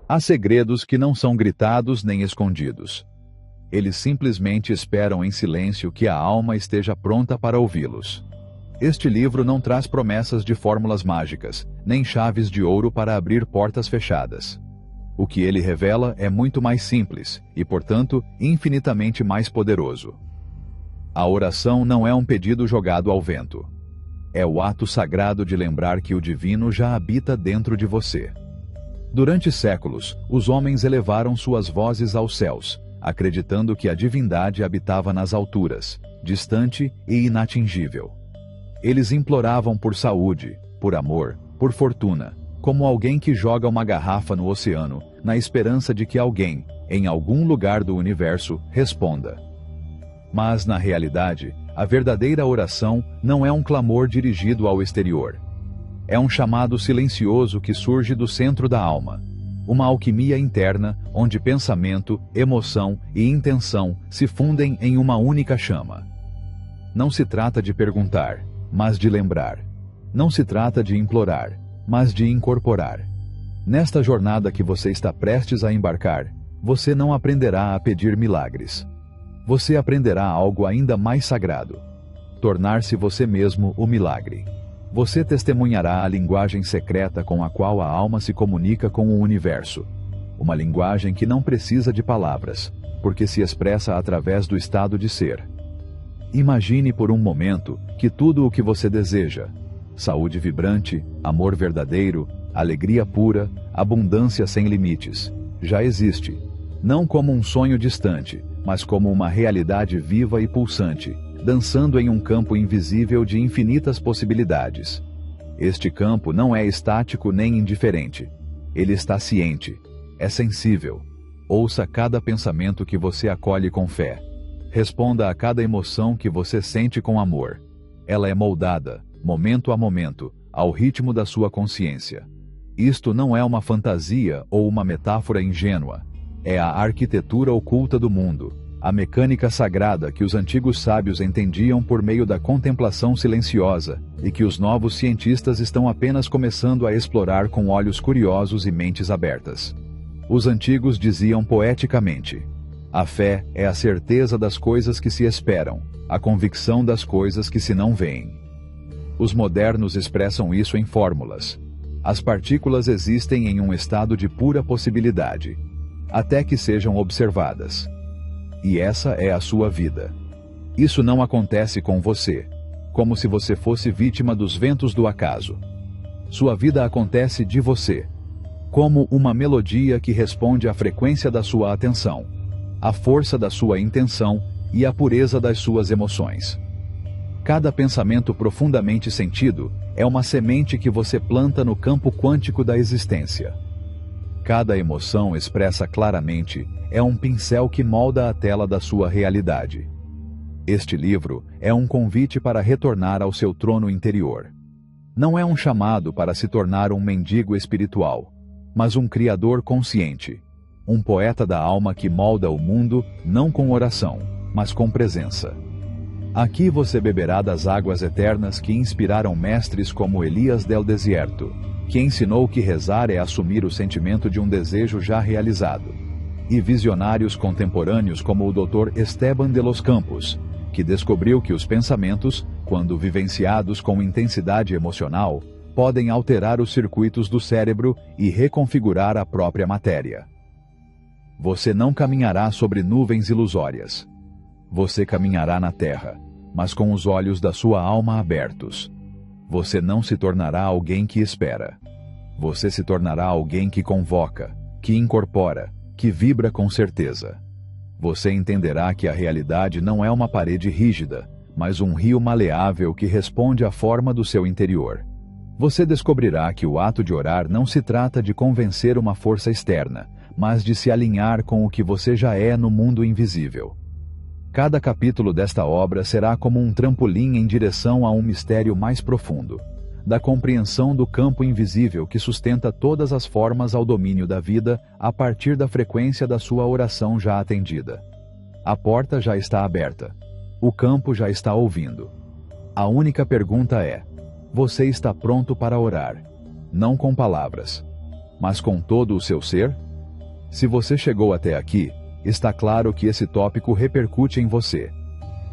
Há segredos que não são gritados nem escondidos. Eles simplesmente esperam em silêncio que a alma esteja pronta para ouvi-los. Este livro não traz promessas de fórmulas mágicas, nem chaves de ouro para abrir portas fechadas. O que ele revela é muito mais simples e, portanto, infinitamente mais poderoso. A oração não é um pedido jogado ao vento. É o ato sagrado de lembrar que o divino já habita dentro de você. Durante séculos, os homens elevaram suas vozes aos céus, acreditando que a divindade habitava nas alturas, distante e inatingível. Eles imploravam por saúde, por amor, por fortuna, como alguém que joga uma garrafa no oceano, na esperança de que alguém, em algum lugar do universo, responda. Mas, na realidade, a verdadeira oração não é um clamor dirigido ao exterior. É um chamado silencioso que surge do centro da alma. Uma alquimia interna, onde pensamento, emoção e intenção se fundem em uma única chama. Não se trata de perguntar, mas de lembrar. Não se trata de implorar, mas de incorporar. Nesta jornada que você está prestes a embarcar, você não aprenderá a pedir milagres. Você aprenderá algo ainda mais sagrado: tornar-se você mesmo o milagre. Você testemunhará a linguagem secreta com a qual a alma se comunica com o universo. Uma linguagem que não precisa de palavras, porque se expressa através do estado de ser. Imagine por um momento que tudo o que você deseja, saúde vibrante, amor verdadeiro, alegria pura, abundância sem limites, já existe, não como um sonho distante, mas como uma realidade viva e pulsante, dançando em um campo invisível de infinitas possibilidades. Este campo não é estático nem indiferente. Ele está ciente, é sensível. Ouça cada pensamento que você acolhe com fé. Responda a cada emoção que você sente com amor. Ela é moldada, momento a momento, ao ritmo da sua consciência. Isto não é uma fantasia ou uma metáfora ingênua. É a arquitetura oculta do mundo, a mecânica sagrada que os antigos sábios entendiam por meio da contemplação silenciosa e que os novos cientistas estão apenas começando a explorar com olhos curiosos e mentes abertas. Os antigos diziam poeticamente: a fé é a certeza das coisas que se esperam, a convicção das coisas que se não veem. Os modernos expressam isso em fórmulas. As partículas existem em um estado de pura possibilidade, até que sejam observadas. E essa é a sua vida. Isso não acontece com você, como se você fosse vítima dos ventos do acaso. Sua vida acontece de você, como uma melodia que responde à frequência da sua atenção, à força da sua intenção e à pureza das suas emoções. Cada pensamento profundamente sentido é uma semente que você planta no campo quântico da existência. Cada emoção expressa claramente é um pincel que molda a tela da sua realidade. Este livro é um convite para retornar ao seu trono interior. Não é um chamado para se tornar um mendigo espiritual, mas um criador consciente, um poeta da alma que molda o mundo não com oração, mas com presença. Aqui você beberá das águas eternas que inspiraram mestres como Elias del Desierto, que ensinou que rezar é assumir o sentimento de um desejo já realizado, e visionários contemporâneos como o Dr. Esteban de los Campos, que descobriu que os pensamentos, quando vivenciados com intensidade emocional, podem alterar os circuitos do cérebro e reconfigurar a própria matéria. Você não caminhará sobre nuvens ilusórias. Você caminhará na terra, mas com os olhos da sua alma abertos. Você não se tornará alguém que espera. Você se tornará alguém que convoca, que incorpora, que vibra com certeza. Você entenderá que a realidade não é uma parede rígida, mas um rio maleável que responde à forma do seu interior. Você descobrirá que o ato de orar não se trata de convencer uma força externa, mas de se alinhar com o que você já é no mundo invisível. Cada capítulo desta obra será como um trampolim em direção a um mistério mais profundo, da compreensão do campo invisível que sustenta todas as formas ao domínio da vida a partir da frequência da sua oração já atendida. A porta já está aberta. O campo já está ouvindo. A única pergunta é: você está pronto para orar? Não com palavras, mas com todo o seu ser? Se você chegou até aqui, está claro que esse tópico repercute em você.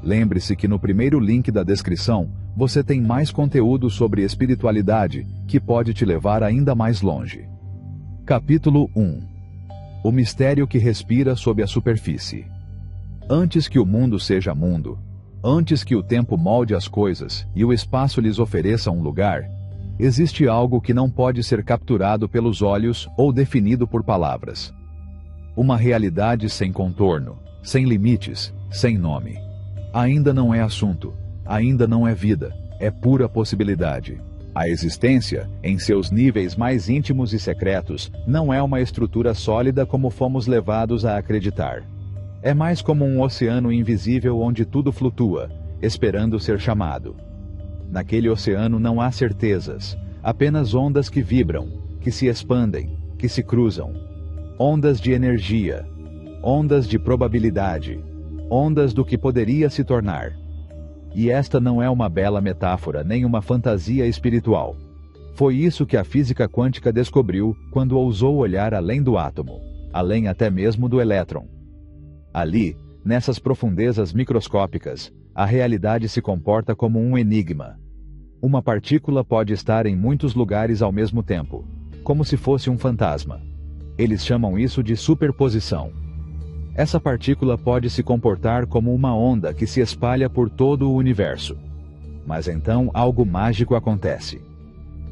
Lembre-se que no primeiro link da descrição, você tem mais conteúdo sobre espiritualidade, que pode te levar ainda mais longe. Capítulo 1. O mistério que respira sob a superfície. Antes que o mundo seja mundo, antes que o tempo molde as coisas e o espaço lhes ofereça um lugar, existe algo que não pode ser capturado pelos olhos ou definido por palavras. Uma realidade sem contorno, sem limites, sem nome. Ainda não é assunto, ainda não é vida, é pura possibilidade. A existência, em seus níveis mais íntimos e secretos, não é uma estrutura sólida como fomos levados a acreditar. É mais como um oceano invisível onde tudo flutua, esperando ser chamado. Naquele oceano não há certezas, apenas ondas que vibram, que se expandem, que se cruzam. Ondas de energia, ondas de probabilidade, ondas do que poderia se tornar. E esta não é uma bela metáfora, nem uma fantasia espiritual. Foi isso que a física quântica descobriu quando ousou olhar além do átomo, além até mesmo do elétron. Ali, nessas profundezas microscópicas, a realidade se comporta como um enigma. Uma partícula pode estar em muitos lugares ao mesmo tempo, como se fosse um fantasma. Eles chamam isso de superposição. Essa partícula pode se comportar como uma onda que se espalha por todo o universo. Mas então algo mágico acontece.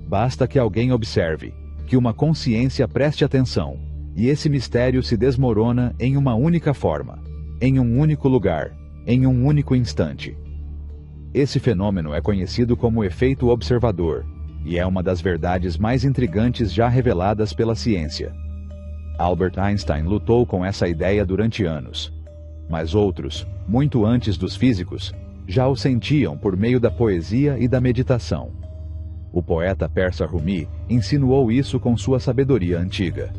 Basta que alguém observe, que uma consciência preste atenção, e esse mistério se desmorona em uma única forma, em um único lugar, em um único instante. Esse fenômeno é conhecido como efeito observador, e é uma das verdades mais intrigantes já reveladas pela ciência. Albert Einstein lutou com essa ideia durante anos. Mas outros, muito antes dos físicos, já o sentiam por meio da poesia e da meditação. O poeta persa Rumi insinuou isso com sua sabedoria antiga.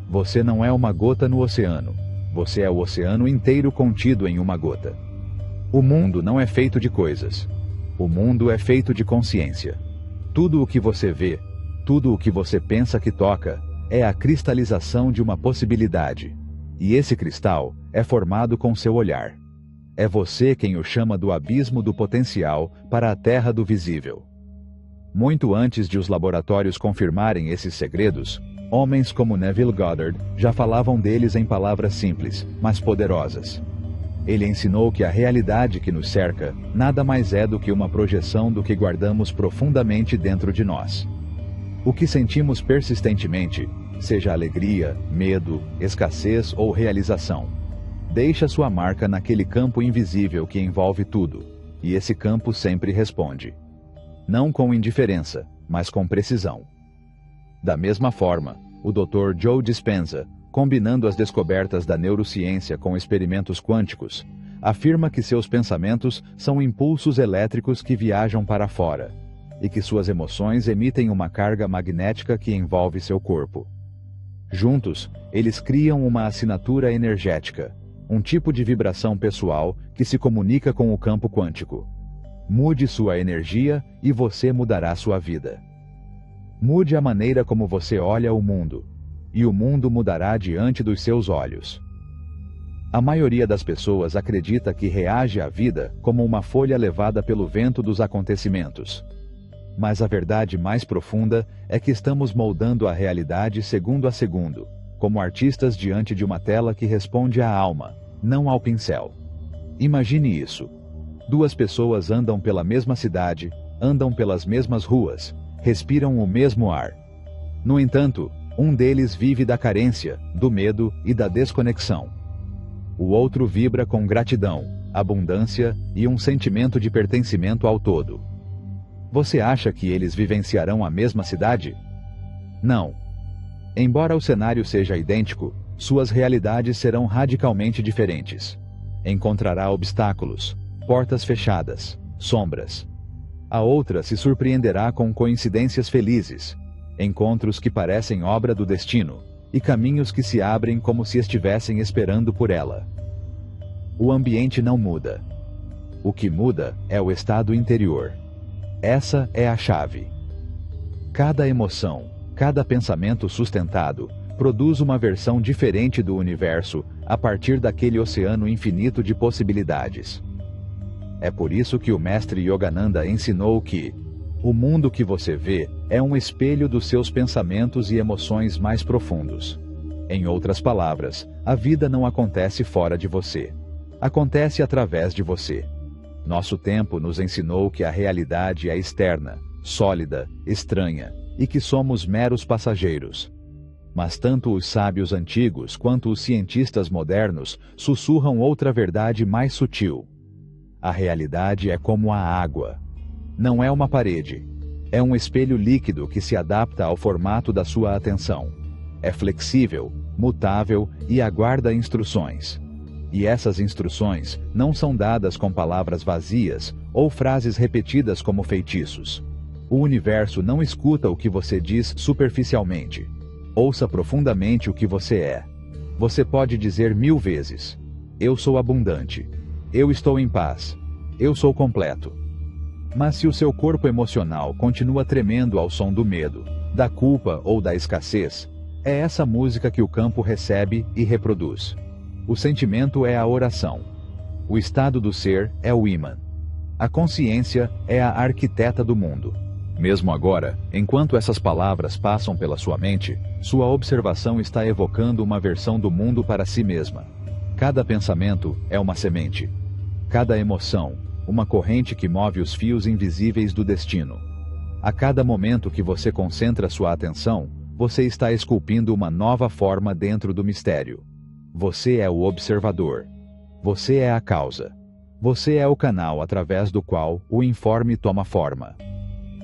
Você não é uma gota no oceano. Você é o oceano inteiro contido em uma gota. O mundo não é feito de coisas. O mundo é feito de consciência. Tudo o que você vê, tudo o que você pensa que toca, é a cristalização de uma possibilidade. E esse cristal é formado com seu olhar. É você quem o chama do abismo do potencial para a terra do visível. Muito antes de os laboratórios confirmarem esses segredos, homens como Neville Goddard já falavam deles em palavras simples, mas poderosas. Ele ensinou que a realidade que nos cerca nada mais é do que uma projeção do que guardamos profundamente dentro de nós. O que sentimos persistentemente, seja alegria, medo, escassez ou realização, deixa sua marca naquele campo invisível que envolve tudo, e esse campo sempre responde. Não com indiferença, mas com precisão. Da mesma forma, o Dr. Joe Dispenza, combinando as descobertas da neurociência com experimentos quânticos, afirma que seus pensamentos são impulsos elétricos que viajam para fora, e que suas emoções emitem uma carga magnética que envolve seu corpo. Juntos, eles criam uma assinatura energética, um tipo de vibração pessoal que se comunica com o campo quântico. Mude sua energia e você mudará sua vida. Mude a maneira como você olha o mundo, e o mundo mudará diante dos seus olhos. A maioria das pessoas acredita que reage à vida como uma folha levada pelo vento dos acontecimentos. Mas a verdade mais profunda é que estamos moldando a realidade segundo a segundo, como artistas diante de uma tela que responde à alma, não ao pincel. Imagine isso. Duas pessoas andam pela mesma cidade, andam pelas mesmas ruas, respiram o mesmo ar. No entanto, um deles vive da carência, do medo e da desconexão. O outro vibra com gratidão, abundância e um sentimento de pertencimento ao todo. Você acha que eles vivenciarão a mesma cidade? Não. Embora o cenário seja idêntico, suas realidades serão radicalmente diferentes. Encontrará obstáculos, portas fechadas, sombras. A outra se surpreenderá com coincidências felizes, encontros que parecem obra do destino, e caminhos que se abrem como se estivessem esperando por ela. O ambiente não muda. O que muda é o estado interior. Essa é a chave. Cada emoção, cada pensamento sustentado, produz uma versão diferente do universo a partir daquele oceano infinito de possibilidades. É por isso que o mestre Yogananda ensinou que o mundo que você vê é um espelho dos seus pensamentos e emoções mais profundos. Em outras palavras, a vida não acontece fora de você. Acontece através de você. Nosso tempo nos ensinou que a realidade é externa, sólida, estranha, e que somos meros passageiros. Mas tanto os sábios antigos quanto os cientistas modernos sussurram outra verdade mais sutil. A realidade é como a água. Não é uma parede. É um espelho líquido que se adapta ao formato da sua atenção. É flexível, mutável e aguarda instruções. E essas instruções não são dadas com palavras vazias ou frases repetidas como feitiços. O universo não escuta o que você diz superficialmente. Ouça profundamente o que você é. Você pode dizer 1000 vezes: eu sou abundante. Eu estou em paz. Eu sou completo. Mas se o seu corpo emocional continua tremendo ao som do medo, da culpa ou da escassez, é essa música que o campo recebe e reproduz. O sentimento é a oração. O estado do ser é o ímã. A consciência é a arquiteta do mundo. Mesmo agora, enquanto essas palavras passam pela sua mente, sua observação está evocando uma versão do mundo para si mesma. Cada pensamento é uma semente. Cada emoção, uma corrente que move os fios invisíveis do destino. A cada momento que você concentra sua atenção, você está esculpindo uma nova forma dentro do mistério. Você é o observador. Você é a causa. Você é o canal através do qual o informe toma forma.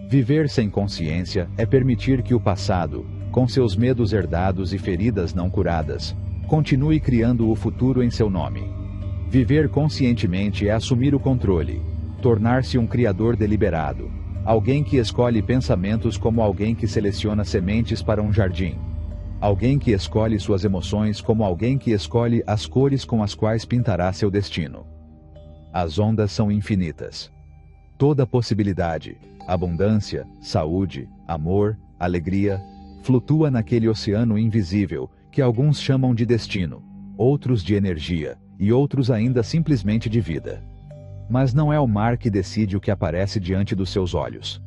Viver sem consciência é permitir que o passado, com seus medos herdados e feridas não curadas, continue criando o futuro em seu nome. Viver conscientemente é assumir o controle, tornar-se um criador deliberado, alguém que escolhe pensamentos como alguém que seleciona sementes para um jardim, alguém que escolhe suas emoções como alguém que escolhe as cores com as quais pintará seu destino. As ondas são infinitas. Toda possibilidade, abundância, saúde, amor, alegria, flutua naquele oceano invisível que alguns chamam de destino, outros de energia e outros ainda simplesmente de vida. Mas não é o mar que decide o que aparece diante dos seus olhos.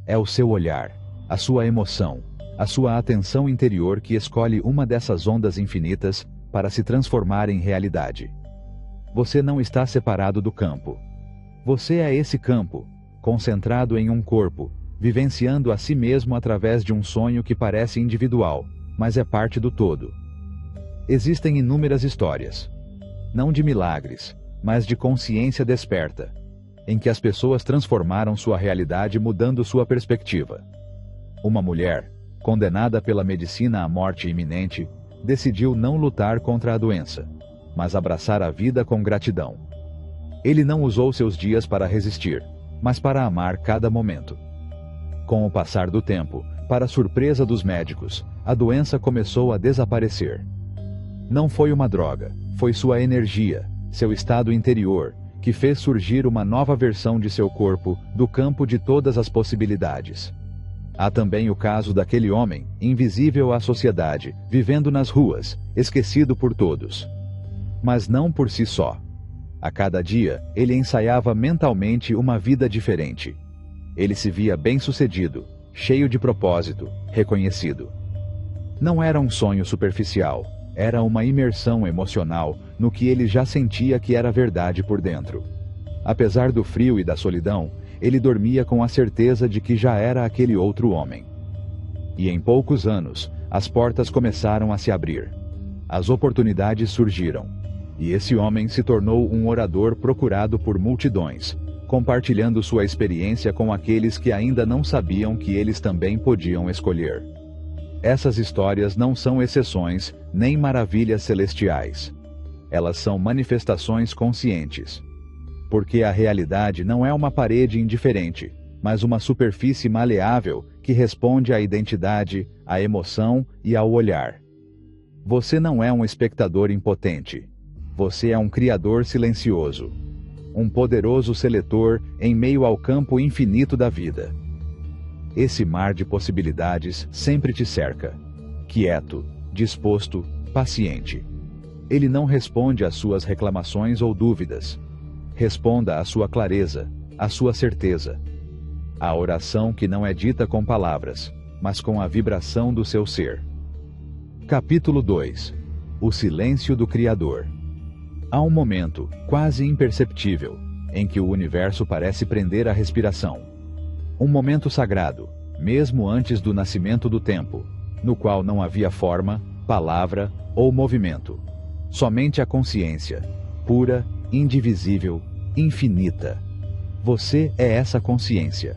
É o seu olhar, a sua emoção, a sua atenção interior que escolhe uma dessas ondas infinitas para se transformar em realidade. Você não está separado do campo. Você é esse campo, concentrado em um corpo, vivenciando a si mesmo através de um sonho que parece individual, mas é parte do todo. Existem inúmeras histórias, não de milagres, mas de consciência desperta, em que as pessoas transformaram sua realidade mudando sua perspectiva. Uma mulher, condenada pela medicina à morte iminente, decidiu não lutar contra a doença, mas abraçar a vida com gratidão. Ele não usou seus dias para resistir, mas para amar cada momento. Com o passar do tempo, para surpresa dos médicos, a doença começou a desaparecer. Não foi uma droga, foi sua energia, seu estado interior, que fez surgir uma nova versão de seu corpo do campo de todas as possibilidades. Há também o caso daquele homem, invisível à sociedade, vivendo nas ruas, esquecido por todos. Mas não por si só. A cada dia, ele ensaiava mentalmente uma vida diferente. Ele se via bem-sucedido, cheio de propósito, reconhecido. Não era um sonho superficial, era uma imersão emocional no que ele já sentia que era verdade por dentro. Apesar do frio e da solidão, ele dormia com a certeza de que já era aquele outro homem. E em poucos anos, as portas começaram a se abrir. As oportunidades surgiram. E esse homem se tornou um orador procurado por multidões, compartilhando sua experiência com aqueles que ainda não sabiam que eles também podiam escolher. Essas histórias não são exceções, nem maravilhas celestiais. Elas são manifestações conscientes. Porque a realidade não é uma parede indiferente, mas uma superfície maleável que responde à identidade, à emoção e ao olhar. Você não é um espectador impotente. Você é um criador silencioso. Um poderoso seletor em meio ao campo infinito da vida. Esse mar de possibilidades sempre te cerca. Quieto, disposto, paciente. Ele não responde às suas reclamações ou dúvidas. Responda à sua clareza, à sua certeza. A oração que não é dita com palavras, mas com a vibração do seu ser. Capítulo 2. O silêncio do Criador. Há um momento, quase imperceptível, em que o universo parece prender a respiração. Um momento sagrado, mesmo antes do nascimento do tempo, no qual não havia forma, palavra ou movimento. Somente a consciência, pura, indivisível, infinita. Você é essa consciência.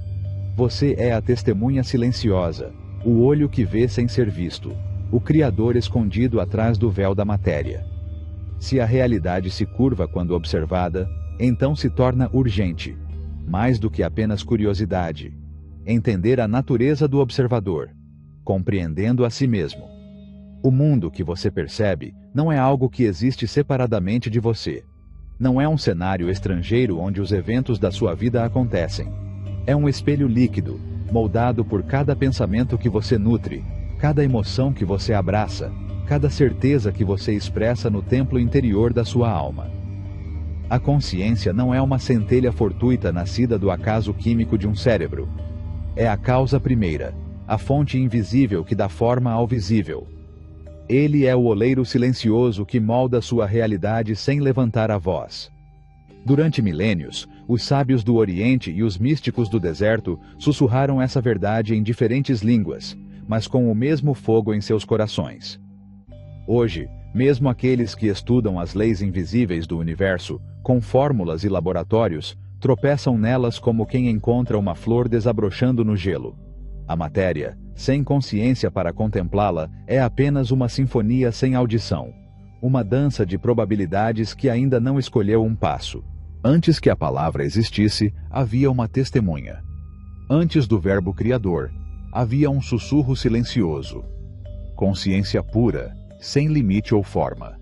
Você é a testemunha silenciosa, o olho que vê sem ser visto, o Criador escondido atrás do véu da matéria. Se a realidade se curva quando observada, então se torna urgente, mais do que apenas curiosidade, entender a natureza do observador, compreendendo a si mesmo. O mundo que você percebe não é algo que existe separadamente de você. Não é um cenário estrangeiro onde os eventos da sua vida acontecem. É um espelho líquido, moldado por cada pensamento que você nutre, cada emoção que você abraça, cada certeza que você expressa no templo interior da sua alma. A consciência não é uma centelha fortuita nascida do acaso químico de um cérebro. É a causa primeira, a fonte invisível que dá forma ao visível. Ele é o oleiro silencioso que molda sua realidade sem levantar a voz. Durante milênios, os sábios do Oriente e os místicos do deserto sussurraram essa verdade em diferentes línguas, mas com o mesmo fogo em seus corações. Hoje, mesmo aqueles que estudam as leis invisíveis do universo, com fórmulas e laboratórios, tropeçam nelas como quem encontra uma flor desabrochando no gelo. A matéria, sem consciência para contemplá-la, é apenas uma sinfonia sem audição, uma dança de probabilidades que ainda não escolheu um passo. Antes que a palavra existisse, havia uma testemunha. Antes do verbo criador, havia um sussurro silencioso. Consciência pura, sem limite ou forma.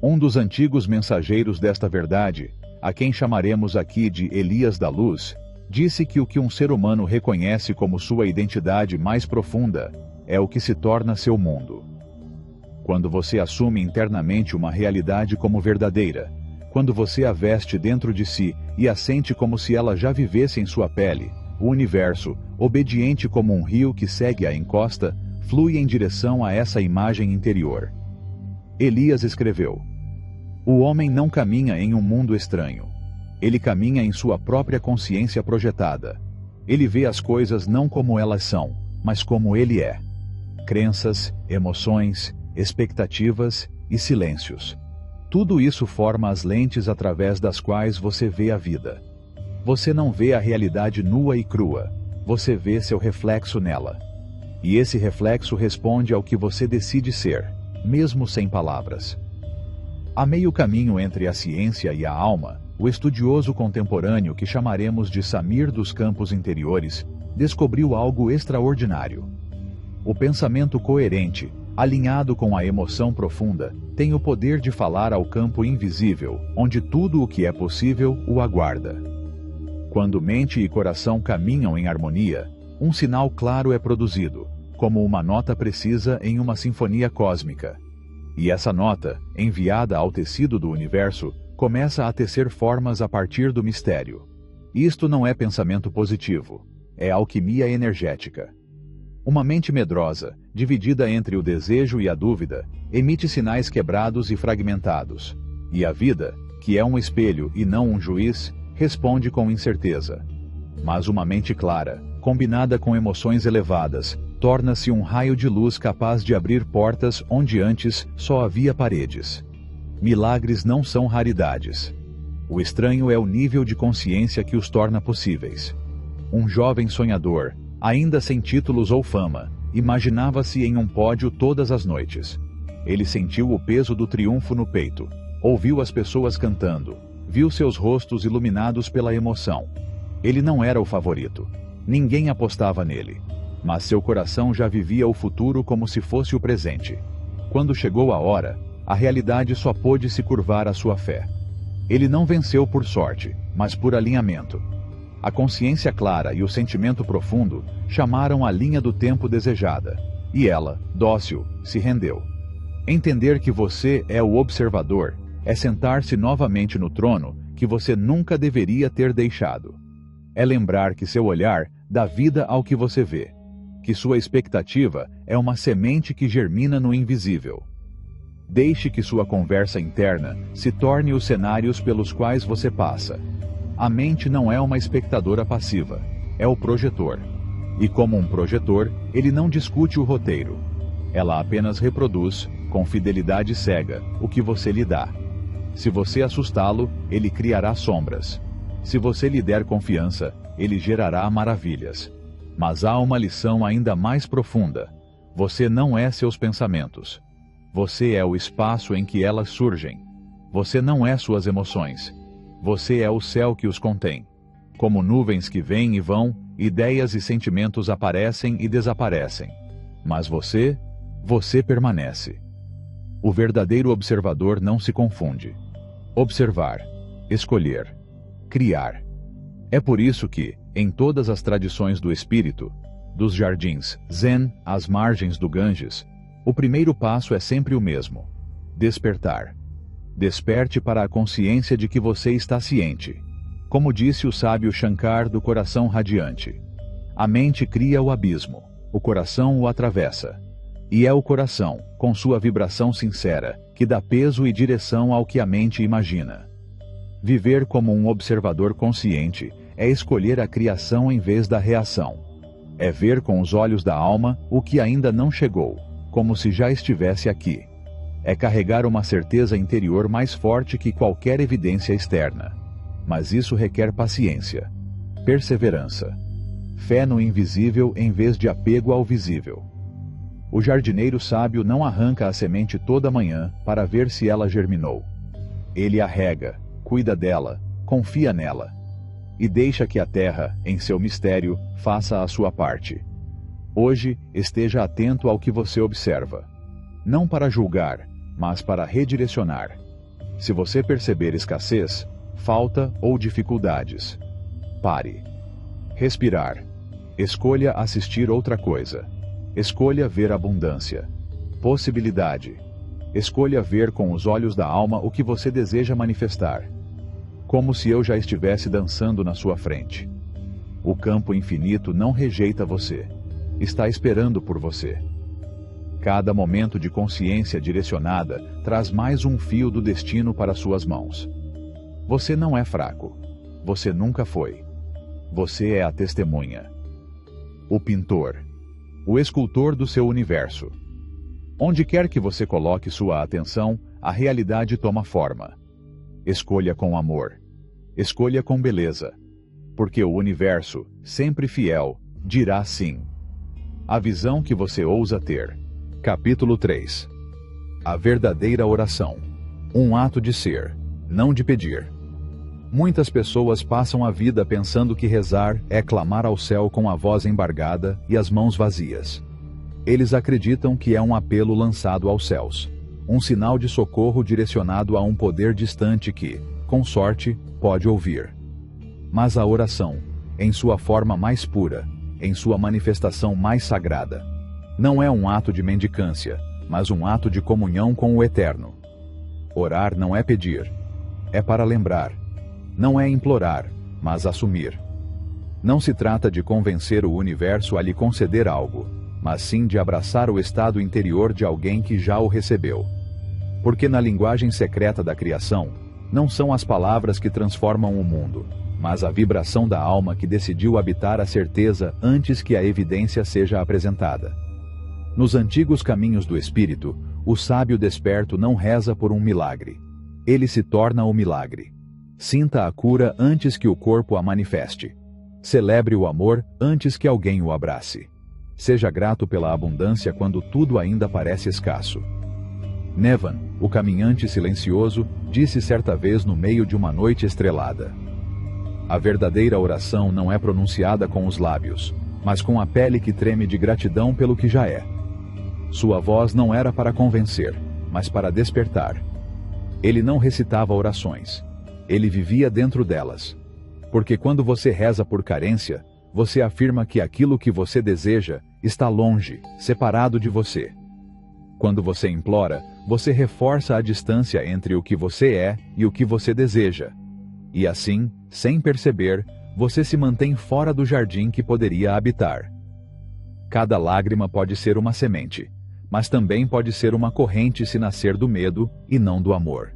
Um dos antigos mensageiros desta verdade, a quem chamaremos aqui de Elias da Luz, disse que o que um ser humano reconhece como sua identidade mais profunda é o que se torna seu mundo. Quando você assume internamente uma realidade como verdadeira, quando você a veste dentro de si e a sente como se ela já vivesse em sua pele, o universo, obediente como um rio que segue a encosta, flui em direção a essa imagem interior. Elias escreveu: "O homem não caminha em um mundo estranho. Ele caminha em sua própria consciência projetada. Ele vê as coisas não como elas são, mas como ele é. Crenças, emoções, expectativas e silêncios. Tudo isso forma as lentes através das quais você vê a vida. Você não vê a realidade nua e crua, você vê seu reflexo nela. E esse reflexo responde ao que você decide ser, mesmo sem palavras." A meio caminho entre a ciência e a alma, o estudioso contemporâneo que chamaremos de Samir dos Campos Interiores descobriu algo extraordinário. O pensamento coerente, alinhado com a emoção profunda, tem o poder de falar ao campo invisível, onde tudo o que é possível o aguarda. Quando mente e coração caminham em harmonia, um sinal claro é produzido, como uma nota precisa em uma sinfonia cósmica. E essa nota, enviada ao tecido do universo, começa a tecer formas a partir do mistério. Isto não é pensamento positivo, é alquimia energética. Uma mente medrosa, dividida entre o desejo e a dúvida, emite sinais quebrados e fragmentados. E a vida, que é um espelho e não um juiz, responde com incerteza. Mas uma mente clara, combinada com emoções elevadas, torna-se um raio de luz capaz de abrir portas onde antes só havia paredes. Milagres não são raridades. O estranho é o nível de consciência que os torna possíveis. Um jovem sonhador, ainda sem títulos ou fama, imaginava-se em um pódio todas as noites. Ele sentiu o peso do triunfo no peito, ouviu as pessoas cantando, viu seus rostos iluminados pela emoção. Ele não era o favorito. Ninguém apostava nele. Mas seu coração já vivia o futuro como se fosse o presente. Quando chegou a hora, a realidade só pôde se curvar à sua fé. Ele não venceu por sorte, mas por alinhamento. A consciência clara e o sentimento profundo chamaram a linha do tempo desejada. E ela, dócil, se rendeu. Entender que você é o observador é sentar-se novamente no trono que você nunca deveria ter deixado. É lembrar que seu olhar dá vida ao que você vê, que sua expectativa é uma semente que germina no invisível. Deixe que sua conversa interna se torne os cenários pelos quais você passa. A mente não é uma espectadora passiva, é o projetor. E como um projetor, ele não discute o roteiro. Ela apenas reproduz, com fidelidade cega, o que você lhe dá. Se você assustá-lo, ele criará sombras. Se você lhe der confiança, ele gerará maravilhas. Mas há uma lição ainda mais profunda. Você não é seus pensamentos. Você é o espaço em que elas surgem. Você não é suas emoções. Você é o céu que os contém. Como nuvens que vêm e vão, ideias e sentimentos aparecem e desaparecem. Mas você permanece. O verdadeiro observador não se confunde. Observar, escolher, criar. É por isso que, em todas as tradições do espírito, dos jardins Zen às margens do Ganges, o primeiro passo é sempre o mesmo: despertar. Desperte para a consciência de que você está ciente. Como disse o sábio Shankar do coração radiante, a mente cria o abismo, o coração o atravessa. E é o coração, com sua vibração sincera, que dá peso e direção ao que a mente imagina. Viver como um observador consciente é escolher a criação em vez da reação. É ver com os olhos da alma o que ainda não chegou, como se já estivesse aqui. É carregar uma certeza interior mais forte que qualquer evidência externa. Mas isso requer paciência, perseverança, fé no invisível em vez de apego ao visível. O jardineiro sábio não arranca a semente toda manhã para ver se ela germinou. Ele a rega, cuida dela, confia nela. E deixa que a terra, em seu mistério, faça a sua parte. Hoje, esteja atento ao que você observa. Não para julgar, mas para redirecionar. Se você perceber escassez, falta ou dificuldades, pare. Respirar. Escolha assistir outra coisa. Escolha ver abundância. Possibilidade. Escolha ver com os olhos da alma o que você deseja manifestar. Como se eu já estivesse dançando na sua frente. O campo infinito não rejeita você. Está esperando por você. Cada momento de consciência direcionada traz mais um fio do destino para suas mãos. Você não é fraco. Você nunca foi. Você é a testemunha. O pintor. O escultor do seu universo. Onde quer que você coloque sua atenção, a realidade toma forma. Escolha com amor. Escolha com beleza. Porque o universo, sempre fiel, dirá sim. A visão que você ousa ter. Capítulo 3. A verdadeira oração. Um ato de ser, não de pedir. Muitas pessoas passam a vida pensando que rezar é clamar ao céu com a voz embargada e as mãos vazias. Eles acreditam que é um apelo lançado aos céus, um sinal de socorro direcionado a um poder distante que, com sorte, pode ouvir. Mas a oração, em sua forma mais pura, em sua manifestação mais sagrada, não é um ato de mendicância, mas um ato de comunhão com o Eterno. Orar não é pedir, é para lembrar. Não é implorar, mas assumir. Não se trata de convencer o universo a lhe conceder algo, mas sim de abraçar o estado interior de alguém que já o recebeu. Porque na linguagem secreta da criação, não são as palavras que transformam o mundo, mas a vibração da alma que decidiu habitar a certeza antes que a evidência seja apresentada. Nos antigos caminhos do espírito, o sábio desperto não reza por um milagre. Ele se torna o milagre. Sinta a cura antes que o corpo a manifeste. Celebre o amor antes que alguém o abrace. Seja grato pela abundância quando tudo ainda parece escasso. Nevan, o caminhante silencioso, disse certa vez no meio de uma noite estrelada: a verdadeira oração não é pronunciada com os lábios, mas com a pele que treme de gratidão pelo que já é. Sua voz não era para convencer, mas para despertar. Ele não recitava orações. Ele vivia dentro delas. Porque quando você reza por carência, você afirma que aquilo que você deseja está longe, separado de você. Quando você implora, você reforça a distância entre o que você é e o que você deseja. E assim, sem perceber, você se mantém fora do jardim que poderia habitar. Cada lágrima pode ser uma semente, mas também pode ser uma corrente se nascer do medo e não do amor.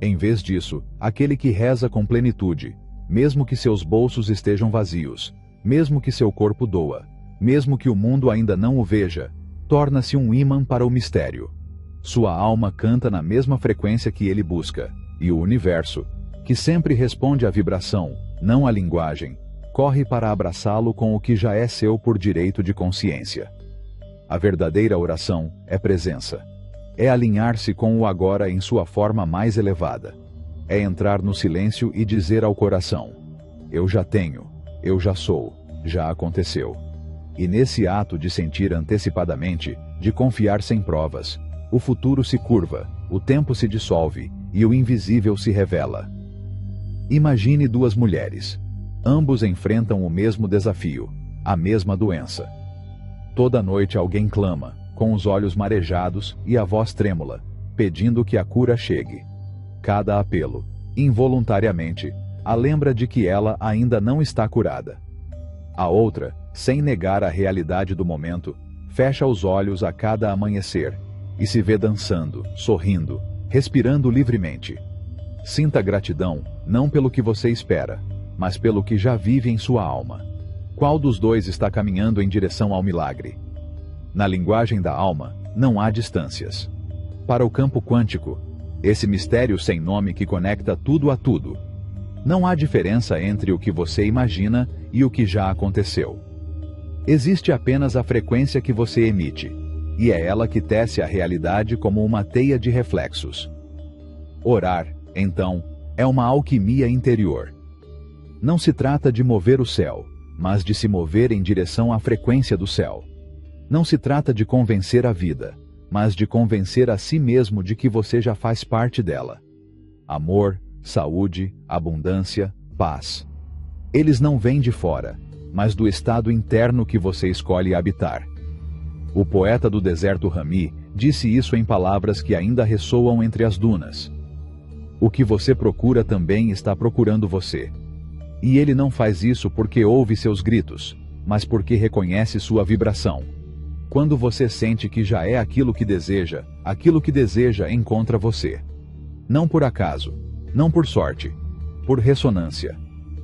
Em vez disso, aquele que reza com plenitude, mesmo que seus bolsos estejam vazios, mesmo que seu corpo doa, mesmo que o mundo ainda não o veja, torna-se um ímã para o mistério. Sua alma canta na mesma frequência que ele busca, e o universo, que sempre responde à vibração, não à linguagem, corre para abraçá-lo com o que já é seu por direito de consciência. A verdadeira oração é presença. É alinhar-se com o agora em sua forma mais elevada. É entrar no silêncio e dizer ao coração: eu já tenho, eu já sou, já aconteceu. E nesse ato de sentir antecipadamente, de confiar sem provas, o futuro se curva, o tempo se dissolve e o invisível se revela. Imagine duas mulheres. Ambos enfrentam o mesmo desafio, a mesma doença. Toda noite alguém clama, com os olhos marejados e a voz trêmula, pedindo que a cura chegue. Cada apelo, involuntariamente, a lembra de que ela ainda não está curada. A outra, sem negar a realidade do momento, fecha os olhos a cada amanhecer e se vê dançando, sorrindo, respirando livremente. Sinta gratidão, não pelo que você espera, mas pelo que já vive em sua alma. Qual dos dois está caminhando em direção ao milagre? Na linguagem da alma, não há distâncias. Para o campo quântico, esse mistério sem nome que conecta tudo a tudo, não há diferença entre o que você imagina e o que já aconteceu. Existe apenas a frequência que você emite, e é ela que tece a realidade como uma teia de reflexos. Orar, então, é uma alquimia interior. Não se trata de mover o céu, mas de se mover em direção à frequência do céu. Não se trata de convencer a vida, mas de convencer a si mesmo de que você já faz parte dela. Amor, saúde, abundância, paz. Eles não vêm de fora, mas do estado interno que você escolhe habitar. O poeta do deserto Rumi disse isso em palavras que ainda ressoam entre as dunas. O que você procura também está procurando você. E ele não faz isso porque ouve seus gritos, mas porque reconhece sua vibração. Quando você sente que já é aquilo que deseja encontra você. Não por acaso, não por sorte, por ressonância.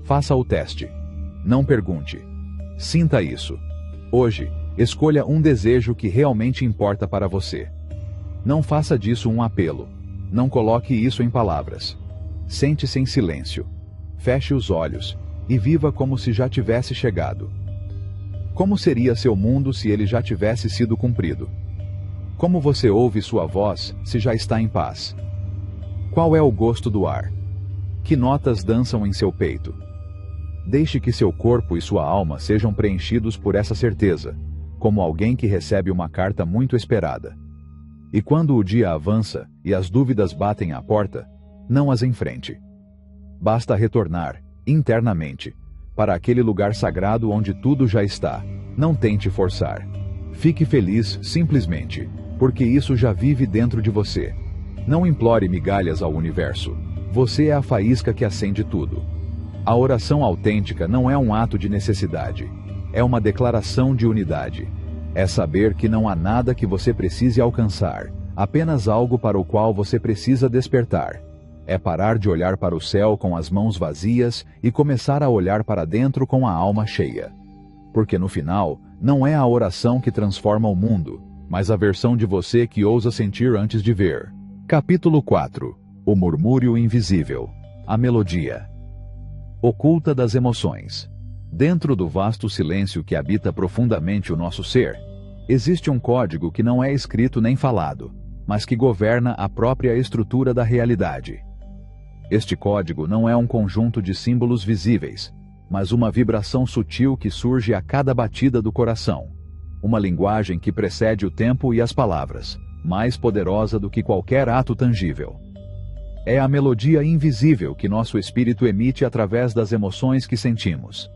Faça o teste. Não pergunte. Sinta isso. Hoje, escolha um desejo que realmente importa para você. Não faça disso um apelo. Não coloque isso em palavras. Sente-se em silêncio. Feche os olhos e viva como se já tivesse chegado. Como seria seu mundo se ele já tivesse sido cumprido? Como você ouve sua voz se já está em paz? Qual é o gosto do ar? Que notas dançam em seu peito? Deixe que seu corpo e sua alma sejam preenchidos por essa certeza, como alguém que recebe uma carta muito esperada. E quando o dia avança e as dúvidas batem à porta, não as enfrente. Basta retornar, internamente, para aquele lugar sagrado onde tudo já está. Não tente forçar. Fique feliz simplesmente, porque isso já vive dentro de você. Não implore migalhas ao universo. Você é a faísca que acende tudo. A oração autêntica não é um ato de necessidade. É uma declaração de unidade. É saber que não há nada que você precise alcançar, apenas algo para o qual você precisa despertar. É parar de olhar para o céu com as mãos vazias e começar a olhar para dentro com a alma cheia. Porque no final, não é a oração que transforma o mundo, mas a versão de você que ousa sentir antes de ver. Capítulo 4. O murmúrio invisível. A melodia. Oculta das emoções. Dentro do vasto silêncio que habita profundamente o nosso ser, existe um código que não é escrito nem falado, mas que governa a própria estrutura da realidade. Este código não é um conjunto de símbolos visíveis, mas uma vibração sutil que surge a cada batida do coração. Uma linguagem que precede o tempo e as palavras, mais poderosa do que qualquer ato tangível. É a melodia invisível que nosso espírito emite através das emoções que sentimos.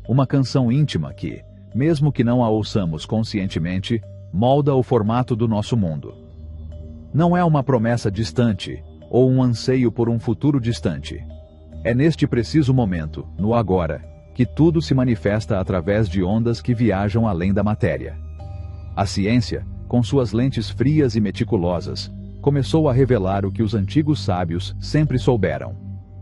Uma canção íntima que, mesmo que não a ouçamos conscientemente, molda o formato do nosso mundo. Não é uma promessa distante, ou um anseio por um futuro distante. É neste preciso momento, no agora, que tudo se manifesta através de ondas que viajam além da matéria. A ciência, com suas lentes frias e meticulosas, começou a revelar o que os antigos sábios sempre souberam.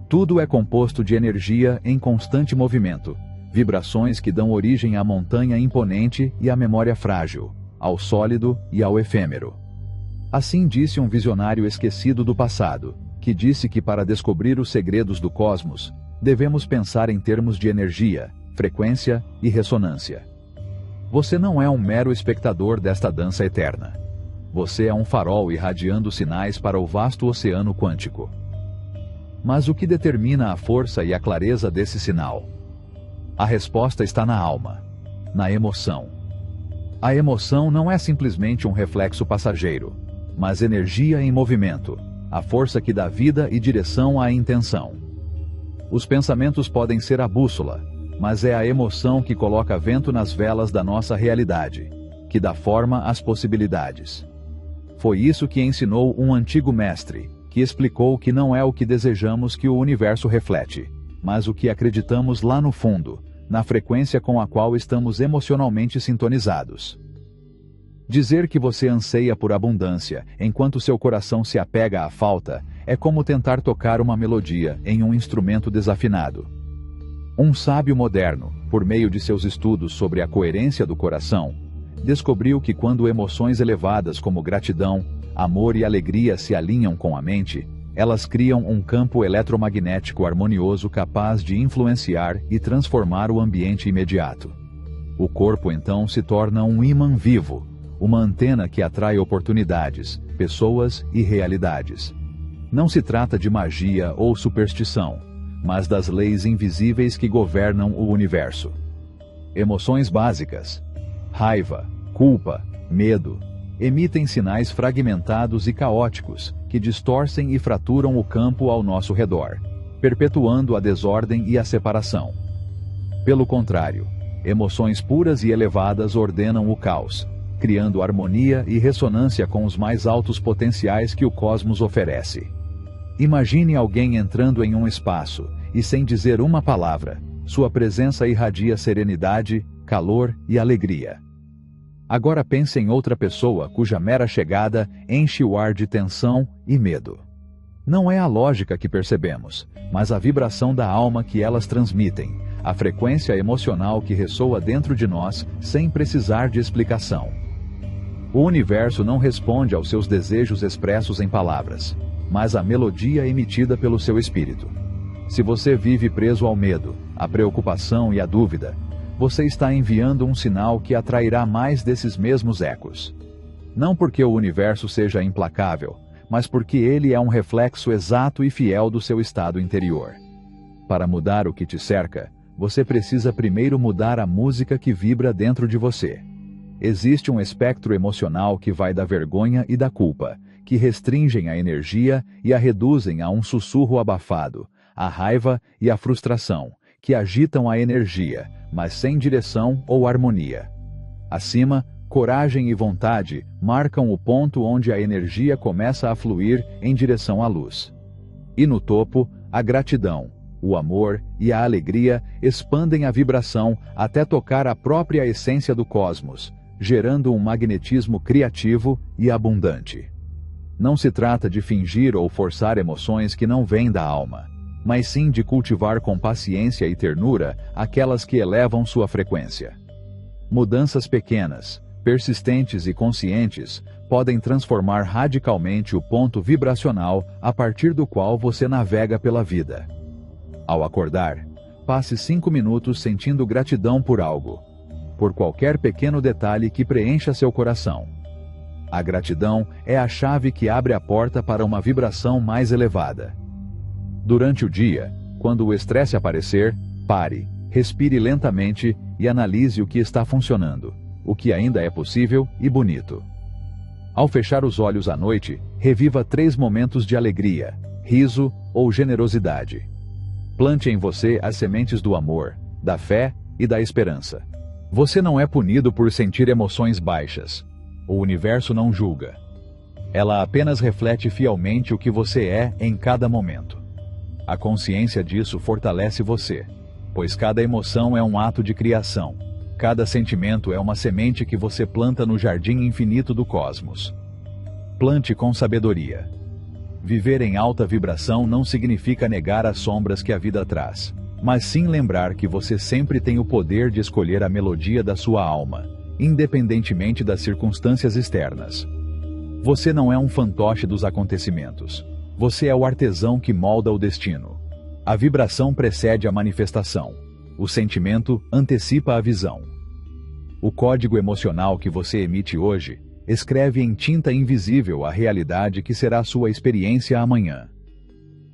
Tudo é composto de energia em constante movimento, vibrações que dão origem à montanha imponente e à memória frágil, ao sólido e ao efêmero. Assim disse um visionário esquecido do passado, que disse que para descobrir os segredos do cosmos, devemos pensar em termos de energia, frequência e ressonância. Você não é um mero espectador desta dança eterna. Você é um farol irradiando sinais para o vasto oceano quântico. Mas o que determina a força e a clareza desse sinal? A resposta está na alma, na emoção. A emoção não é simplesmente um reflexo passageiro, mas energia em movimento, a força que dá vida e direção à intenção. Os pensamentos podem ser a bússola, mas é a emoção que coloca vento nas velas da nossa realidade, que dá forma às possibilidades. Foi isso que ensinou um antigo mestre, que explicou que não é o que desejamos que o universo reflete, mas o que acreditamos lá no fundo, na frequência com a qual estamos emocionalmente sintonizados. Dizer que você anseia por abundância, enquanto seu coração se apega à falta, é como tentar tocar uma melodia em um instrumento desafinado. Um sábio moderno, por meio de seus estudos sobre a coerência do coração, descobriu que quando emoções elevadas como gratidão, amor e alegria se alinham com a mente, elas criam um campo eletromagnético harmonioso capaz de influenciar e transformar o ambiente imediato. O corpo então se torna um ímã vivo, uma antena que atrai oportunidades, pessoas e realidades. Não se trata de magia ou superstição, mas das leis invisíveis que governam o universo. Emoções básicas, raiva, culpa, medo, emitem sinais fragmentados e caóticos que distorcem e fraturam o campo ao nosso redor, perpetuando a desordem e a separação. Pelo contrário, emoções puras e elevadas ordenam o caos, criando harmonia e ressonância com os mais altos potenciais que o cosmos oferece. Imagine alguém entrando em um espaço e, sem dizer uma palavra, sua presença irradia serenidade, calor e alegria. Agora pense em outra pessoa cuja mera chegada enche o ar de tensão e medo. Não é a lógica que percebemos, mas a vibração da alma que elas transmitem, a frequência emocional que ressoa dentro de nós sem precisar de explicação. O universo não responde aos seus desejos expressos em palavras, mas à melodia emitida pelo seu espírito. Se você vive preso ao medo, à preocupação e à dúvida, você está enviando um sinal que atrairá mais desses mesmos ecos. Não porque o universo seja implacável, mas porque ele é um reflexo exato e fiel do seu estado interior. Para mudar o que te cerca, você precisa primeiro mudar a música que vibra dentro de você. Existe um espectro emocional que vai da vergonha e da culpa, que restringem a energia e a reduzem a um sussurro abafado, a raiva e a frustração, que agitam a energia, mas sem direção ou harmonia. Acima, coragem e vontade marcam o ponto onde a energia começa a fluir em direção à luz. E no topo, a gratidão, o amor e a alegria expandem a vibração até tocar a própria essência do cosmos, gerando um magnetismo criativo e abundante. Não se trata de fingir ou forçar emoções que não vêm da alma, mas sim de cultivar com paciência e ternura aquelas que elevam sua frequência. Mudanças pequenas, persistentes e conscientes podem transformar radicalmente o ponto vibracional a partir do qual você navega pela vida. Ao acordar, passe 5 minutos sentindo gratidão por algo, por qualquer pequeno detalhe que preencha seu coração. A gratidão é a chave que abre a porta para uma vibração mais elevada. Durante o dia, quando o estresse aparecer, pare, respire lentamente e analise o que está funcionando, o que ainda é possível e bonito. Ao fechar os olhos à noite, reviva 3 momentos de alegria, riso ou generosidade. Plante em você as sementes do amor, da fé e da esperança. Você não é punido por sentir emoções baixas. O universo não julga. Ela apenas reflete fielmente o que você é em cada momento. A consciência disso fortalece você, pois cada emoção é um ato de criação. Cada sentimento é uma semente que você planta no jardim infinito do cosmos. Plante com sabedoria. Viver em alta vibração não significa negar as sombras que a vida traz, mas sim lembrar que você sempre tem o poder de escolher a melodia da sua alma, independentemente das circunstâncias externas. Você não é um fantoche dos acontecimentos. Você é o artesão que molda o destino. A vibração precede a manifestação. O sentimento antecipa a visão. O código emocional que você emite hoje escreve em tinta invisível a realidade que será sua experiência amanhã.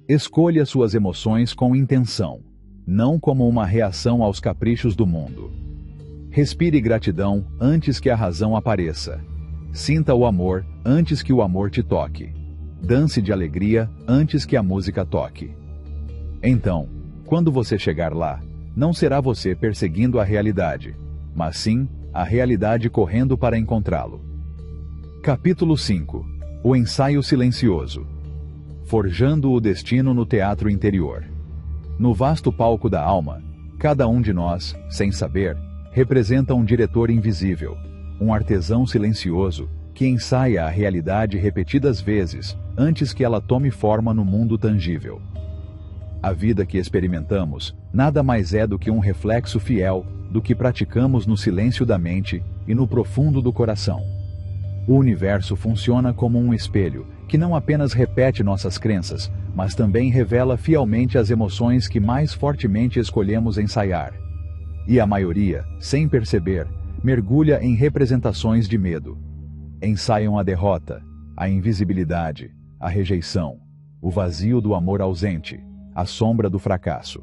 Escolha suas emoções com intenção, não como uma reação aos caprichos do mundo. Respire gratidão antes que a razão apareça. Sinta o amor antes que o amor te toque. Dance de alegria antes que a música toque. Então, quando você chegar lá, não será você perseguindo a realidade, mas sim a realidade correndo para encontrá-lo. Capítulo 5. O ensaio silencioso. Forjando o destino no teatro interior. No vasto palco da alma, cada um de nós, sem saber, representa um diretor invisível, um artesão silencioso que ensaia a realidade repetidas vezes antes que ela tome forma no mundo tangível. A vida que experimentamos nada mais é do que um reflexo fiel do que praticamos no silêncio da mente e no profundo do coração. O universo funciona como um espelho que não apenas repete nossas crenças, mas também revela fielmente as emoções que mais fortemente escolhemos ensaiar. E a maioria, sem perceber, mergulha em representações de medo. Ensaiam a derrota, a invisibilidade, a rejeição, o vazio do amor ausente, a sombra do fracasso.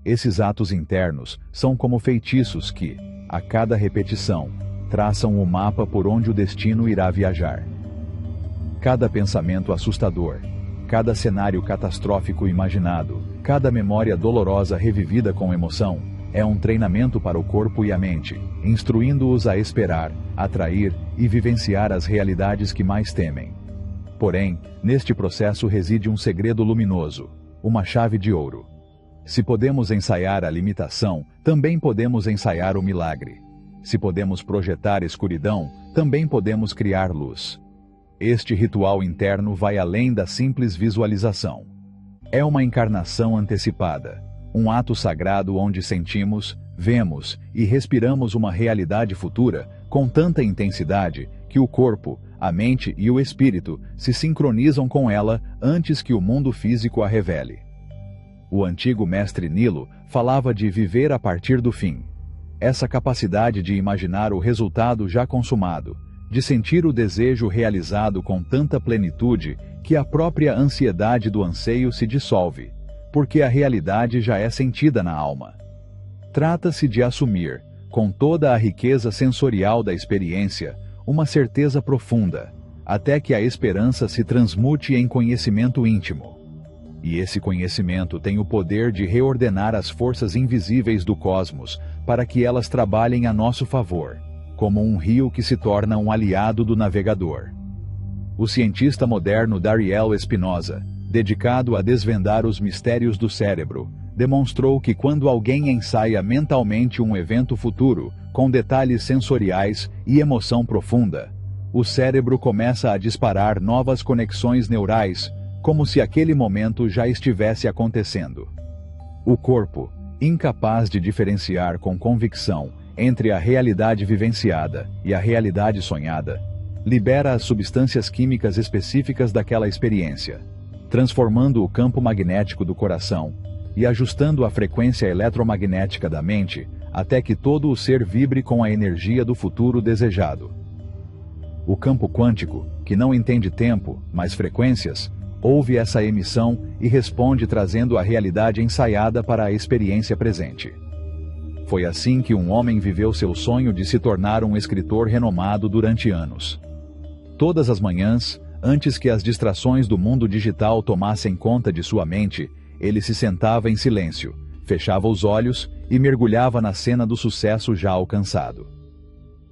Esses atos internos são como feitiços que, a cada repetição, traçam o mapa por onde o destino irá viajar. Cada pensamento assustador, cada cenário catastrófico imaginado, cada memória dolorosa revivida com emoção, é um treinamento para o corpo e a mente, instruindo-os a esperar, atrair e vivenciar as realidades que mais temem. Porém, neste processo reside um segredo luminoso, uma chave de ouro. Se podemos ensaiar a limitação, também podemos ensaiar o milagre. Se podemos projetar escuridão, também podemos criar luz. Este ritual interno vai além da simples visualização. É uma encarnação antecipada, um ato sagrado onde sentimos, vemos e respiramos uma realidade futura com tanta intensidade que o corpo, a mente e o espírito se sincronizam com ela antes que o mundo físico a revele. O antigo mestre Nilo falava de viver a partir do fim. Essa capacidade de imaginar o resultado já consumado, de sentir o desejo realizado com tanta plenitude que a própria ansiedade do anseio se dissolve, porque a realidade já é sentida na alma. Trata-se de assumir, com toda a riqueza sensorial da experiência, uma certeza profunda, até que a esperança se transmute em conhecimento íntimo. E esse conhecimento tem o poder de reordenar as forças invisíveis do cosmos para que elas trabalhem a nosso favor, como um rio que se torna um aliado do navegador. O cientista moderno Dariel Espinosa, dedicado a desvendar os mistérios do cérebro, demonstrou que quando alguém ensaia mentalmente um evento futuro, com detalhes sensoriais e emoção profunda, o cérebro começa a disparar novas conexões neurais, como se aquele momento já estivesse acontecendo. O corpo, incapaz de diferenciar com convicção entre a realidade vivenciada e a realidade sonhada, libera as substâncias químicas específicas daquela experiência, transformando o campo magnético do coração e ajustando a frequência eletromagnética da mente até que todo o ser vibre com a energia do futuro desejado. O campo quântico, que não entende tempo, mas frequências, ouve essa emissão e responde trazendo a realidade ensaiada para a experiência presente. Foi assim que um homem viveu seu sonho de se tornar um escritor renomado durante anos. Todas as manhãs, antes que as distrações do mundo digital tomassem conta de sua mente, ele se sentava em silêncio, fechava os olhos e mergulhava na cena do sucesso já alcançado.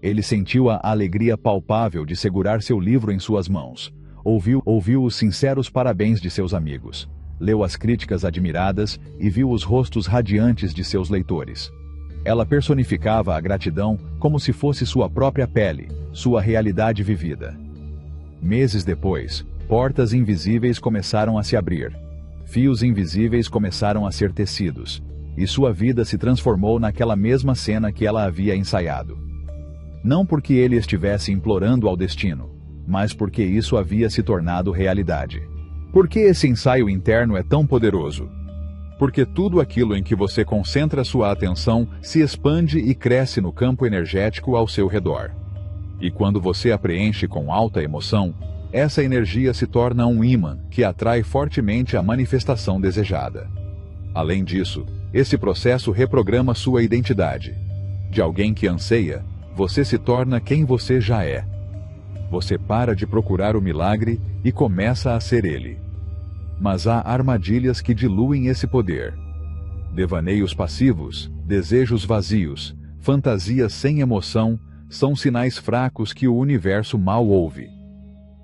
Ele sentiu a alegria palpável de segurar seu livro em suas mãos, ouviu os sinceros parabéns de seus amigos, leu as críticas admiradas e viu os rostos radiantes de seus leitores. Ela personificava a gratidão como se fosse sua própria pele, sua realidade vivida. Meses depois, portas invisíveis começaram a se abrir. Fios invisíveis começaram a ser tecidos, e sua vida se transformou naquela mesma cena que ela havia ensaiado. Não porque ele estivesse implorando ao destino, mas porque isso havia se tornado realidade. Por que esse ensaio interno é tão poderoso? Porque tudo aquilo em que você concentra sua atenção se expande e cresce no campo energético ao seu redor. E quando você a preenche com alta emoção, essa energia se torna um ímã que atrai fortemente a manifestação desejada. Além disso, esse processo reprograma sua identidade. De alguém que anseia, você se torna quem você já é. Você para de procurar o milagre e começa a ser ele. Mas há armadilhas que diluem esse poder. Devaneios passivos, desejos vazios, fantasias sem emoção, são sinais fracos que o universo mal ouve.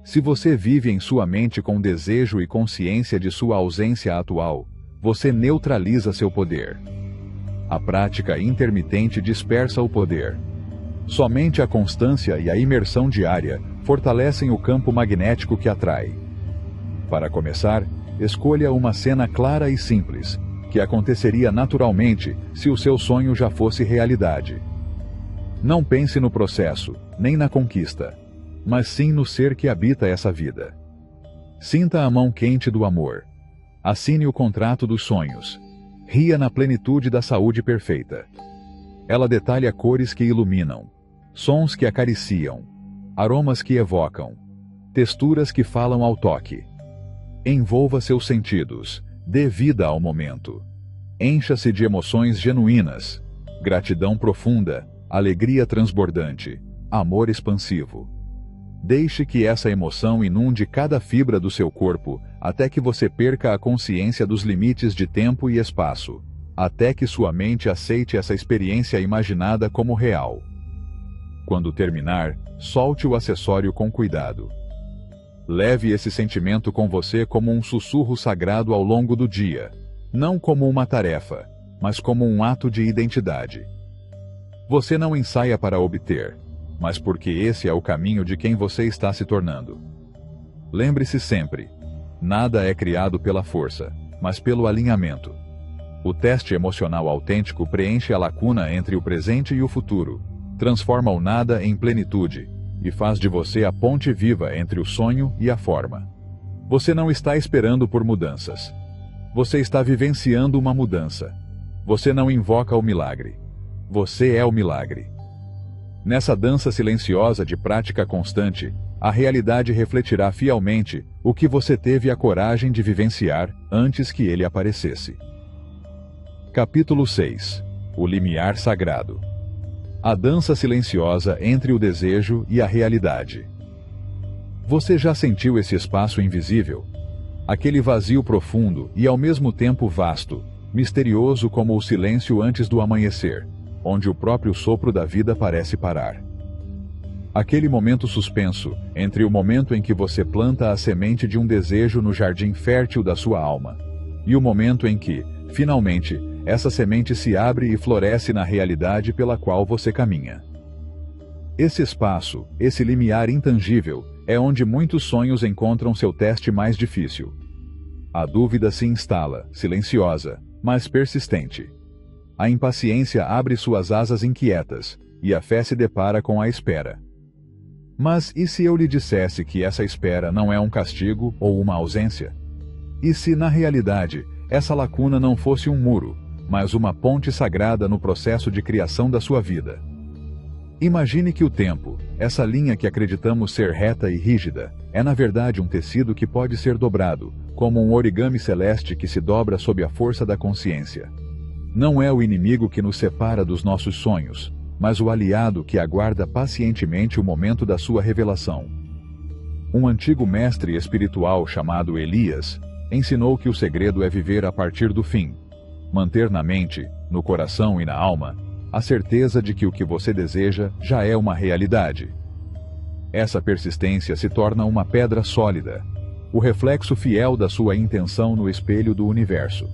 Se você vive em sua mente com desejo e consciência de sua ausência atual, você neutraliza seu poder. A prática intermitente dispersa o poder. Somente a constância e a imersão diária fortalecem o campo magnético que atrai. Para começar, escolha uma cena clara e simples, que aconteceria naturalmente se o seu sonho já fosse realidade. Não pense no processo, nem na conquista, mas sim no ser que habita essa vida. Sinta a mão quente do amor. Assine o contrato dos sonhos. Ria na plenitude da saúde perfeita. Ela detalha cores que iluminam, sons que acariciam, aromas que evocam, texturas que falam ao toque. Envolva seus sentidos, dê vida ao momento. Encha-se de emoções genuínas, gratidão profunda, alegria transbordante, amor expansivo. Deixe que essa emoção inunde cada fibra do seu corpo, até que você perca a consciência dos limites de tempo e espaço, até que sua mente aceite essa experiência imaginada como real. Quando terminar, solte o acessório com cuidado. Leve esse sentimento com você como um sussurro sagrado ao longo do dia, não como uma tarefa, mas como um ato de identidade. Você não ensaia para obter, mas porque esse é o caminho de quem você está se tornando. Lembre-se sempre, nada é criado pela força, mas pelo alinhamento. O teste emocional autêntico preenche a lacuna entre o presente e o futuro, transforma o nada em plenitude, e faz de você a ponte viva entre o sonho e a forma. Você não está esperando por mudanças. Você está vivenciando uma mudança. Você não invoca o milagre. Você é o milagre. Nessa dança silenciosa de prática constante, a realidade refletirá fielmente o que você teve a coragem de vivenciar antes que ele aparecesse. Capítulo 6. O limiar sagrado. A dança silenciosa entre o desejo e a realidade. Você já sentiu esse espaço invisível? Aquele vazio profundo e ao mesmo tempo vasto, misterioso como o silêncio antes do amanhecer, onde o próprio sopro da vida parece parar. Aquele momento suspenso, entre o momento em que você planta a semente de um desejo no jardim fértil da sua alma, e o momento em que, finalmente, essa semente se abre e floresce na realidade pela qual você caminha. Esse espaço, esse limiar intangível, é onde muitos sonhos encontram seu teste mais difícil. A dúvida se instala, silenciosa, mas persistente. A impaciência abre suas asas inquietas, e a fé se depara com a espera. Mas e se eu lhe dissesse que essa espera não é um castigo ou uma ausência? E se, na realidade, essa lacuna não fosse um muro, mas uma ponte sagrada no processo de criação da sua vida? Imagine que o tempo, essa linha que acreditamos ser reta e rígida, é na verdade um tecido que pode ser dobrado, como um origami celeste que se dobra sob a força da consciência. Não é o inimigo que nos separa dos nossos sonhos, mas o aliado que aguarda pacientemente o momento da sua revelação. Um antigo mestre espiritual chamado Elias ensinou que o segredo é viver a partir do fim, Manter na mente, no coração e na alma, a certeza de que o que você deseja já é uma realidade. Essa persistência se torna uma pedra sólida, o reflexo fiel da sua intenção no espelho do universo.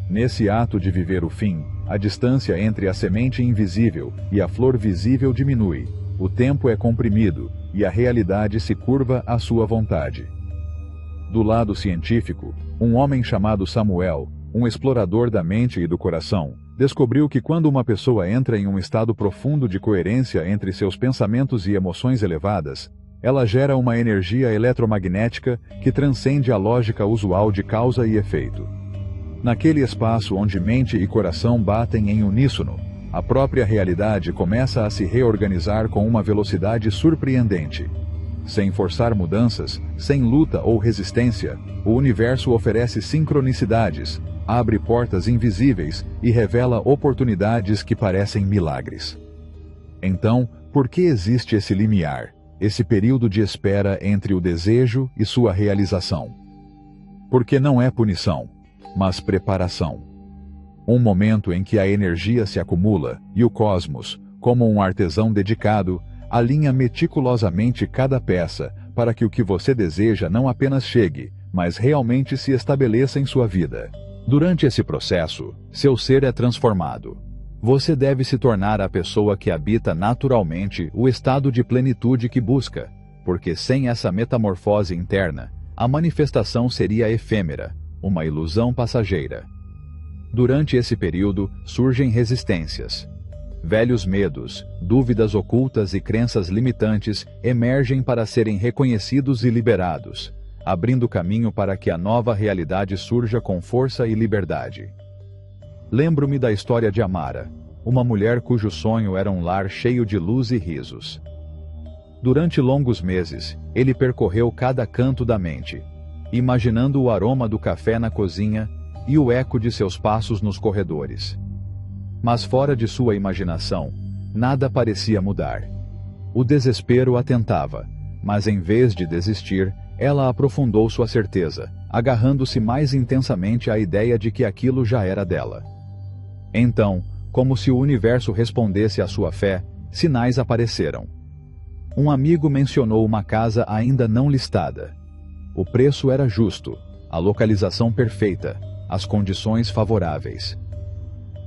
Nesse ato de viver o fim, a distância entre a semente invisível e a flor visível diminui, o tempo é comprimido e a realidade se curva à sua vontade. Do lado científico, um homem chamado Samuel, um explorador da mente e do coração, descobriu que quando uma pessoa entra em um estado profundo de coerência entre seus pensamentos e emoções elevadas, ela gera uma energia eletromagnética que transcende a lógica usual de causa e efeito. Naquele espaço onde mente e coração batem em uníssono, a própria realidade começa a se reorganizar com uma velocidade surpreendente. Sem forçar mudanças, sem luta ou resistência, o universo oferece sincronicidades, abre portas invisíveis e revela oportunidades que parecem milagres. Então, por que existe esse limiar, esse período de espera entre o desejo e sua realização? Porque não é punição, mas preparação. Um momento em que a energia se acumula e o cosmos, como um artesão dedicado, alinha meticulosamente cada peça para que o que você deseja não apenas chegue, mas realmente se estabeleça em sua vida. Durante esse processo, seu ser é transformado. Você deve se tornar a pessoa que habita naturalmente o estado de plenitude que busca, porque sem essa metamorfose interna, a manifestação seria efêmera, uma ilusão passageira. Durante esse período, surgem resistências. Velhos medos, dúvidas ocultas e crenças limitantes emergem para serem reconhecidos e liberados, abrindo caminho para que a nova realidade surja com força e liberdade. Lembro-me da história de Amara, uma mulher cujo sonho era um lar cheio de luz e risos. Durante longos meses, ele percorreu cada canto da mente, imaginando o aroma do café na cozinha e o eco de seus passos nos corredores. Mas fora de sua imaginação, nada parecia mudar. O desespero a tentava, mas em vez de desistir, ela aprofundou sua certeza, agarrando-se mais intensamente à ideia de que aquilo já era dela. Então, como se o universo respondesse à sua fé, sinais apareceram. Um amigo mencionou uma casa ainda não listada. O preço era justo, a localização perfeita, as condições favoráveis.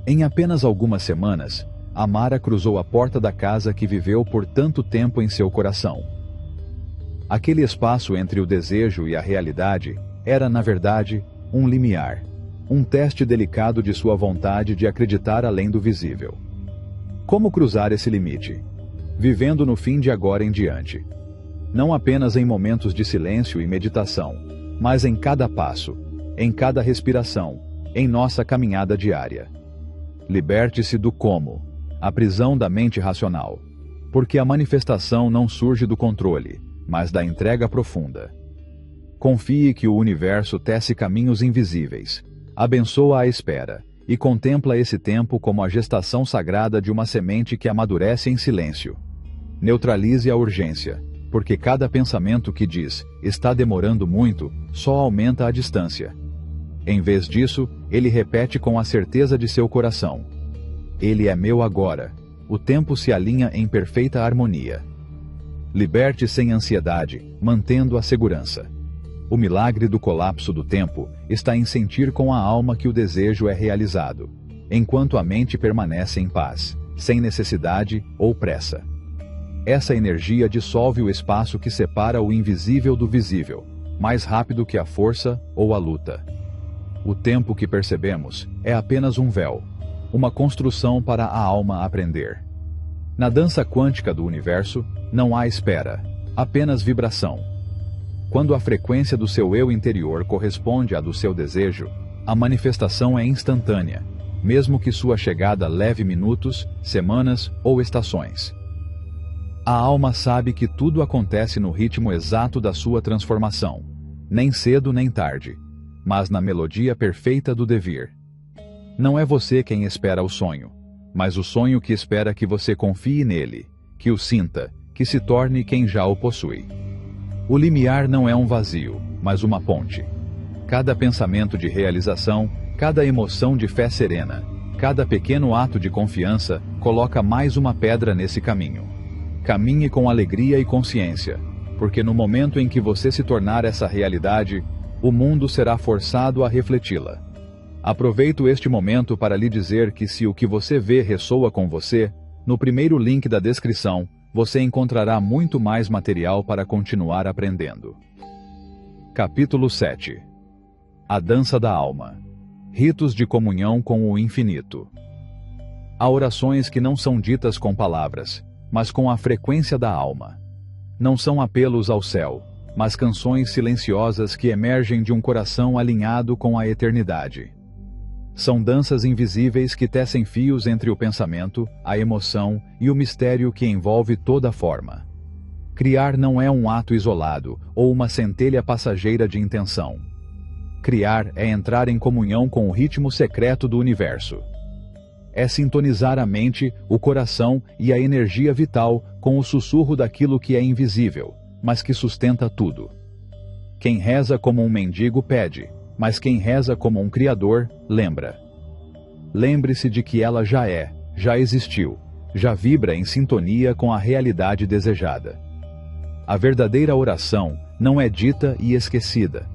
Em apenas algumas semanas, Amara cruzou a porta da casa que viveu por tanto tempo em seu coração. Aquele espaço entre o desejo e a realidade era, na verdade, um limiar, um teste delicado de sua vontade de acreditar além do visível. Como cruzar esse limite? Vivendo no fim de agora em diante. Não apenas em momentos de silêncio e meditação, mas em cada passo, em cada respiração, em nossa caminhada diária. Liberte-se do como, a prisão da mente racional, porque a manifestação não surge do controle, mas da entrega profunda. Confie que o universo tece caminhos invisíveis, abençoa a espera, e contempla esse tempo como a gestação sagrada de uma semente que amadurece em silêncio. Neutralize a urgência, porque cada pensamento que diz, está demorando muito, só aumenta a distância. Em vez disso, ele repete com a certeza de seu coração: ele é meu agora, o tempo se alinha em perfeita harmonia. Liberte sem ansiedade, mantendo a segurança. O milagre do colapso do tempo está em sentir com a alma que o desejo é realizado, enquanto a mente permanece em paz, sem necessidade ou pressa. Essa energia dissolve o espaço que separa o invisível do visível, mais rápido que a força ou a luta. O tempo que percebemos é apenas um véu, uma construção para a alma aprender. Na dança quântica do universo, não há espera, apenas vibração. Quando a frequência do seu eu interior corresponde à do seu desejo, a manifestação é instantânea, mesmo que sua chegada leve minutos, semanas ou estações. A alma sabe que tudo acontece no ritmo exato da sua transformação, nem cedo nem tarde, mas na melodia perfeita do devir. Não é você quem espera o sonho, mas o sonho que espera que você confie nele, que o sinta, que se torne quem já o possui. O limiar não é um vazio, mas uma ponte. Cada pensamento de realização Cada emoção de fé serena, cada pequeno ato de confiança, coloca mais uma pedra nesse caminho. Caminhe com alegria e consciência, porque no momento em que você se tornar essa realidade, o mundo será forçado a refleti-la. Aproveito este momento para lhe dizer que se o que você vê ressoa com você, no primeiro link da descrição, você encontrará muito mais material para continuar aprendendo. Capítulo 7. A Dança da Alma. Ritos de comunhão com o infinito. Há orações que não são ditas com palavras, mas com a frequência da alma. Não são apelos ao céu, mas canções silenciosas que emergem de um coração alinhado com a eternidade. São danças invisíveis que tecem fios entre o pensamento, a emoção e o mistério que envolve toda a forma. Criar não é um ato isolado ou uma centelha passageira de intenção. Criar é entrar em comunhão com o ritmo secreto do universo. É sintonizar a mente, o coração e a energia vital com o sussurro daquilo que é invisível, mas que sustenta tudo. Quem reza como um mendigo pede, mas quem reza como um criador, lembra. Lembre-se de que ela já existiu, já vibra em sintonia com a realidade desejada. A verdadeira oração não é dita e esquecida.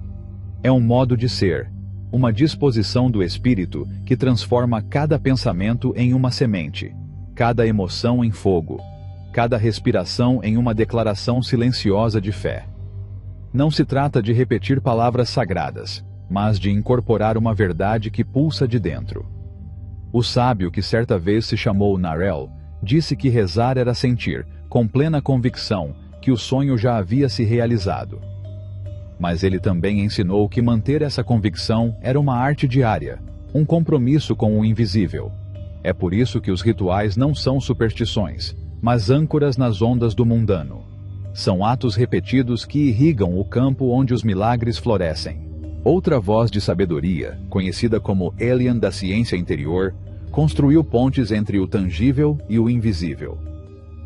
É um modo de ser, uma disposição do espírito que transforma cada pensamento em uma semente, cada emoção em fogo, cada respiração em uma declaração silenciosa de fé. Não se trata de repetir palavras sagradas, mas de incorporar uma verdade que pulsa de dentro. O sábio que certa vez se chamou Narel disse que rezar era sentir, com plena convicção, que o sonho já havia se realizado. Mas ele também ensinou que manter essa convicção era uma arte diária, um compromisso com o invisível. É por isso que os rituais não são superstições, mas âncoras nas ondas do mundano. São atos repetidos que irrigam o campo onde os milagres florescem. Outra voz de sabedoria, conhecida como Alien da ciência interior, construiu pontes entre o tangível e o invisível.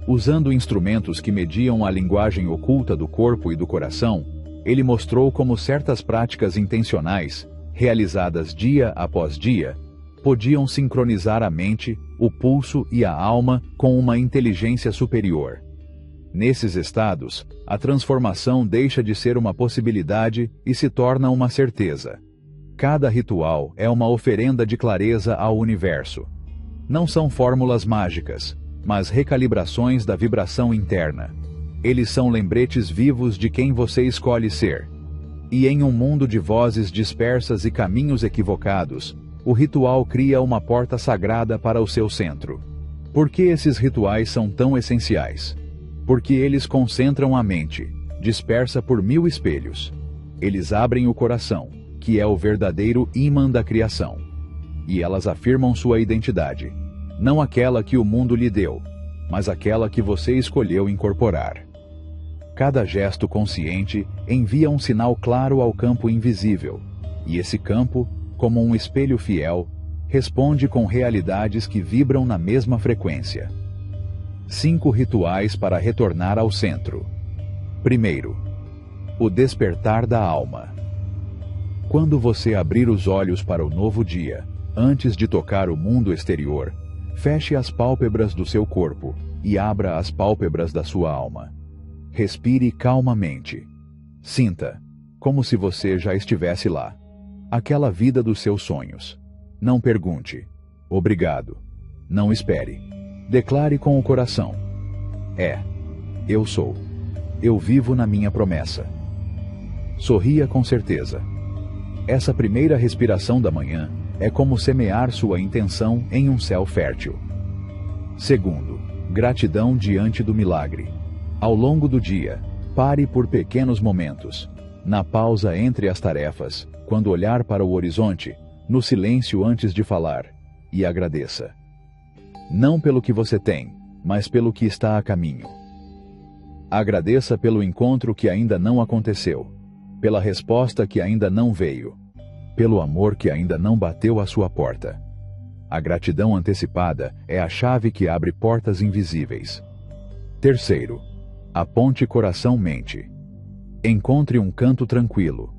Usando instrumentos que mediam a linguagem oculta do corpo e do coração, ele mostrou como certas práticas intencionais, realizadas dia após dia, podiam sincronizar a mente, o pulso e a alma com uma inteligência superior. Nesses estados, a transformação deixa de ser uma possibilidade e se torna uma certeza. Cada ritual é uma oferenda de clareza ao universo. Não são fórmulas mágicas, mas recalibrações da vibração interna. Eles são lembretes vivos de quem você escolhe ser. E em um mundo de vozes dispersas e caminhos equivocados, o ritual cria uma porta sagrada para o seu centro. Por que esses rituais são tão essenciais? Porque eles concentram a mente, dispersa por 1000 espelhos. Eles abrem o coração, que é o verdadeiro ímã da criação. E elas afirmam sua identidade, não aquela que o mundo lhe deu, mas aquela que você escolheu incorporar. Cada gesto consciente envia um sinal claro ao campo invisível, e esse campo, como um espelho fiel, responde com realidades que vibram na mesma frequência. 5 rituais para retornar ao centro. Primeiro, o despertar da alma. Quando você abrir os olhos para o novo dia, antes de tocar o mundo exterior, feche as pálpebras do seu corpo e abra as pálpebras da sua alma. Respire calmamente. Sinta, como se você já estivesse lá. Aquela vida dos seus sonhos. Não pergunte. Obrigado. Não espere. Declare com o coração. Eu sou. Eu vivo na minha promessa. Sorria com certeza. Essa primeira respiração da manhã é como semear sua intenção em um céu fértil. Segundo, gratidão diante do milagre. Ao longo do dia, pare por pequenos momentos. Na pausa entre as tarefas, quando olhar para o horizonte, no silêncio antes de falar, e agradeça. Não pelo que você tem, mas pelo que está a caminho. Agradeça pelo encontro que ainda não aconteceu, pela resposta que ainda não veio, pelo amor que ainda não bateu à sua porta. A gratidão antecipada é a chave que abre portas invisíveis. Terceiro, a ponte coração-mente. Encontre um canto tranquilo.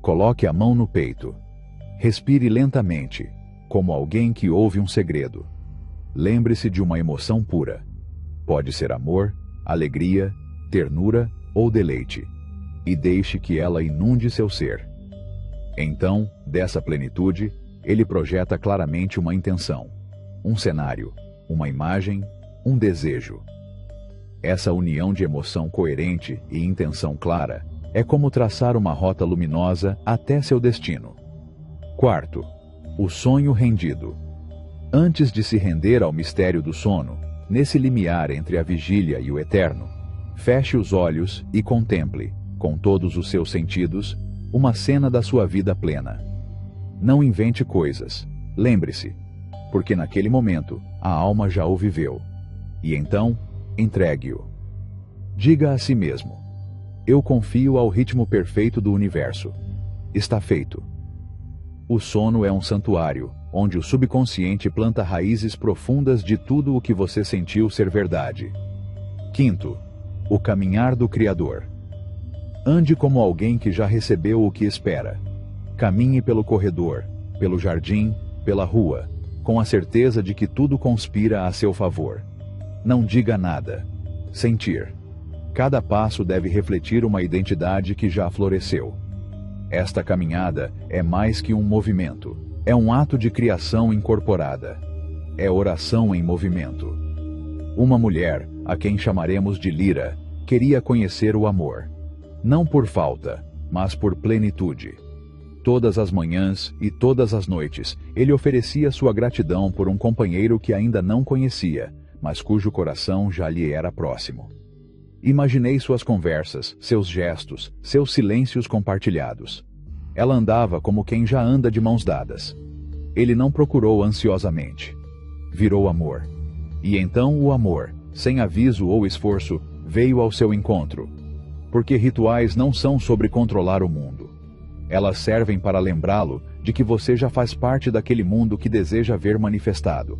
Coloque a mão no peito. Respire lentamente, como alguém que ouve um segredo. Lembre-se de uma emoção pura. Pode ser amor, alegria, ternura ou deleite. E deixe que ela inunde seu ser. Então, dessa plenitude, ele projeta claramente uma intenção, um cenário, uma imagem, um desejo. Essa união de emoção coerente e intenção clara é como traçar uma rota luminosa até seu destino. Quarto, o sonho rendido. Antes de se render ao mistério do sono, nesse limiar entre a vigília e o eterno, feche os olhos e contemple, com todos os seus sentidos, uma cena da sua vida plena. Não invente coisas, lembre-se, porque naquele momento a alma já o viveu. E então, entregue-o. Diga a si mesmo: eu confio ao ritmo perfeito do universo. Está feito. O sono é um santuário, onde o subconsciente planta raízes profundas de tudo o que você sentiu ser verdade. Quinto, o caminhar do Criador. Ande como alguém que já recebeu o que espera. Caminhe pelo corredor, pelo jardim, pela rua, com a certeza de que tudo conspira a seu favor. Não diga nada. Sentir. Cada passo deve refletir uma identidade que já floresceu. Esta caminhada é mais que um movimento. É um ato de criação incorporada. É oração em movimento. Uma mulher, a quem chamaremos de Lira, queria conhecer o amor. Não por falta, mas por plenitude. Todas as manhãs e todas as noites, ele oferecia sua gratidão por um companheiro que ainda não conhecia, mas cujo coração já lhe era próximo. Imaginei suas conversas, seus gestos, seus silêncios compartilhados. Ela andava como quem já anda de mãos dadas. Ele não procurou ansiosamente. Virou amor. E então o amor, sem aviso ou esforço, veio ao seu encontro. Porque rituais não são sobre controlar o mundo. Elas servem para lembrá-lo de que você já faz parte daquele mundo que deseja ver manifestado.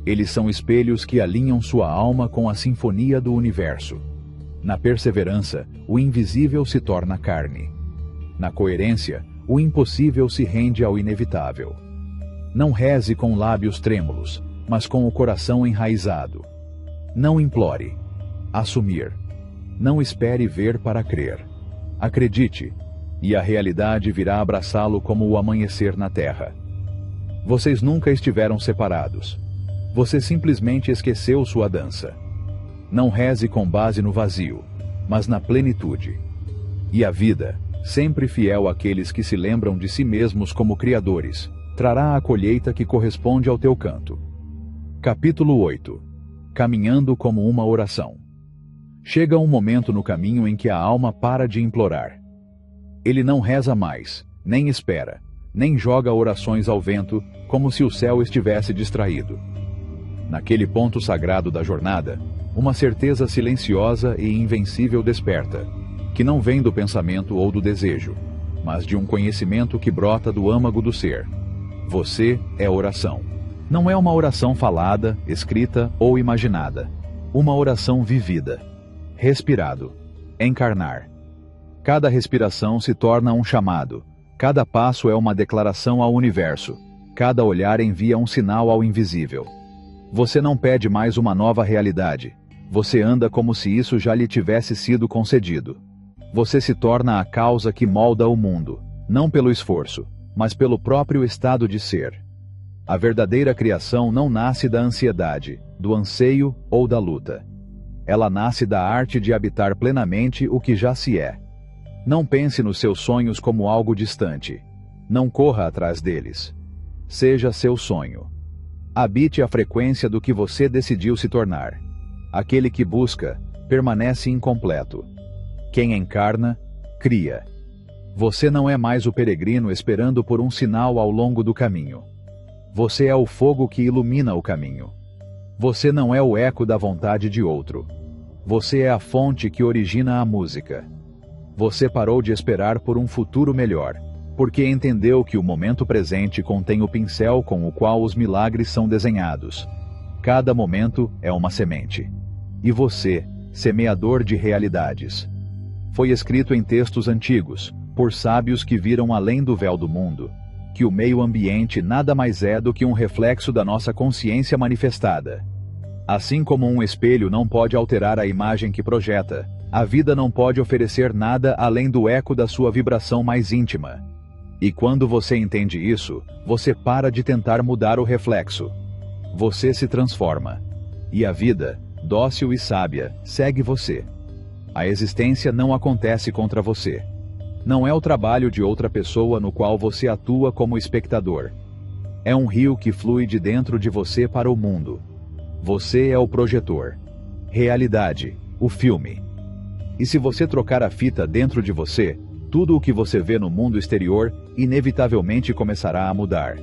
Eles são espelhos que alinham sua alma com a sinfonia do universo. Na perseverança, o invisível se torna carne. Na coerência, o impossível se rende ao inevitável. Não reze com lábios trêmulos, mas com o coração enraizado. Não implore. Assumir. Não espere ver para crer. Acredite, e a realidade virá abraçá-lo como o amanhecer na terra. Vocês nunca estiveram separados. Você simplesmente esqueceu sua dança. Não reze com base no vazio, mas na plenitude. E a vida, sempre fiel àqueles que se lembram de si mesmos como criadores, trará a colheita que corresponde ao teu canto. Capítulo 8. Caminhando como uma oração. Chega um momento no caminho em que a alma para de implorar. Ele não reza mais, nem espera, nem joga orações ao vento, como se o céu estivesse distraído. Naquele ponto sagrado da jornada, uma certeza silenciosa e invencível desperta, que não vem do pensamento ou do desejo, mas de um conhecimento que brota do âmago do ser. Você é oração. Não é uma oração falada, escrita ou imaginada. Uma oração vivida. Respirado. Encarnar. Cada respiração se torna um chamado. Cada passo é uma declaração ao universo. Cada olhar envia um sinal ao invisível. Você não pede mais uma nova realidade. Você anda como se isso já lhe tivesse sido concedido. Você se torna a causa que molda o mundo, não pelo esforço, mas pelo próprio estado de ser. A verdadeira criação não nasce da ansiedade, do anseio ou da luta. Ela nasce da arte de habitar plenamente o que já se é. Não pense nos seus sonhos como algo distante. Não corra atrás deles. Seja seu sonho. Habite a frequência do que você decidiu se tornar. Aquele que busca, permanece incompleto. Quem encarna, cria. Você não é mais o peregrino esperando por um sinal ao longo do caminho. Você é o fogo que ilumina o caminho. Você não é o eco da vontade de outro. Você é a fonte que origina a música. Você parou de esperar por um futuro melhor, porque entendeu que o momento presente contém o pincel com o qual os milagres são desenhados. Cada momento é uma semente. E você, semeador de realidades. Foi escrito em textos antigos, por sábios que viram além do véu do mundo. que o meio ambiente nada mais é do que um reflexo da nossa consciência manifestada. Assim como um espelho não pode alterar a imagem que projeta, a vida não pode oferecer nada além do eco da sua vibração mais íntima. E quando você entende isso, você para de tentar mudar o reflexo. Você se transforma. E a vida, dócil e sábia, segue você. A existência não acontece contra você. Não é o trabalho de outra pessoa no qual você atua como espectador. É um rio que flui de dentro de você para o mundo. Você é o projetor. Realidade, o filme. E se você trocar a fita dentro de você, tudo o que você vê no mundo exterior inevitavelmente começará a mudar.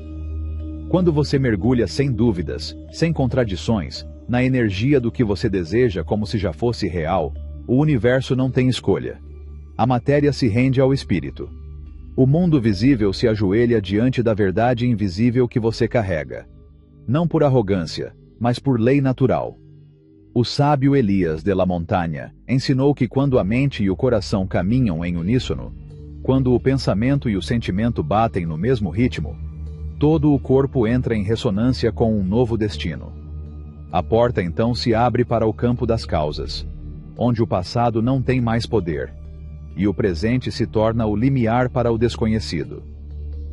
Quando você mergulha sem dúvidas, sem contradições, na energia do que você deseja como se já fosse real, o universo não tem escolha. A matéria se rende ao espírito. O mundo visível se ajoelha diante da verdade invisível que você carrega. Não por arrogância, mas por lei natural. O sábio Elias de la Montaña ensinou que quando a mente e o coração caminham em uníssono, quando o pensamento e o sentimento batem no mesmo ritmo, todo o corpo entra em ressonância com um novo destino. A porta então se abre para o campo das causas, onde o passado não tem mais poder, e o presente se torna o limiar para o desconhecido.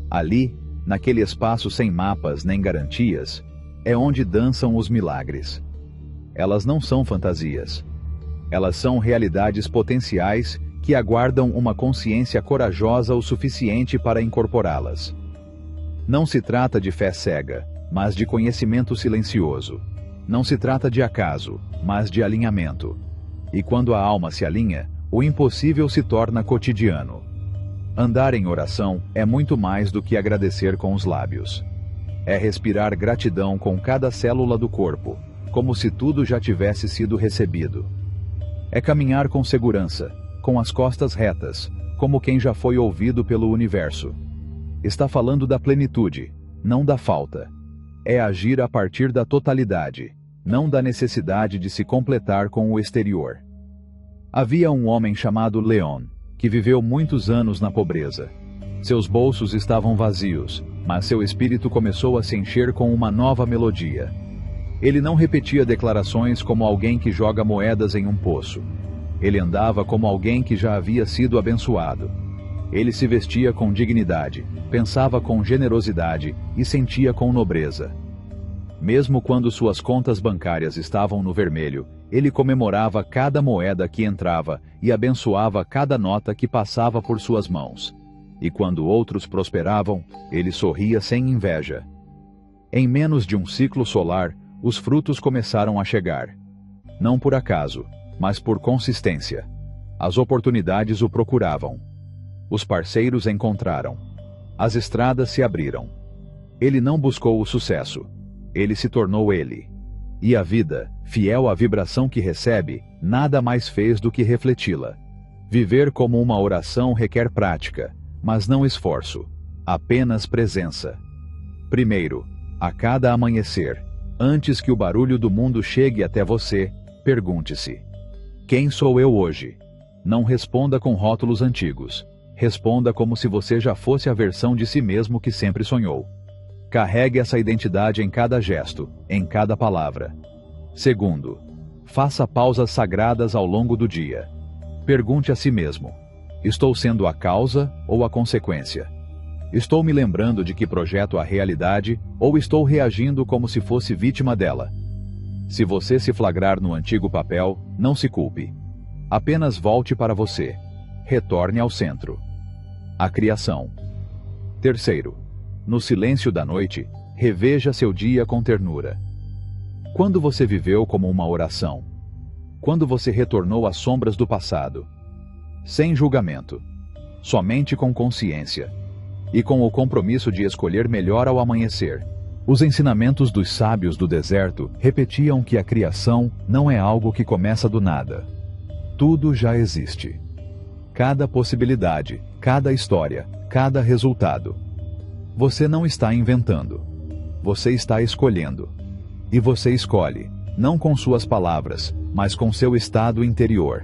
Ali, naquele espaço sem mapas nem garantias, é onde dançam os milagres. Elas não são fantasias. Elas são realidades potenciais que aguardam uma consciência corajosa o suficiente para incorporá-las. Não se trata de fé cega, mas de conhecimento silencioso. Não se trata de acaso, mas de alinhamento. E quando a alma se alinha, o impossível se torna cotidiano. Andar em oração é muito mais do que agradecer com os lábios. É respirar gratidão com cada célula do corpo, como se tudo já tivesse sido recebido. É caminhar com segurança, com as costas retas, como quem já foi ouvido pelo universo. Está falando da plenitude, não da falta. É agir a partir da totalidade, não da necessidade de se completar com o exterior. Havia um homem chamado Leon, que viveu muitos anos na pobreza. Seus bolsos estavam vazios, mas seu espírito começou a se encher com uma nova melodia. Ele não repetia declarações como alguém que joga moedas em um poço. Ele andava como alguém que já havia sido abençoado. Ele se vestia com dignidade, pensava com generosidade e sentia com nobreza. Mesmo quando suas contas bancárias estavam no vermelho, ele comemorava cada moeda que entrava e abençoava cada nota que passava por suas mãos. E quando outros prosperavam, ele sorria sem inveja. Em menos de um ciclo solar, os frutos começaram a chegar. Não por acaso, mas por consistência. As oportunidades o procuravam. Os parceiros encontraram. As estradas se abriram. Ele não buscou o sucesso. Ele se tornou ele. E a vida, fiel à vibração que recebe, nada mais fez do que refleti-la. Viver como uma oração requer prática, mas não esforço, apenas presença. Primeiro, a cada amanhecer, antes que o barulho do mundo chegue até você, pergunte-se: quem sou eu hoje? Não responda com rótulos antigos. Responda como se você já fosse a versão de si mesmo que sempre sonhou. Carregue essa identidade em cada gesto, em cada palavra. Segundo, faça pausas sagradas ao longo do dia. Pergunte a si mesmo: estou sendo a causa ou a consequência? Estou me lembrando de que projeto a realidade ou estou reagindo como se fosse vítima dela? Se você se flagrar no antigo papel, não se culpe. Apenas volte para você. Retorne ao centro. A criação. Terceiro, no silêncio da noite, reveja seu dia com ternura. Quando você viveu como uma oração? Quando você retornou às sombras do passado? Sem julgamento. Somente com consciência. E com o compromisso de escolher melhor ao amanhecer. Os ensinamentos dos sábios do deserto repetiam que a criação não é algo que começa do nada. Tudo já existe. Cada possibilidade, cada história, cada resultado. Você não está inventando. Você está escolhendo. E você escolhe, não com suas palavras, mas com seu estado interior.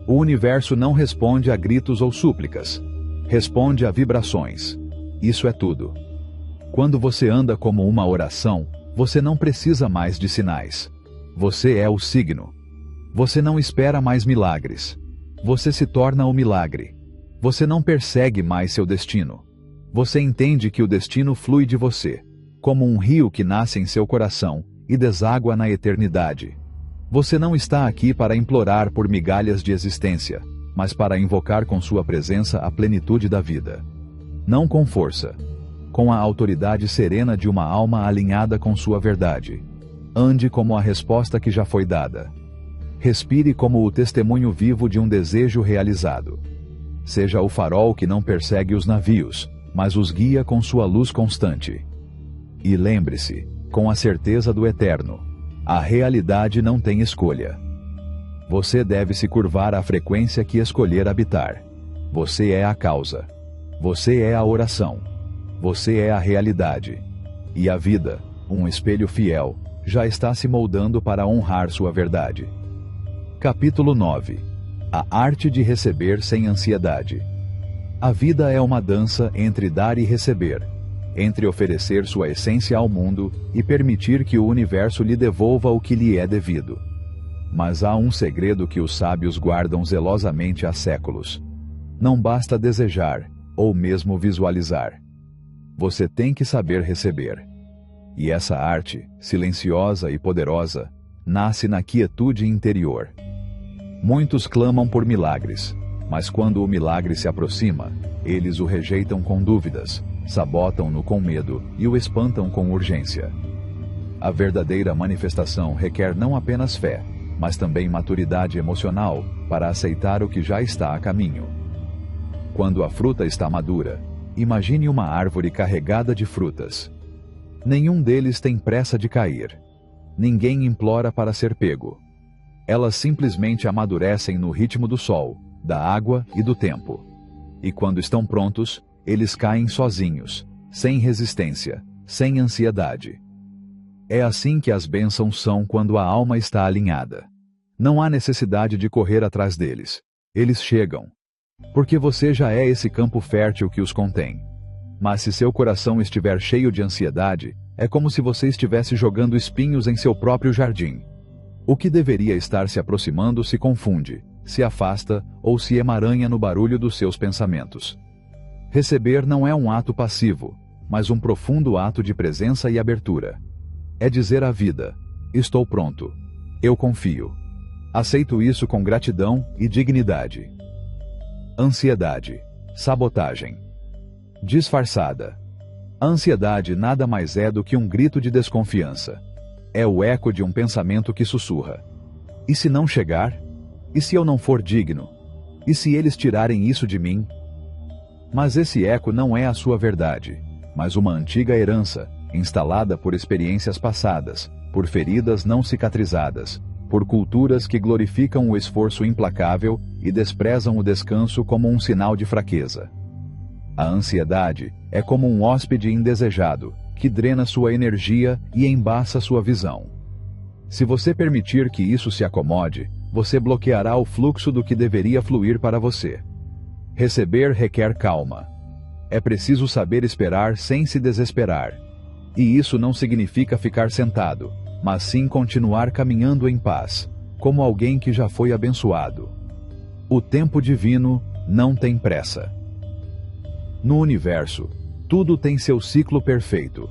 O universo não responde a gritos ou súplicas. Responde a vibrações. Isso é tudo. Quando você anda como uma oração, você não precisa mais de sinais. Você é o signo. Você não espera mais milagres. Você se torna o milagre. Você não persegue mais seu destino. Você entende que o destino flui de você, como um rio que nasce em seu coração e deságua na eternidade. Você não está aqui para implorar por migalhas de existência, mas para invocar com sua presença a plenitude da vida. Não com força, com a autoridade serena de uma alma alinhada com sua verdade. Ande como a resposta que já foi dada. Respire como o testemunho vivo de um desejo realizado. Seja o farol que não persegue os navios, mas os guia com sua luz constante. E lembre-se, com a certeza do eterno, a realidade não tem escolha. Você deve se curvar à frequência que escolher habitar. Você é a causa. Você é a oração. Você é a realidade. E a vida, um espelho fiel, já está se moldando para honrar sua verdade. Capítulo 9. A arte de receber sem ansiedade. A vida é uma dança entre dar e receber, entre oferecer sua essência ao mundo e permitir que o universo lhe devolva o que lhe é devido. Mas há um segredo que os sábios guardam zelosamente há séculos. Não basta desejar, ou mesmo visualizar. Você tem que saber receber. E essa arte, silenciosa e poderosa, nasce na quietude interior. Muitos clamam por milagres, mas quando o milagre se aproxima, eles o rejeitam com dúvidas, sabotam-no com medo e o espantam com urgência. A verdadeira manifestação requer não apenas fé, mas também maturidade emocional para aceitar o que já está a caminho. Quando a fruta está madura, imagine uma árvore carregada de frutas. Nenhum deles tem pressa de cair. Ninguém implora para ser pego. Elas simplesmente amadurecem no ritmo do sol, da água e do tempo. E quando estão prontos, eles caem sozinhos, sem resistência, sem ansiedade. É assim que as bênçãos são quando a alma está alinhada. Não há necessidade de correr atrás deles. Eles chegam. Porque você já é esse campo fértil que os contém. Mas se seu coração estiver cheio de ansiedade, é como se você estivesse jogando espinhos em seu próprio jardim. O que deveria estar se aproximando se confunde, se afasta ou se emaranha no barulho dos seus pensamentos. Receber não é um ato passivo, mas um profundo ato de presença e abertura. É dizer à vida: estou pronto. Eu confio. Aceito isso com gratidão e dignidade. Ansiedade. Sabotagem. Disfarçada. A ansiedade nada mais é do que um grito de desconfiança. É o eco de um pensamento que sussurra: e se não chegar? E se eu não for digno? E se eles tirarem isso de mim? Mas esse eco não é a sua verdade, mas uma antiga herança, instalada por experiências passadas, por feridas não cicatrizadas, por culturas que glorificam o esforço implacável e desprezam o descanso como um sinal de fraqueza. A ansiedade é como um hóspede indesejado, que drena sua energia e embaça sua visão. Se você permitir que isso se acomode, você bloqueará o fluxo do que deveria fluir para você. Receber requer calma. É preciso saber esperar sem se desesperar. E isso não significa ficar sentado, mas sim continuar caminhando em paz, como alguém que já foi abençoado. O tempo divino não tem pressa. No universo, tudo tem seu ciclo perfeito.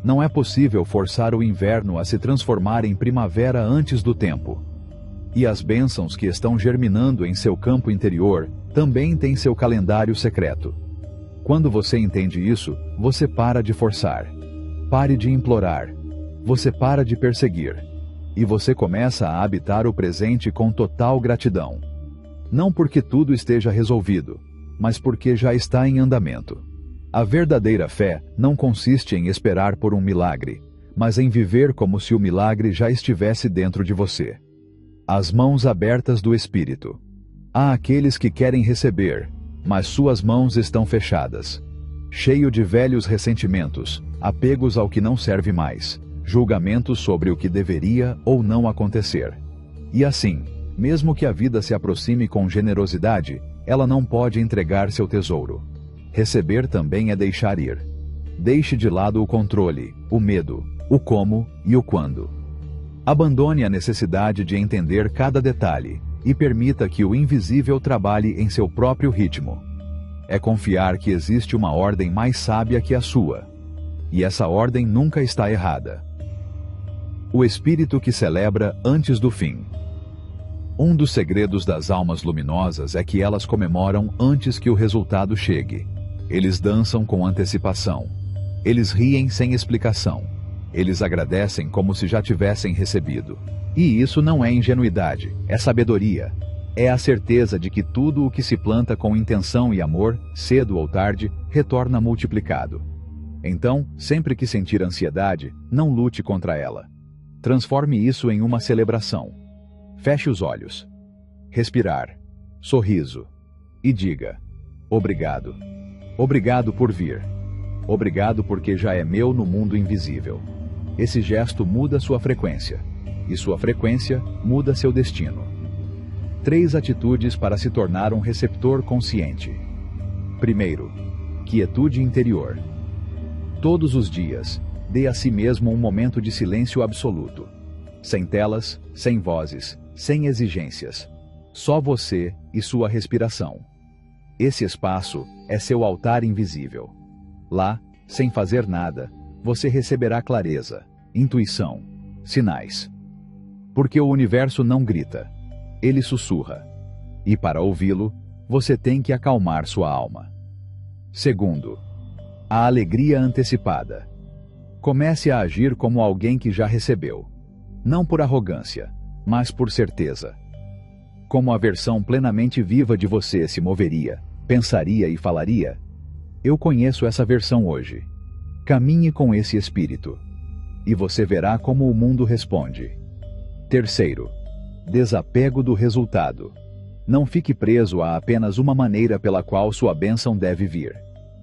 Não é possível forçar o inverno a se transformar em primavera antes do tempo. E as bênçãos que estão germinando em seu campo interior também têm seu calendário secreto. Quando você entende isso, você para de forçar. Pare de implorar. Você para de perseguir. E você começa a habitar o presente com total gratidão. Não porque tudo esteja resolvido, mas porque já está em andamento. A verdadeira fé não consiste em esperar por um milagre, mas em viver como se o milagre já estivesse dentro de você. As mãos abertas do Espírito. Há aqueles que querem receber, mas suas mãos estão fechadas. Cheio de velhos ressentimentos, apegos ao que não serve mais, julgamentos sobre o que deveria ou não acontecer. E assim, mesmo que a vida se aproxime com generosidade, ela não pode entregar seu tesouro. Receber também é deixar ir. Deixe de lado o controle, o medo, o como e o quando. Abandone a necessidade de entender cada detalhe e permita que o invisível trabalhe em seu próprio ritmo. É confiar que existe uma ordem mais sábia que a sua. E essa ordem nunca está errada. O espírito que celebra antes do fim. Um dos segredos das almas luminosas é que elas comemoram antes que o resultado chegue. Eles dançam com antecipação. Eles riem sem explicação. Eles agradecem como se já tivessem recebido. E isso não é ingenuidade, é sabedoria. É a certeza de que tudo o que se planta com intenção e amor, cedo ou tarde, retorna multiplicado. Então, sempre que sentir ansiedade, não lute contra ela. Transforme isso em uma celebração. Feche os olhos. Respirar. Sorriso. E diga: obrigado. Obrigado por vir. Obrigado porque já é meu no mundo invisível. Esse gesto muda sua frequência. E sua frequência muda seu destino. 3 atitudes para se tornar um receptor consciente. Primeiro, quietude interior. Todos os dias, dê a si mesmo um momento de silêncio absoluto. Sem telas, sem vozes, sem exigências. Só você e sua respiração. Esse espaço é seu altar invisível. Lá, sem fazer nada, você receberá clareza, intuição, sinais. Porque o universo não grita, ele sussurra. E para ouvi-lo, você tem que acalmar sua alma. Segundo, a alegria antecipada. Comece a agir como alguém que já recebeu. Não por arrogância, mas por certeza. Como a versão plenamente viva de você se moveria, pensaria e falaria? Eu conheço essa versão hoje. Caminhe com esse espírito. E você verá como o mundo responde. Terceiro, desapego do resultado. Não fique preso a apenas uma maneira pela qual sua bênção deve vir.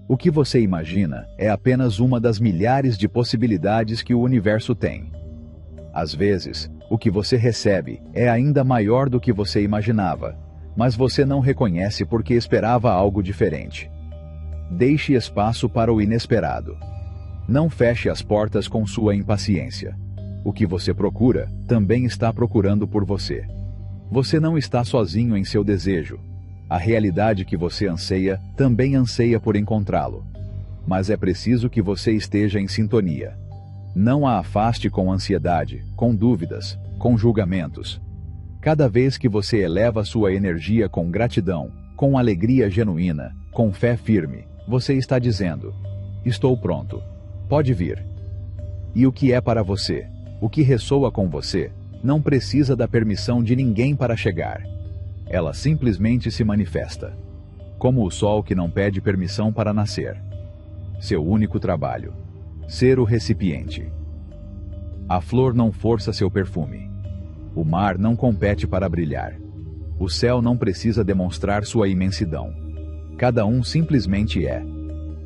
O que você imagina é apenas uma das milhares de possibilidades que o universo tem. Às vezes, o que você recebe é ainda maior do que você imaginava, mas você não reconhece porque esperava algo diferente. Deixe espaço para o inesperado. Não feche as portas com sua impaciência. O que você procura também está procurando por você. Você não está sozinho em seu desejo. A realidade que você anseia também anseia por encontrá-lo. Mas é preciso que você esteja em sintonia. Não a afaste com ansiedade, com dúvidas, com julgamentos. Cada vez que você eleva sua energia com gratidão, com alegria genuína, com fé firme, você está dizendo: estou pronto. Pode vir. E o que é para você, o que ressoa com você, não precisa da permissão de ninguém para chegar. Ela simplesmente se manifesta. Como o sol que não pede permissão para nascer. Seu único trabalho: ser o recipiente. A flor não força seu perfume. O mar não compete para brilhar. O céu não precisa demonstrar sua imensidão. Cada um simplesmente é.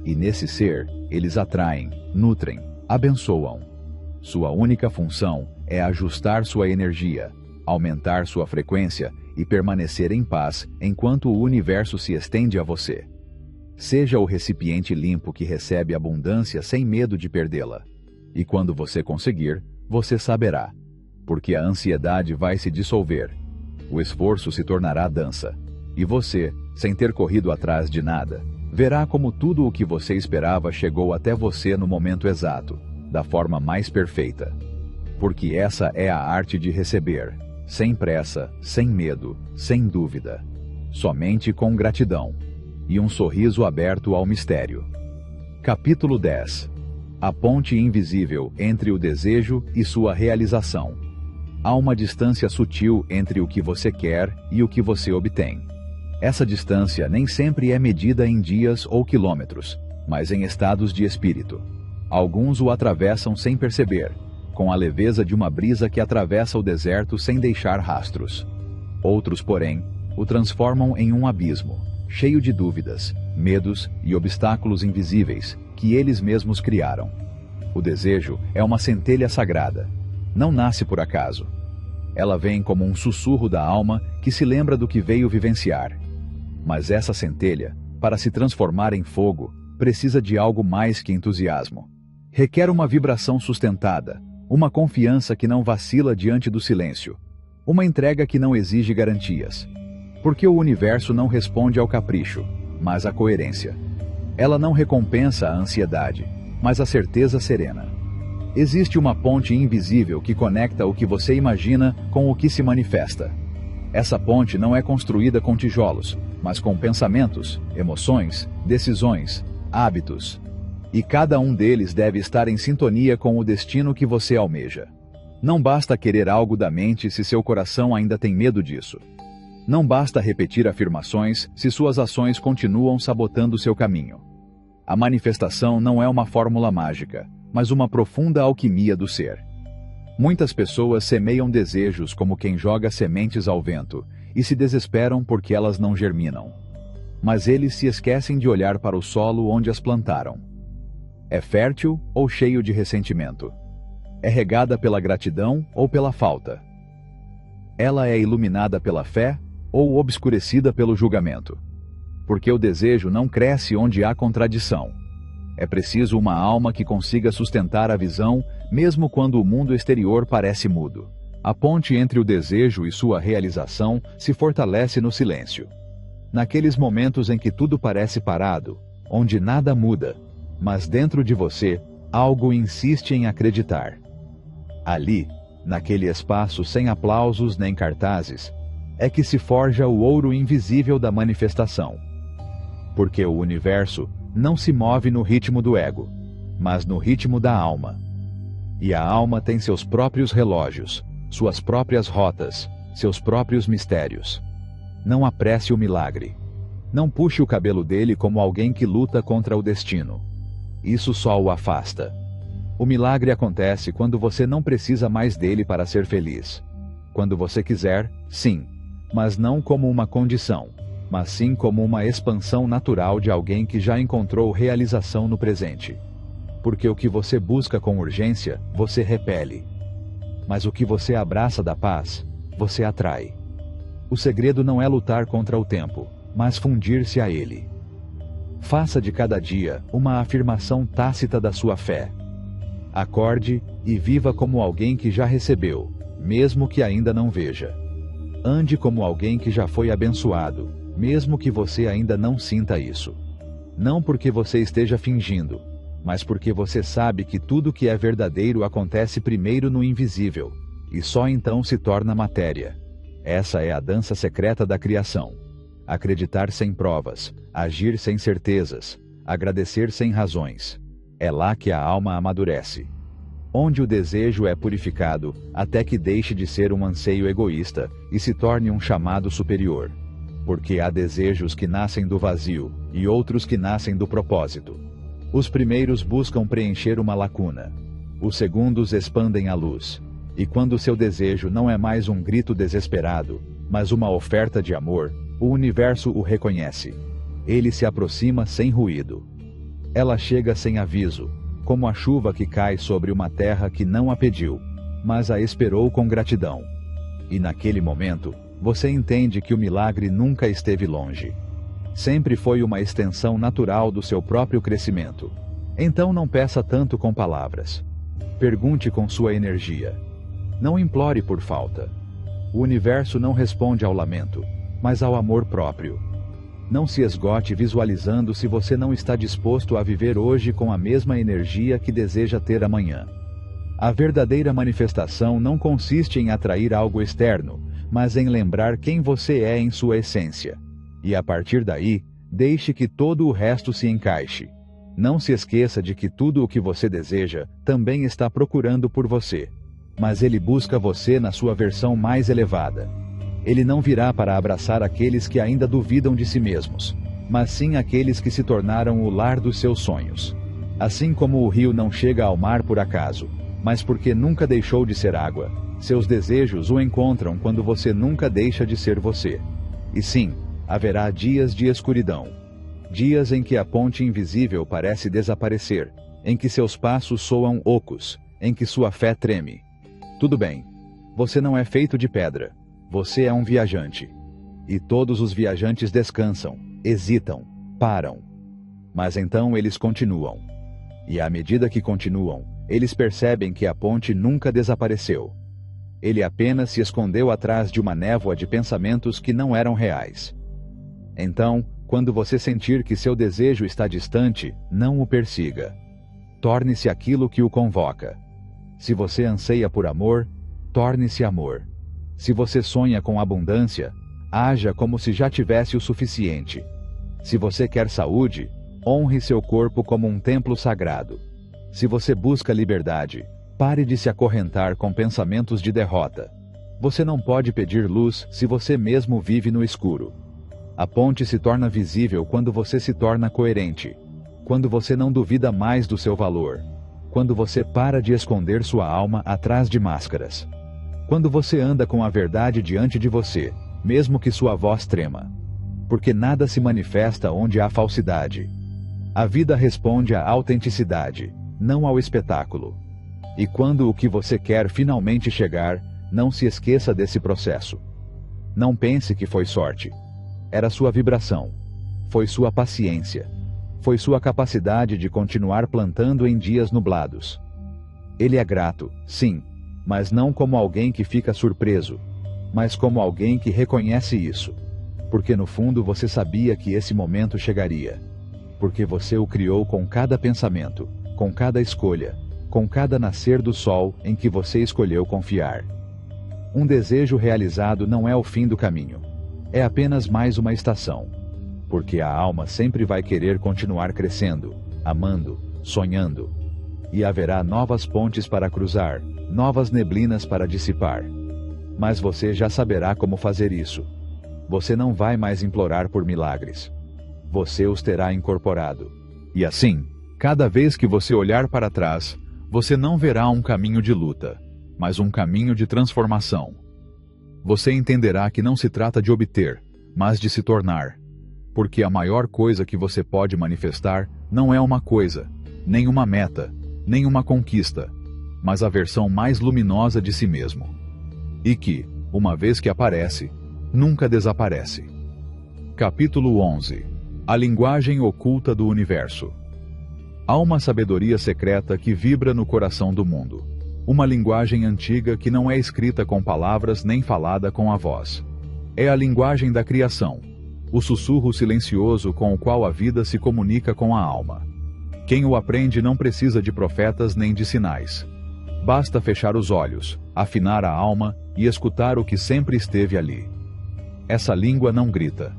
E nesse ser, eles atraem, nutrem, abençoam. Sua única função é ajustar sua energia, aumentar sua frequência e permanecer em paz enquanto o universo se estende a você. Seja o recipiente limpo que recebe abundância sem medo de perdê-la. E quando você conseguir, você saberá. Porque a ansiedade vai se dissolver. O esforço se tornará dança. E você, sem ter corrido atrás de nada, verá como tudo o que você esperava chegou até você no momento exato, da forma mais perfeita. Porque essa é a arte de receber, sem pressa, sem medo, sem dúvida. Somente com gratidão. E um sorriso aberto ao mistério. Capítulo 10. A ponte invisível entre o desejo e sua realização. Há uma distância sutil entre o que você quer e o que você obtém. Essa distância nem sempre é medida em dias ou quilômetros, mas em estados de espírito. Alguns o atravessam sem perceber, com a leveza de uma brisa que atravessa o deserto sem deixar rastros. Outros, porém, o transformam em um abismo, cheio de dúvidas, medos e obstáculos invisíveis que eles mesmos criaram. O desejo é uma centelha sagrada. Não nasce por acaso. Ela vem como um sussurro da alma que se lembra do que veio vivenciar. Mas essa centelha, para se transformar em fogo, precisa de algo mais que entusiasmo. Requer uma vibração sustentada, uma confiança que não vacila diante do silêncio, uma entrega que não exige garantias. Porque o universo não responde ao capricho, mas à coerência. Ela não recompensa a ansiedade, mas a certeza serena. Existe uma ponte invisível que conecta o que você imagina com o que se manifesta. Essa ponte não é construída com tijolos, mas com pensamentos, emoções, decisões, hábitos. E cada um deles deve estar em sintonia com o destino que você almeja. Não basta querer algo da mente se seu coração ainda tem medo disso. Não basta repetir afirmações se suas ações continuam sabotando seu caminho. A manifestação não é uma fórmula mágica, mas uma profunda alquimia do ser. Muitas pessoas semeiam desejos como quem joga sementes ao vento e se desesperam porque elas não germinam. Mas eles se esquecem de olhar para o solo onde as plantaram. É fértil ou cheio de ressentimento? É regada pela gratidão ou pela falta? Ela é iluminada pela fé ou obscurecida pelo julgamento? Porque o desejo não cresce onde há contradição. É preciso uma alma que consiga sustentar a visão, mesmo quando o mundo exterior parece mudo. A ponte entre o desejo e sua realização se fortalece no silêncio. Naqueles momentos em que tudo parece parado, onde nada muda, mas dentro de você, algo insiste em acreditar. Ali, naquele espaço sem aplausos nem cartazes, é que se forja o ouro invisível da manifestação. Porque o universo não se move no ritmo do ego, mas no ritmo da alma. E a alma tem seus próprios relógios, suas próprias rotas, seus próprios mistérios. Não apresse o milagre. Não puxe o cabelo dele como alguém que luta contra o destino. Isso só o afasta. O milagre acontece quando você não precisa mais dele para ser feliz. Quando você quiser, sim, mas não como uma condição, mas sim como uma expansão natural de alguém que já encontrou realização no presente. Porque o que você busca com urgência, você repele. Mas o que você abraça da paz, você atrai. O segredo não é lutar contra o tempo, mas fundir-se a ele. Faça de cada dia uma afirmação tácita da sua fé. Acorde e viva como alguém que já recebeu, mesmo que ainda não veja. Ande como alguém que já foi abençoado, mesmo que você ainda não sinta isso. Não porque você esteja fingindo, mas porque você sabe que tudo que é verdadeiro acontece primeiro no invisível, e só então se torna matéria. Essa é a dança secreta da criação. Acreditar sem provas, agir sem certezas, agradecer sem razões. É lá que a alma amadurece. Onde o desejo é purificado, até que deixe de ser um anseio egoísta e se torne um chamado superior. Porque há desejos que nascem do vazio e outros que nascem do propósito. Os primeiros buscam preencher uma lacuna. Os segundos expandem a luz. E quando seu desejo não é mais um grito desesperado, mas uma oferta de amor, o universo o reconhece. Ele se aproxima sem ruído. Ela chega sem aviso, como a chuva que cai sobre uma terra que não a pediu, mas a esperou com gratidão. E naquele momento, você entende que o milagre nunca esteve longe. Sempre foi uma extensão natural do seu próprio crescimento. Então não peça tanto com palavras. Pergunte com sua energia. Não implore por falta. O universo não responde ao lamento, mas ao amor próprio. Não se esgote visualizando se você não está disposto a viver hoje com a mesma energia que deseja ter amanhã. A verdadeira manifestação não consiste em atrair algo externo, mas em lembrar quem você é em sua essência. E a partir daí, deixe que todo o resto se encaixe. Não se esqueça de que tudo o que você deseja também está procurando por você. Mas ele busca você na sua versão mais elevada. Ele não virá para abraçar aqueles que ainda duvidam de si mesmos, mas sim aqueles que se tornaram o lar dos seus sonhos. Assim como o rio não chega ao mar por acaso, mas porque nunca deixou de ser água, seus desejos o encontram quando você nunca deixa de ser você. E sim, haverá dias de escuridão. Dias em que a ponte invisível parece desaparecer, em que seus passos soam ocos, em que sua fé treme. Tudo bem. Você não é feito de pedra. Você é um viajante. E todos os viajantes descansam, hesitam, param. Mas então eles continuam. E à medida que continuam, eles percebem que a ponte nunca desapareceu. Ele apenas se escondeu atrás de uma névoa de pensamentos que não eram reais. Então, quando você sentir que seu desejo está distante, não o persiga. Torne-se aquilo que o convoca. Se você anseia por amor, torne-se amor. Se você sonha com abundância, haja como se já tivesse o suficiente. Se você quer saúde, honre seu corpo como um templo sagrado. Se você busca liberdade, pare de se acorrentar com pensamentos de derrota. Você não pode pedir luz se você mesmo vive no escuro. A ponte se torna visível quando você se torna coerente. Quando você não duvida mais do seu valor. Quando você para de esconder sua alma atrás de máscaras. Quando você anda com a verdade diante de você, mesmo que sua voz trema. Porque nada se manifesta onde há falsidade. A vida responde à autenticidade, não ao espetáculo. E quando o que você quer finalmente chegar, não se esqueça desse processo. Não pense que foi sorte. Era sua vibração. Foi sua paciência. Foi sua capacidade de continuar plantando em dias nublados. Ele é grato, sim, mas não como alguém que fica surpreso, mas como alguém que reconhece isso. Porque no fundo você sabia que esse momento chegaria. Porque você o criou com cada pensamento, com cada escolha, com cada nascer do sol em que você escolheu confiar. Um desejo realizado não é o fim do caminho. É apenas mais uma estação. Porque a alma sempre vai querer continuar crescendo, amando, sonhando. E haverá novas pontes para cruzar, novas neblinas para dissipar. Mas você já saberá como fazer isso. Você não vai mais implorar por milagres. Você os terá incorporado. E assim, cada vez que você olhar para trás, você não verá um caminho de luta, mas um caminho de transformação. Você entenderá que não se trata de obter, mas de se tornar. Porque a maior coisa que você pode manifestar não é uma coisa, nem uma meta, nem uma conquista, mas a versão mais luminosa de si mesmo. E que, uma vez que aparece, nunca desaparece. Capítulo 11. A linguagem oculta do universo. Há uma sabedoria secreta que vibra no coração do mundo. Uma linguagem antiga que não é escrita com palavras nem falada com a voz. É a linguagem da criação, o sussurro silencioso com o qual a vida se comunica com a alma. Quem o aprende não precisa de profetas nem de sinais. Basta fechar os olhos, afinar a alma e escutar o que sempre esteve ali. Essa língua não grita.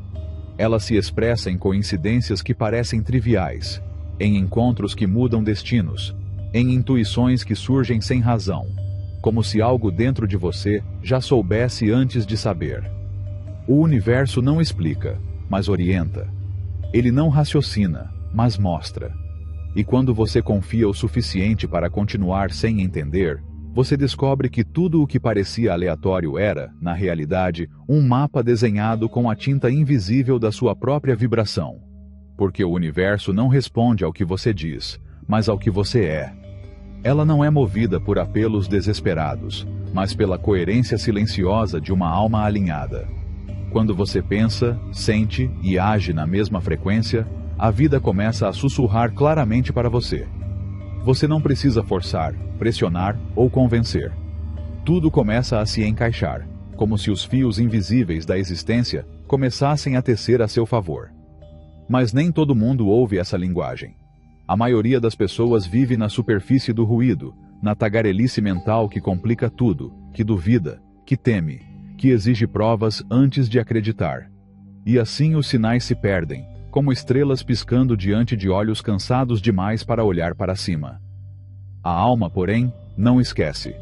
Ela se expressa em coincidências que parecem triviais, em encontros que mudam destinos, em intuições que surgem sem razão, como se algo dentro de você já soubesse antes de saber. O universo não explica, mas orienta. Ele não raciocina, mas mostra. E quando você confia o suficiente para continuar sem entender, você descobre que tudo o que parecia aleatório era, na realidade, um mapa desenhado com a tinta invisível da sua própria vibração. Porque o universo não responde ao que você diz, mas ao que você é. Ela não é movida por apelos desesperados, mas pela coerência silenciosa de uma alma alinhada. Quando você pensa, sente e age na mesma frequência, a vida começa a sussurrar claramente para você. Você não precisa forçar, pressionar ou convencer. Tudo começa a se encaixar, como se os fios invisíveis da existência começassem a tecer a seu favor. Mas nem todo mundo ouve essa linguagem. A maioria das pessoas vive na superfície do ruído, na tagarelice mental que complica tudo, que duvida, que teme, que exige provas antes de acreditar. E assim os sinais se perdem, como estrelas piscando diante de olhos cansados demais para olhar para cima. A alma, porém, não esquece.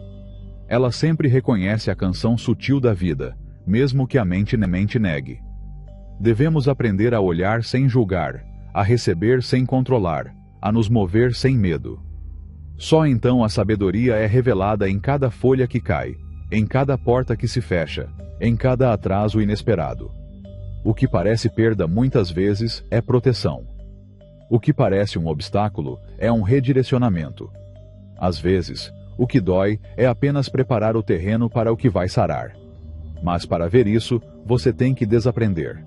Ela sempre reconhece a canção sutil da vida, mesmo que a mente negue. Devemos aprender a olhar sem julgar, a receber sem controlar, a nos mover sem medo. Só então a sabedoria é revelada em cada folha que cai, em cada porta que se fecha, em cada atraso inesperado. O que parece perda muitas vezes é proteção. O que parece um obstáculo é um redirecionamento. Às vezes, o que dói é apenas preparar o terreno para o que vai sarar. Mas para ver isso, você tem que desaprender.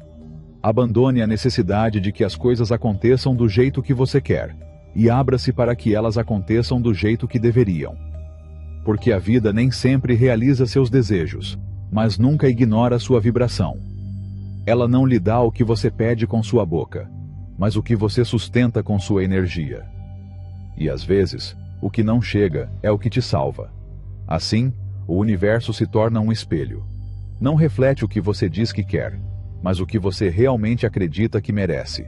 Abandone a necessidade de que as coisas aconteçam do jeito que você quer, e abra-se para que elas aconteçam do jeito que deveriam. Porque a vida nem sempre realiza seus desejos, mas nunca ignora sua vibração. Ela não lhe dá o que você pede com sua boca, mas o que você sustenta com sua energia. E às vezes, o que não chega é o que te salva. Assim, o universo se torna um espelho. Não reflete o que você diz que quer, mas o que você realmente acredita que merece.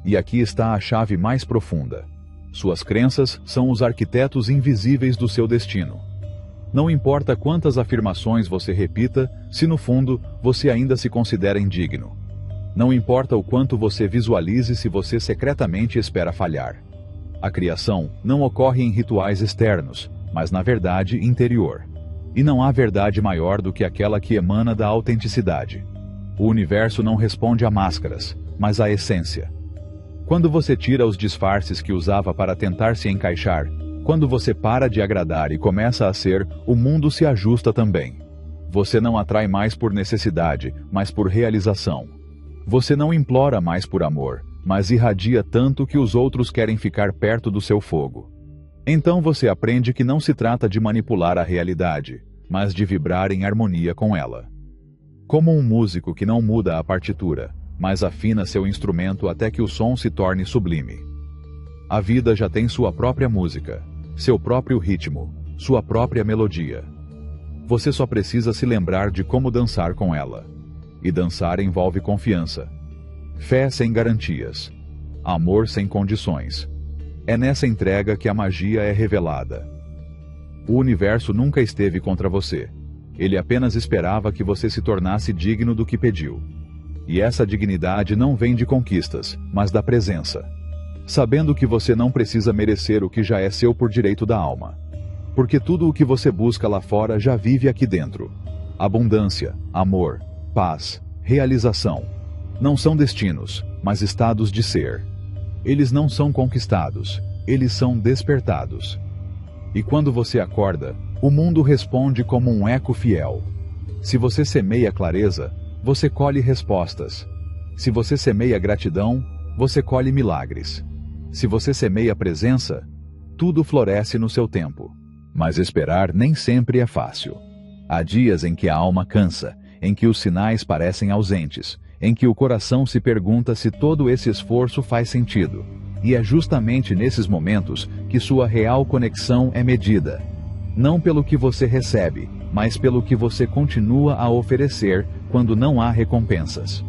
E aqui está a chave mais profunda. Suas crenças são os arquitetos invisíveis do seu destino. Não importa quantas afirmações você repita, se no fundo você ainda se considera indigno. Não importa o quanto você visualize se você secretamente espera falhar. A criação não ocorre em rituais externos, mas na verdade interior. E não há verdade maior do que aquela que emana da autenticidade. O universo não responde a máscaras, mas à essência. Quando você tira os disfarces que usava para tentar se encaixar, quando você para de agradar e começa a ser, o mundo se ajusta também. Você não atrai mais por necessidade, mas por realização. Você não implora mais por amor, mas irradia tanto que os outros querem ficar perto do seu fogo. Então você aprende que não se trata de manipular a realidade, mas de vibrar em harmonia com ela. Como um músico que não muda a partitura, mas afina seu instrumento até que o som se torne sublime. A vida já tem sua própria música, seu próprio ritmo, sua própria melodia. Você só precisa se lembrar de como dançar com ela. E dançar envolve confiança. Fé sem garantias. Amor sem condições. É nessa entrega que a magia é revelada. O universo nunca esteve contra você. Ele apenas esperava que você se tornasse digno do que pediu. E essa dignidade não vem de conquistas, mas da presença. Sabendo que você não precisa merecer o que já é seu por direito da alma. Porque tudo o que você busca lá fora já vive aqui dentro. Abundância, amor, paz, realização. Não são destinos, mas estados de ser. Eles não são conquistados, eles são despertados. E quando você acorda, o mundo responde como um eco fiel. Se você semeia clareza, você colhe respostas. Se você semeia gratidão, você colhe milagres. Se você semeia presença, tudo floresce no seu tempo. Mas esperar nem sempre é fácil. Há dias em que a alma cansa, em que os sinais parecem ausentes, em que o coração se pergunta se todo esse esforço faz sentido. E é justamente nesses momentos que sua real conexão é medida. Não pelo que você recebe, mas pelo que você continua a oferecer quando não há recompensas.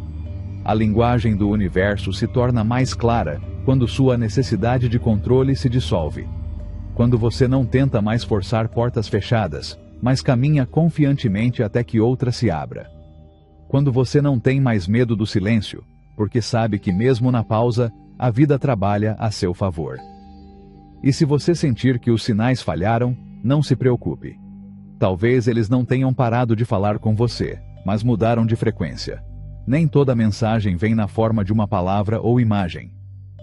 A linguagem do universo se torna mais clara quando sua necessidade de controle se dissolve. Quando você não tenta mais forçar portas fechadas, mas caminha confiantemente até que outra se abra. Quando você não tem mais medo do silêncio, porque sabe que mesmo na pausa, a vida trabalha a seu favor. E se você sentir que os sinais falharam, não se preocupe. Talvez eles não tenham parado de falar com você, mas mudaram de frequência. Nem toda mensagem vem na forma de uma palavra ou imagem.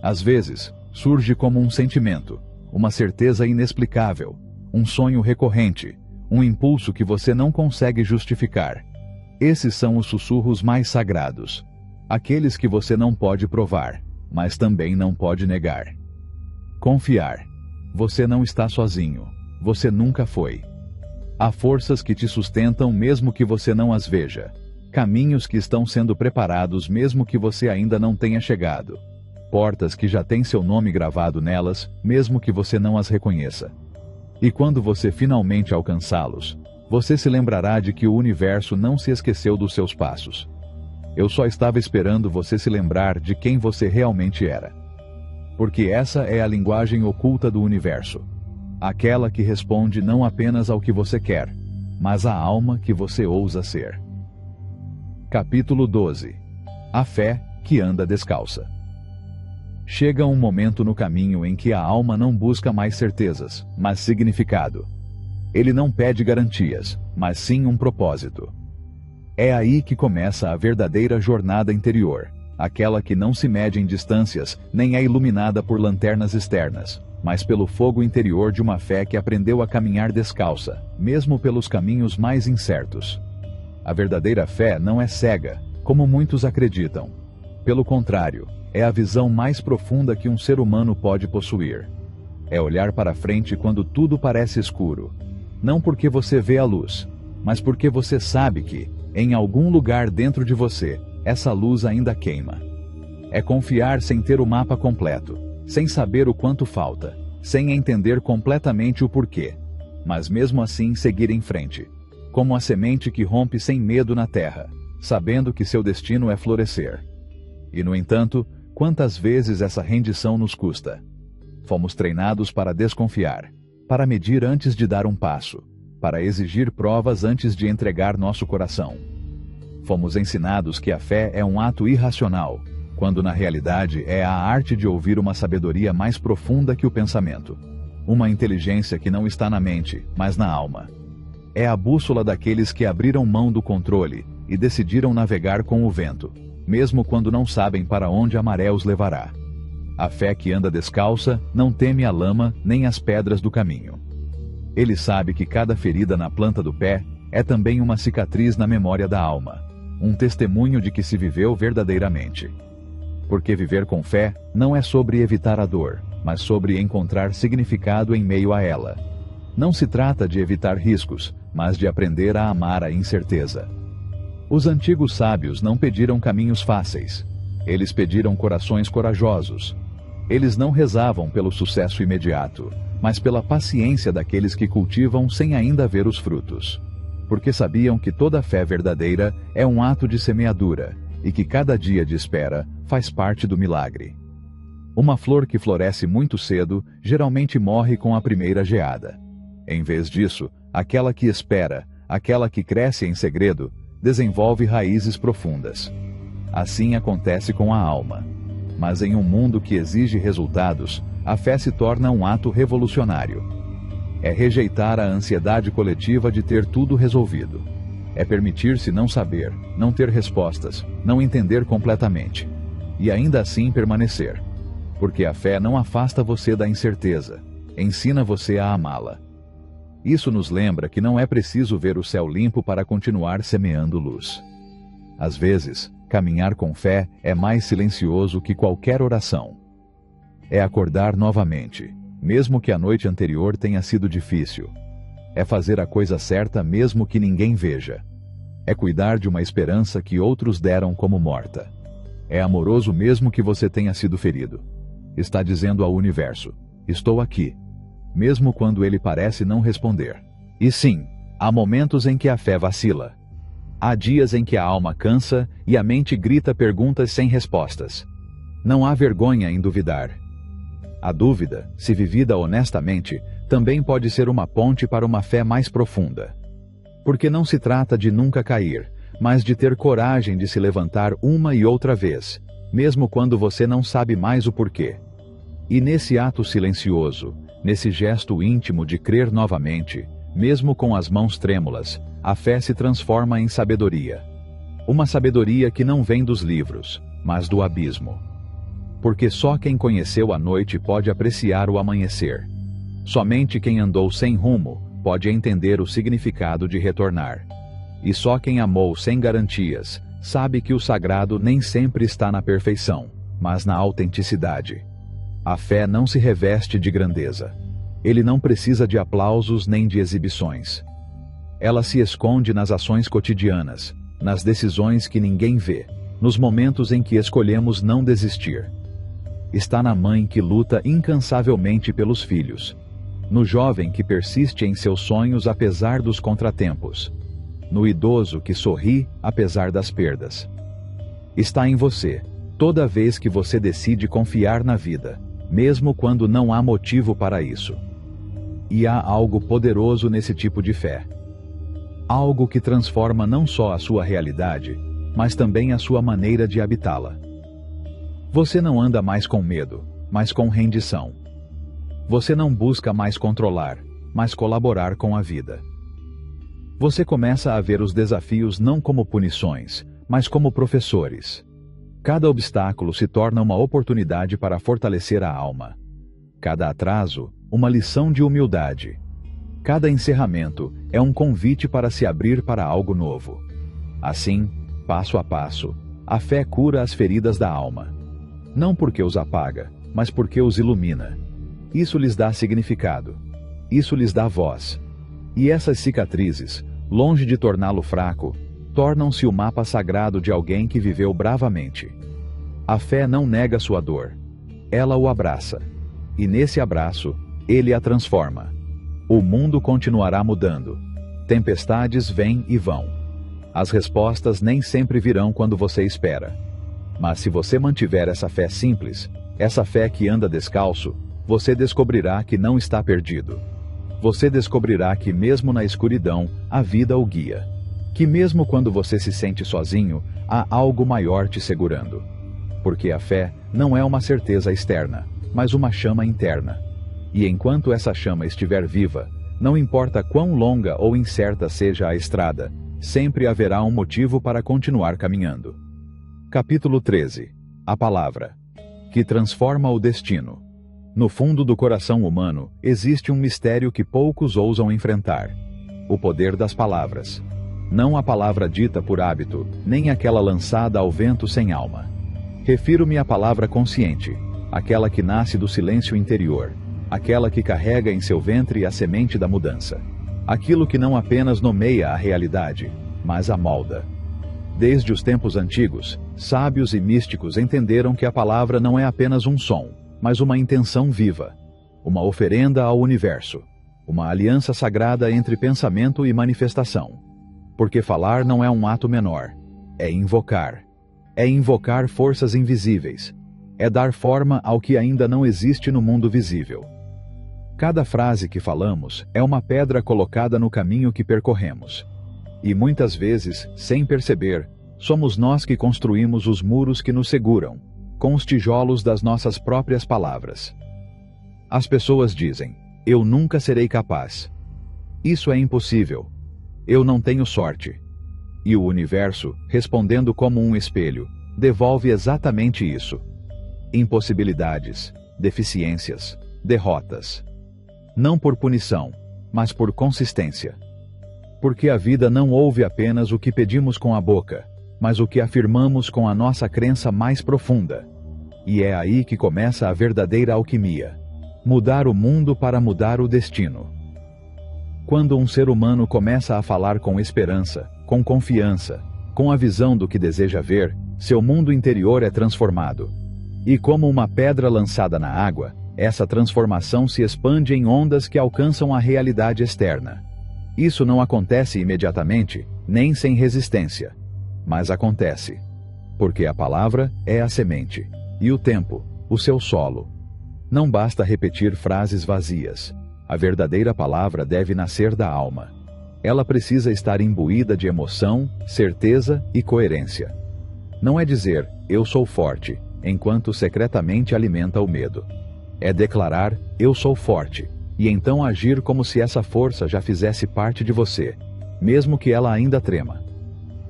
Às vezes, surge como um sentimento, uma certeza inexplicável, um sonho recorrente, um impulso que você não consegue justificar. Esses são os sussurros mais sagrados. Aqueles que você não pode provar, mas também não pode negar. Confiar. Você não está sozinho. Você nunca foi. Há forças que te sustentam mesmo que você não as veja. Caminhos que estão sendo preparados mesmo que você ainda não tenha chegado. Portas que já têm seu nome gravado nelas, mesmo que você não as reconheça. E quando você finalmente alcançá-los, você se lembrará de que o universo não se esqueceu dos seus passos. Eu só estava esperando você se lembrar de quem você realmente era. Porque essa é a linguagem oculta do universo. Aquela que responde não apenas ao que você quer, mas à alma que você ousa ser. Capítulo 12. A fé que anda descalça. Chega um momento no caminho em que a alma não busca mais certezas, mas significado. Ele não pede garantias, mas sim um propósito. É aí que começa a verdadeira jornada interior, aquela que não se mede em distâncias, nem é iluminada por lanternas externas, mas pelo fogo interior de uma fé que aprendeu a caminhar descalça, mesmo pelos caminhos mais incertos. A verdadeira fé não é cega, como muitos acreditam. pelo contrário, é a visão mais profunda que um ser humano pode possuir. É olhar para frente quando tudo parece escuro. Não porque você vê a luz, mas porque você sabe que, em algum lugar dentro de você, essa luz ainda queima. É confiar sem ter o mapa completo, sem saber o quanto falta, sem entender completamente o porquê, mas mesmo assim seguir em frente, como a semente que rompe sem medo na terra, sabendo que seu destino é florescer. E no entanto, quantas vezes essa rendição nos custa? Fomos treinados para desconfiar, para medir antes de dar um passo, para exigir provas antes de entregar nosso coração. Fomos ensinados que a fé é um ato irracional, quando na realidade é a arte de ouvir uma sabedoria mais profunda que o pensamento. Uma inteligência que não está na mente, mas na alma. É a bússola daqueles que abriram mão do controle e decidiram navegar com o vento, mesmo quando não sabem para onde a maré os levará. A fé que anda descalça não teme a lama nem as pedras do caminho. Ele sabe que cada ferida na planta do pé é também uma cicatriz na memória da alma, um testemunho de que se viveu verdadeiramente. Porque viver com fé não é sobre evitar a dor, mas sobre encontrar significado em meio a ela. Não se trata de evitar riscos, mas de aprender a amar a incerteza. Os antigos sábios não pediram caminhos fáceis. Eles pediram corações corajosos. Eles não rezavam pelo sucesso imediato, mas pela paciência daqueles que cultivam sem ainda ver os frutos. Porque sabiam que toda fé verdadeira é um ato de semeadura, e que cada dia de espera faz parte do milagre. Uma flor que floresce muito cedo geralmente morre com a primeira geada. Em vez disso, aquela que espera, aquela que cresce em segredo, desenvolve raízes profundas. Assim acontece com a alma. Mas em um mundo que exige resultados, a fé se torna um ato revolucionário. É rejeitar a ansiedade coletiva de ter tudo resolvido. É permitir-se não saber, não ter respostas, não entender completamente. E ainda assim permanecer. Porque a fé não afasta você da incerteza, ensina você a amá-la. Isso nos lembra que não é preciso ver o céu limpo para continuar semeando luz. Às vezes, caminhar com fé é mais silencioso que qualquer oração. É acordar novamente, mesmo que a noite anterior tenha sido difícil. É fazer a coisa certa mesmo que ninguém veja. É cuidar de uma esperança que outros deram como morta. É amoroso mesmo que você tenha sido ferido. Está dizendo ao universo: estou aqui. Mesmo quando ele parece não responder. E sim, há momentos em que a fé vacila. Há dias em que a alma cansa e a mente grita perguntas sem respostas. Não há vergonha em duvidar. A dúvida, se vivida honestamente, também pode ser uma ponte para uma fé mais profunda. Porque não se trata de nunca cair, mas de ter coragem de se levantar uma e outra vez, mesmo quando você não sabe mais o porquê. E nesse ato silencioso, nesse gesto íntimo de crer novamente, mesmo com as mãos trêmulas, a fé se transforma em sabedoria. Uma sabedoria que não vem dos livros, mas do abismo. Porque só quem conheceu a noite pode apreciar o amanhecer. Somente quem andou sem rumo pode entender o significado de retornar. E só quem amou sem garantias sabe que o sagrado nem sempre está na perfeição, mas na autenticidade. A fé não se reveste de grandeza. Ele não precisa de aplausos nem de exibições. Ela se esconde nas ações cotidianas, nas decisões que ninguém vê, nos momentos em que escolhemos não desistir. Está na mãe que luta incansavelmente pelos filhos, no jovem que persiste em seus sonhos apesar dos contratempos, no idoso que sorri apesar das perdas. Está em você, toda vez que você decide confiar na vida, mesmo quando não há motivo para isso. E há algo poderoso nesse tipo de fé. Algo que transforma não só a sua realidade, mas também a sua maneira de habitá-la. Você não anda mais com medo, mas com rendição. Você não busca mais controlar, mas colaborar com a vida. Você começa a ver os desafios não como punições, mas como professores. Cada obstáculo se torna uma oportunidade para fortalecer a alma. Cada atraso, uma lição de humildade. Cada encerramento é um convite para se abrir para algo novo. Assim, passo a passo, A fé cura as feridas da alma. Não porque os apaga, mas porque os ilumina. Isso lhes dá significado. Isso lhes dá voz. E essas cicatrizes, longe de torná-lo fraco, tornam-se o mapa sagrado de alguém que viveu bravamente. A fé não nega sua dor. Ela o abraça. E nesse abraço, ele a transforma. O mundo continuará mudando. Tempestades vêm e vão. As respostas nem sempre virão quando você espera. Mas se você mantiver essa fé simples, essa fé que anda descalço, você descobrirá que não está perdido. Você descobrirá que mesmo na escuridão, a vida o guia. Que mesmo quando você se sente sozinho, há algo maior te segurando. Porque a fé não é uma certeza externa, mas uma chama interna. E enquanto essa chama estiver viva, não importa quão longa ou incerta seja a estrada, sempre haverá um motivo para continuar caminhando. Capítulo 13. A Palavra, que transforma o destino. No fundo do coração humano, existe um mistério que poucos ousam enfrentar. O poder das palavras. Não a palavra dita por hábito, nem aquela lançada ao vento sem alma. Refiro-me à palavra consciente, aquela que nasce do silêncio interior, aquela que carrega em seu ventre a semente da mudança. Aquilo que não apenas nomeia a realidade, mas a molda. Desde os tempos antigos, sábios e místicos entenderam que a palavra não é apenas um som, mas uma intenção viva, uma oferenda ao universo, uma aliança sagrada entre pensamento e manifestação. Porque falar não é um ato menor, é invocar. É invocar forças invisíveis. É dar forma ao que ainda não existe no mundo visível. Cada frase que falamos é uma pedra colocada no caminho que percorremos. E muitas vezes, sem perceber, somos nós que construímos os muros que nos seguram, com os tijolos das nossas próprias palavras. As pessoas dizem: eu nunca serei capaz. Isso é impossível. Eu não tenho sorte. E o universo, respondendo como um espelho, devolve exatamente isso. Impossibilidades, deficiências, derrotas. Não por punição, mas por consistência. Porque a vida não ouve apenas o que pedimos com a boca, mas o que afirmamos com a nossa crença mais profunda. E é aí que começa a verdadeira alquimia. Mudar o mundo para mudar o destino. Quando um ser humano começa a falar com esperança, com confiança, com a visão do que deseja ver, seu mundo interior é transformado. E como uma pedra lançada na água, essa transformação se expande em ondas que alcançam a realidade externa. Isso não acontece imediatamente, nem sem resistência. Mas acontece. Porque a palavra é a semente, e o tempo, o seu solo. Não basta repetir frases vazias. A verdadeira palavra deve nascer da alma. Ela precisa estar imbuída de emoção, certeza e coerência. Não é dizer, eu sou forte, enquanto secretamente alimenta o medo. É declarar, eu sou forte, e então agir como se essa força já fizesse parte de você, mesmo que ela ainda trema.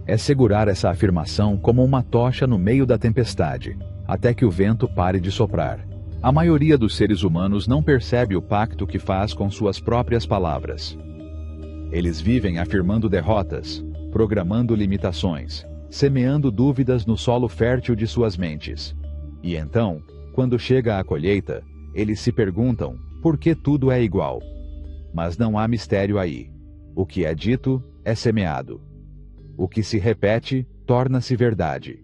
É segurar essa afirmação como uma tocha no meio da tempestade, até que o vento pare de soprar. A maioria dos seres humanos não percebe o pacto que faz com suas próprias palavras. Eles vivem afirmando derrotas, programando limitações, semeando dúvidas no solo fértil de suas mentes. E então, quando chega a colheita, eles se perguntam por que tudo é igual. Mas não há mistério aí. O que é dito é semeado. O que se repete torna-se verdade.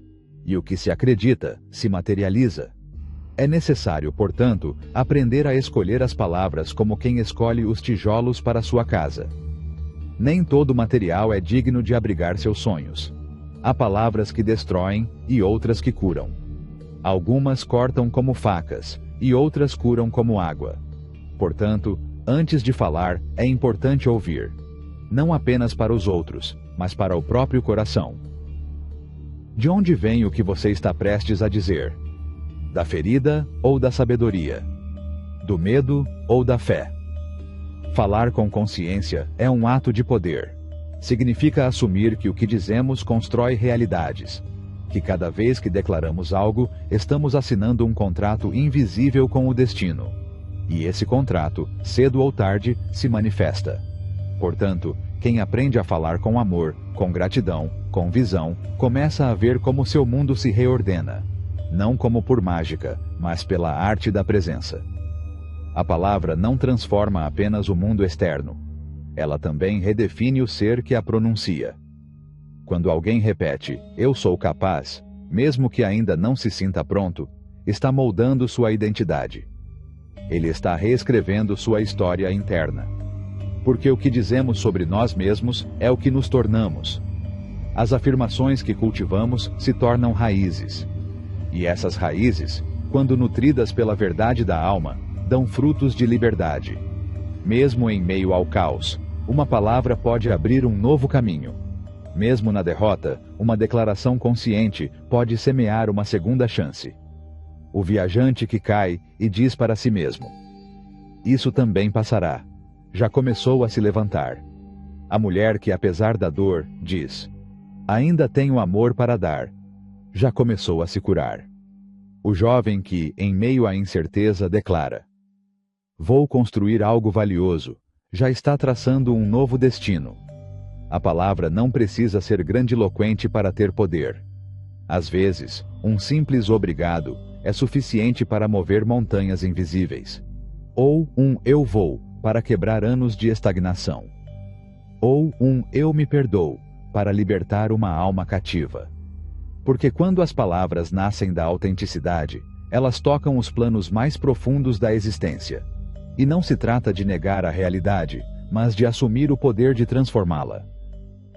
E o que se acredita se materializa. É necessário, portanto, aprender a escolher as palavras como quem escolhe os tijolos para sua casa. Nem todo material é digno de abrigar seus sonhos. Há palavras que destroem e outras que curam. Algumas cortam como facas e outras curam como água. Portanto, antes de falar, é importante ouvir. Não apenas para os outros, mas para o próprio coração. De onde vem o que você está prestes a dizer? Da ferida ou da sabedoria? Do medo ou da fé? Falar com consciência é um ato de poder. Significa assumir que o que dizemos constrói realidades. Que cada vez que declaramos algo, estamos assinando um contrato invisível com o destino. E esse contrato, cedo ou tarde, se manifesta. Portanto, quem aprende a falar com amor, com gratidão, com visão, começa a ver como seu mundo se reordena. Não como por mágica, mas pela arte da presença. A palavra não transforma apenas o mundo externo. Ela também redefine o ser que a pronuncia. Quando alguém repete, "Eu sou capaz", mesmo que ainda não se sinta pronto, está moldando sua identidade. Ele está reescrevendo sua história interna. Porque o que dizemos sobre nós mesmos é o que nos tornamos. As afirmações que cultivamos se tornam raízes. E essas raízes, quando nutridas pela verdade da alma, dão frutos de liberdade. Mesmo em meio ao caos, uma palavra pode abrir um novo caminho. Mesmo na derrota, uma declaração consciente pode semear uma segunda chance. O viajante que cai e diz para si mesmo: "Isso também passará", já começou a se levantar. A mulher que, apesar da dor, diz: "Ainda tenho amor para dar", já começou a se curar. O jovem que, em meio à incerteza, declara: "Vou construir algo valioso", já está traçando um novo destino. A palavra não precisa ser grandiloquente para ter poder. Às vezes, um simples obrigado é suficiente para mover montanhas invisíveis. Ou um "eu vou" para quebrar anos de estagnação. Ou um "eu me perdoo" para libertar uma alma cativa. Porque quando as palavras nascem da autenticidade, elas tocam os planos mais profundos da existência. E não se trata de negar a realidade, mas de assumir o poder de transformá-la.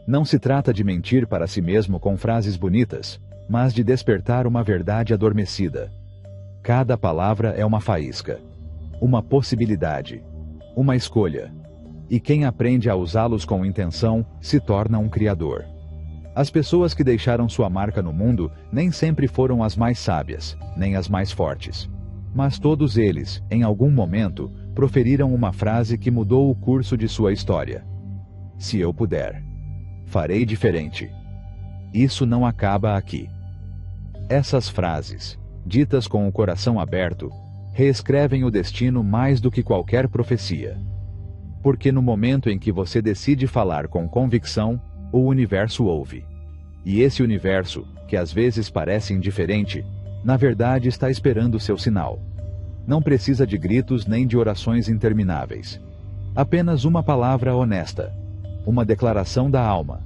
Não se trata de mentir para si mesmo com frases bonitas, mas de despertar uma verdade adormecida. Cada palavra é uma faísca, uma possibilidade, uma escolha. E quem aprende a usá-los com intenção se torna um criador. As pessoas que deixaram sua marca no mundo nem sempre foram as mais sábias, nem as mais fortes. Mas todos eles, em algum momento, proferiram uma frase que mudou o curso de sua história. "Se eu puder, farei diferente." Isso não acaba aqui. Essas frases, ditas com o coração aberto, reescrevem o destino mais do que qualquer profecia. Porque no momento em que você decide falar com convicção, o universo ouve. E esse universo, que às vezes parece indiferente, na verdade está esperando seu sinal. Não precisa de gritos nem de orações intermináveis. Apenas uma palavra honesta, uma declaração da alma.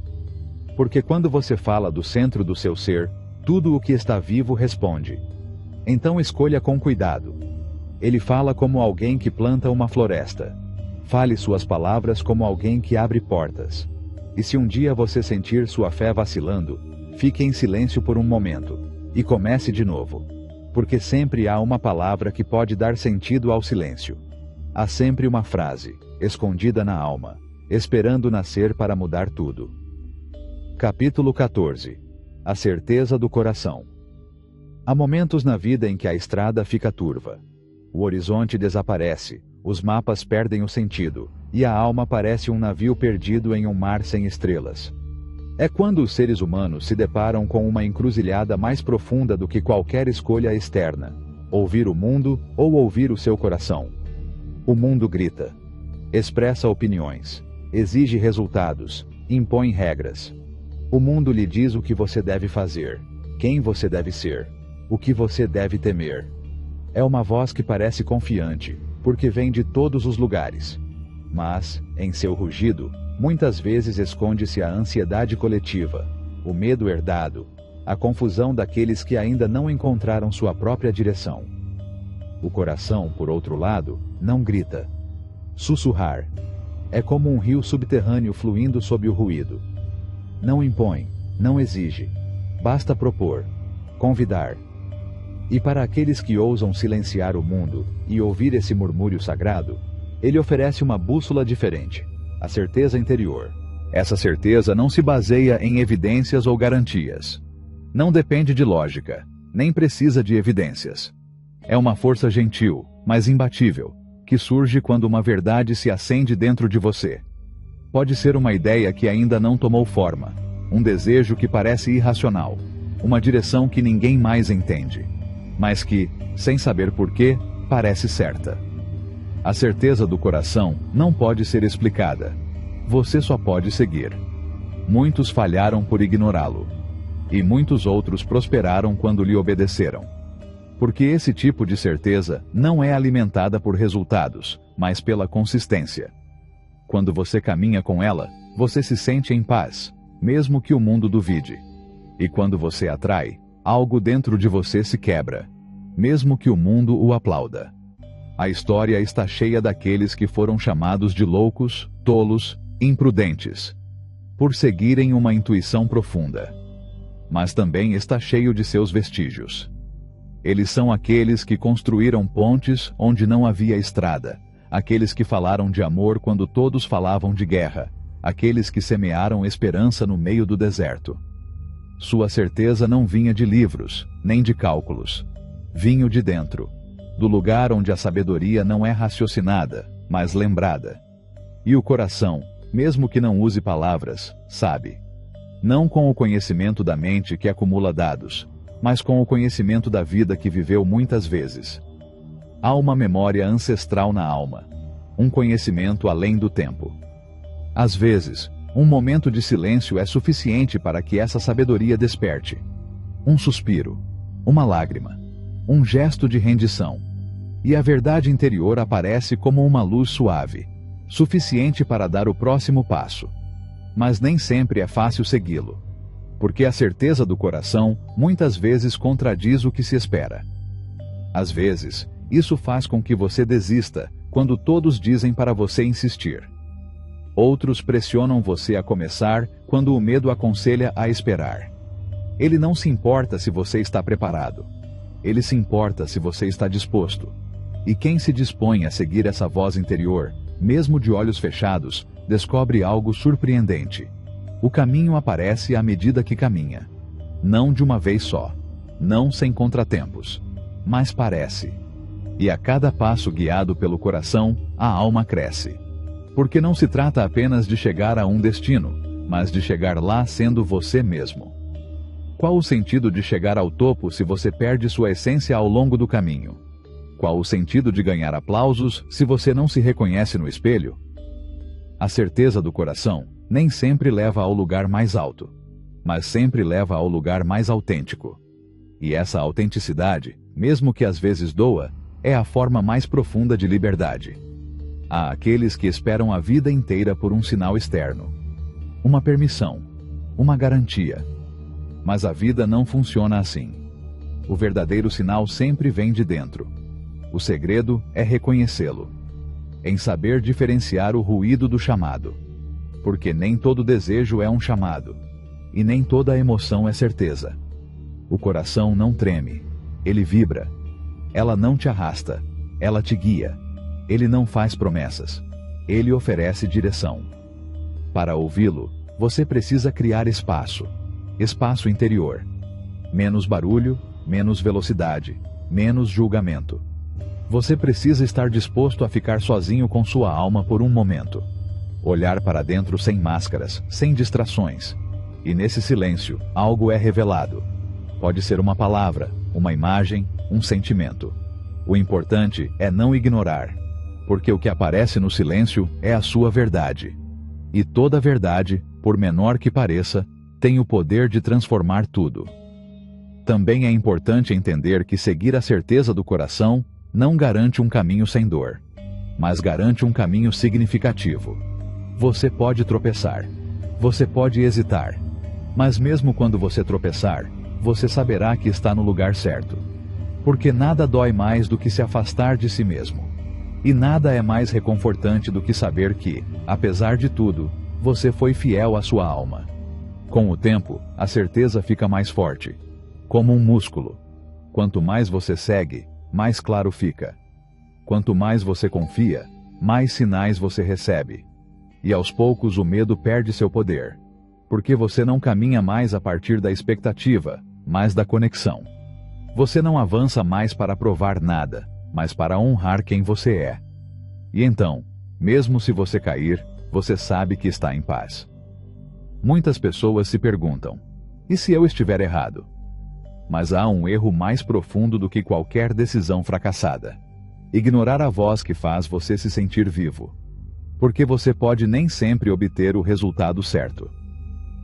Porque quando você fala do centro do seu ser, tudo o que está vivo responde. Então escolha com cuidado. Ele fala como alguém que planta uma floresta. Fale suas palavras como alguém que abre portas. E se um dia você sentir sua fé vacilando, fique em silêncio por um momento e comece de novo. Porque sempre há uma palavra que pode dar sentido ao silêncio. Há sempre uma frase, escondida na alma, esperando nascer para mudar tudo. Capítulo 14. A certeza do coração. Há momentos na vida em que a estrada fica turva. O horizonte desaparece, os mapas perdem o sentido, e a alma parece um navio perdido em um mar sem estrelas. É quando os seres humanos se deparam com uma encruzilhada mais profunda do que qualquer escolha externa: ouvir o mundo ou ouvir o seu coração. O mundo grita, expressa opiniões, exige resultados, impõe regras. O mundo lhe diz o que você deve fazer, quem você deve ser, o que você deve temer. É uma voz que parece confiante, porque vem de todos os lugares. Mas, em seu rugido, muitas vezes esconde-se a ansiedade coletiva, o medo herdado, a confusão daqueles que ainda não encontraram sua própria direção. O coração, por outro lado, não grita. Sussurrar. É como um rio subterrâneo fluindo sob o ruído. Não impõe, não exige. Basta propor, convidar. E para aqueles que ousam silenciar o mundo e ouvir esse murmúrio sagrado, ele oferece uma bússola diferente, a certeza interior. Essa certeza não se baseia em evidências ou garantias. Não depende de lógica, nem precisa de evidências. É uma força gentil, mas imbatível, que surge quando uma verdade se acende dentro de você. Pode ser uma ideia que ainda não tomou forma, um desejo que parece irracional, uma direção que ninguém mais entende, mas que, sem saber porquê, parece certa. A certeza do coração não pode ser explicada. Você só pode seguir. Muitos falharam por ignorá-lo. E muitos outros prosperaram quando lhe obedeceram. Porque esse tipo de certeza não é alimentada por resultados, mas pela consistência. Quando você caminha com ela, você se sente em paz, mesmo que o mundo duvide. E quando você atrai, algo dentro de você se quebra, mesmo que o mundo o aplauda. A história está cheia daqueles que foram chamados de loucos, tolos, imprudentes, por seguirem uma intuição profunda. Mas também está cheio de seus vestígios. Eles são aqueles que construíram pontes onde não havia estrada, aqueles que falaram de amor quando todos falavam de guerra, aqueles que semearam esperança no meio do deserto. Sua certeza não vinha de livros, nem de cálculos. Vinha de dentro, do lugar onde a sabedoria não é raciocinada, mas lembrada. E o coração, mesmo que não use palavras, sabe. Não com o conhecimento da mente que acumula dados, mas com o conhecimento da vida que viveu muitas vezes. Há uma memória ancestral na alma, um conhecimento além do tempo. Às vezes, um momento de silêncio é suficiente para que essa sabedoria desperte. Um suspiro, uma lágrima, um gesto de rendição. E a verdade interior aparece como uma luz suave, suficiente para dar o próximo passo. Mas nem sempre é fácil segui-lo. Porque a certeza do coração muitas vezes contradiz o que se espera. Às vezes, isso faz com que você desista, quando todos dizem para você insistir. Outros pressionam você a começar, quando o medo aconselha a esperar. Ele não se importa se você está preparado. Ele se importa se você está disposto. E quem se dispõe a seguir essa voz interior, mesmo de olhos fechados, descobre algo surpreendente. O caminho aparece à medida que caminha. Não de uma vez só. Não sem contratempos. Mas parece. E a cada passo guiado pelo coração, a alma cresce. Porque não se trata apenas de chegar a um destino, mas de chegar lá sendo você mesmo. Qual o sentido de chegar ao topo se você perde sua essência ao longo do caminho? Qual o sentido de ganhar aplausos se você não se reconhece no espelho? A certeza do coração nem sempre leva ao lugar mais alto, mas sempre leva ao lugar mais autêntico. E essa autenticidade, mesmo que às vezes doa, é a forma mais profunda de liberdade. Há aqueles que esperam a vida inteira por um sinal externo, uma permissão, uma garantia. Mas a vida não funciona assim. O verdadeiro sinal sempre vem de dentro. O segredo é reconhecê-lo, em saber diferenciar o ruído do chamado. Porque nem todo desejo é um chamado, e nem toda emoção é certeza. O coração não treme, ele vibra. Ela não te arrasta, ela te guia. Ele não faz promessas, ele oferece direção. Para ouvi-lo, você precisa criar espaço, espaço interior. Menos barulho, menos velocidade, menos julgamento. Você precisa estar disposto a ficar sozinho com sua alma por um momento. Olhar para dentro sem máscaras, sem distrações. E nesse silêncio, algo é revelado. Pode ser uma palavra, uma imagem, um sentimento. O importante é não ignorar, porque o que aparece no silêncio é a sua verdade. E toda verdade, por menor que pareça, tem o poder de transformar tudo. Também é importante entender que seguir a certeza do coração não garante um caminho sem dor, mas garante um caminho significativo. Você pode tropeçar, você pode hesitar, mas mesmo quando você tropeçar, você saberá que está no lugar certo. Porque nada dói mais do que se afastar de si mesmo. E nada é mais reconfortante do que saber que, apesar de tudo, você foi fiel à sua alma. Com o tempo, a certeza fica mais forte, como um músculo. Quanto mais você segue, mais claro fica. Quanto mais você confia, mais sinais você recebe. E aos poucos o medo perde seu poder, porque você não caminha mais a partir da expectativa, mas da conexão. Você não avança mais para provar nada, mas para honrar quem você é. E então, mesmo se você cair, você sabe que está em paz. Muitas pessoas se perguntam: e se eu estiver errado? Mas há um erro mais profundo do que qualquer decisão fracassada: ignorar a voz que faz você se sentir vivo. Porque você pode nem sempre obter o resultado certo.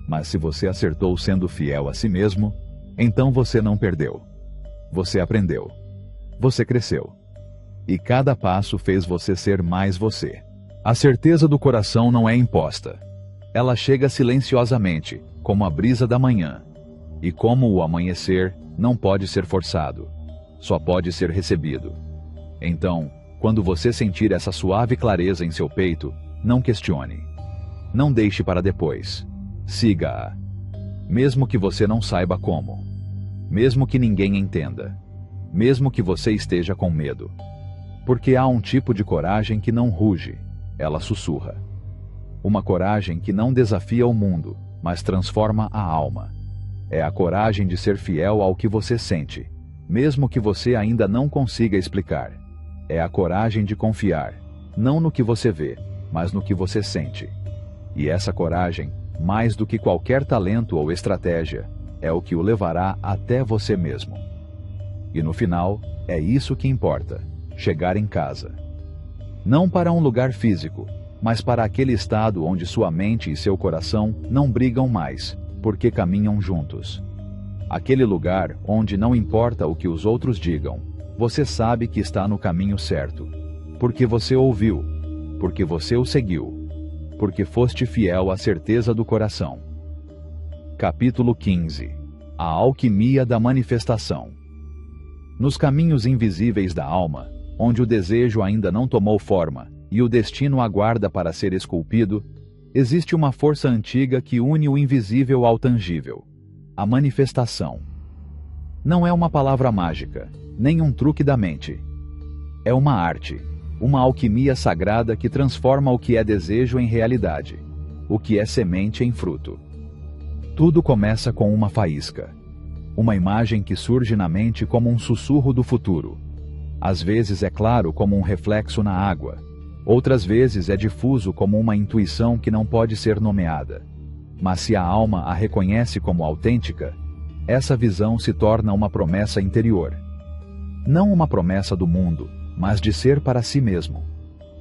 Mas se você acertou sendo fiel a si mesmo, então você não perdeu. Você aprendeu. Você cresceu. E cada passo fez você ser mais você. A certeza do coração não é imposta. Ela chega silenciosamente, como a brisa da manhã. E como o amanhecer, não pode ser forçado. Só pode ser recebido. Então, quando você sentir essa suave clareza em seu peito, não questione. Não deixe para depois. Siga-a. Mesmo que você não saiba como. Mesmo que ninguém entenda. Mesmo que você esteja com medo. Porque há um tipo de coragem que não ruge, ela sussurra. Uma coragem que não desafia o mundo, mas transforma a alma. É a coragem de ser fiel ao que você sente, mesmo que você ainda não consiga explicar. É a coragem de confiar, não no que você vê, mas no que você sente. E essa coragem, mais do que qualquer talento ou estratégia, é o que o levará até você mesmo. E no final, é isso que importa: chegar em casa. Não para um lugar físico, mas para aquele estado onde sua mente e seu coração não brigam mais, porque caminham juntos. Aquele lugar onde não importa o que os outros digam, você sabe que está no caminho certo, porque você ouviu, porque você o seguiu, porque foste fiel à certeza do coração. Capítulo 15. A alquimia da manifestação. Nos caminhos invisíveis da alma, onde o desejo ainda não tomou forma e o destino aguarda para ser esculpido, existe uma força antiga que une o invisível ao tangível: a manifestação. Não é uma palavra mágica, nem um truque da mente. É uma arte, uma alquimia sagrada que transforma o que é desejo em realidade, o que é semente em fruto. Tudo começa com uma faísca. Uma imagem que surge na mente como um sussurro do futuro. Às vezes é claro como um reflexo na água. Outras vezes é difuso como uma intuição que não pode ser nomeada. Mas se a alma a reconhece como autêntica, essa visão se torna uma promessa interior. Não uma promessa do mundo, mas de ser para si mesmo.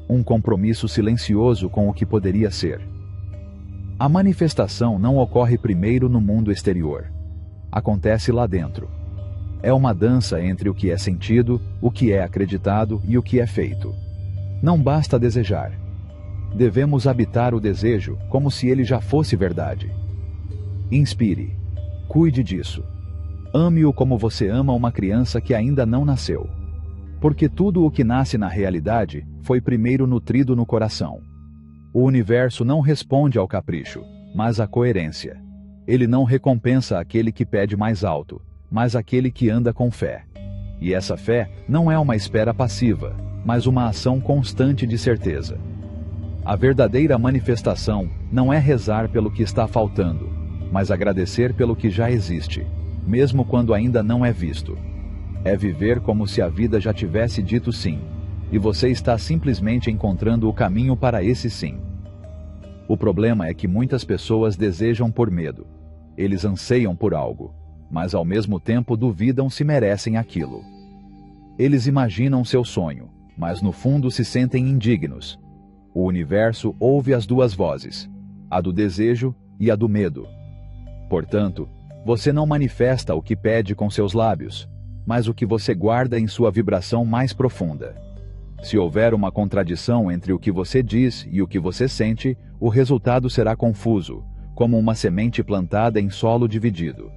Um compromisso silencioso com o que poderia ser. A manifestação não ocorre primeiro no mundo exterior. Acontece lá dentro. É uma dança entre o que é sentido, o que é acreditado e o que é feito. Não basta desejar. Devemos habitar o desejo como se ele já fosse verdade. Inspire. Cuide disso. Ame-o como você ama uma criança que ainda não nasceu. Porque tudo o que nasce na realidade foi primeiro nutrido no coração. O universo não responde ao capricho, mas à coerência. Ele não recompensa aquele que pede mais alto, mas aquele que anda com fé. E essa fé não é uma espera passiva, mas uma ação constante de certeza. A verdadeira manifestação não é rezar pelo que está faltando, mas agradecer pelo que já existe, mesmo quando ainda não é visto. É viver como se a vida já tivesse dito sim, e você está simplesmente encontrando o caminho para esse sim. O problema é que muitas pessoas desejam por medo. Eles anseiam por algo, mas ao mesmo tempo duvidam se merecem aquilo. Eles imaginam seu sonho, mas no fundo se sentem indignos. O universo ouve as duas vozes, a do desejo e a do medo. Portanto, você não manifesta o que pede com seus lábios, mas o que você guarda em sua vibração mais profunda. Se houver uma contradição entre o que você diz e o que você sente, o resultado será confuso, como uma semente plantada em solo dividido.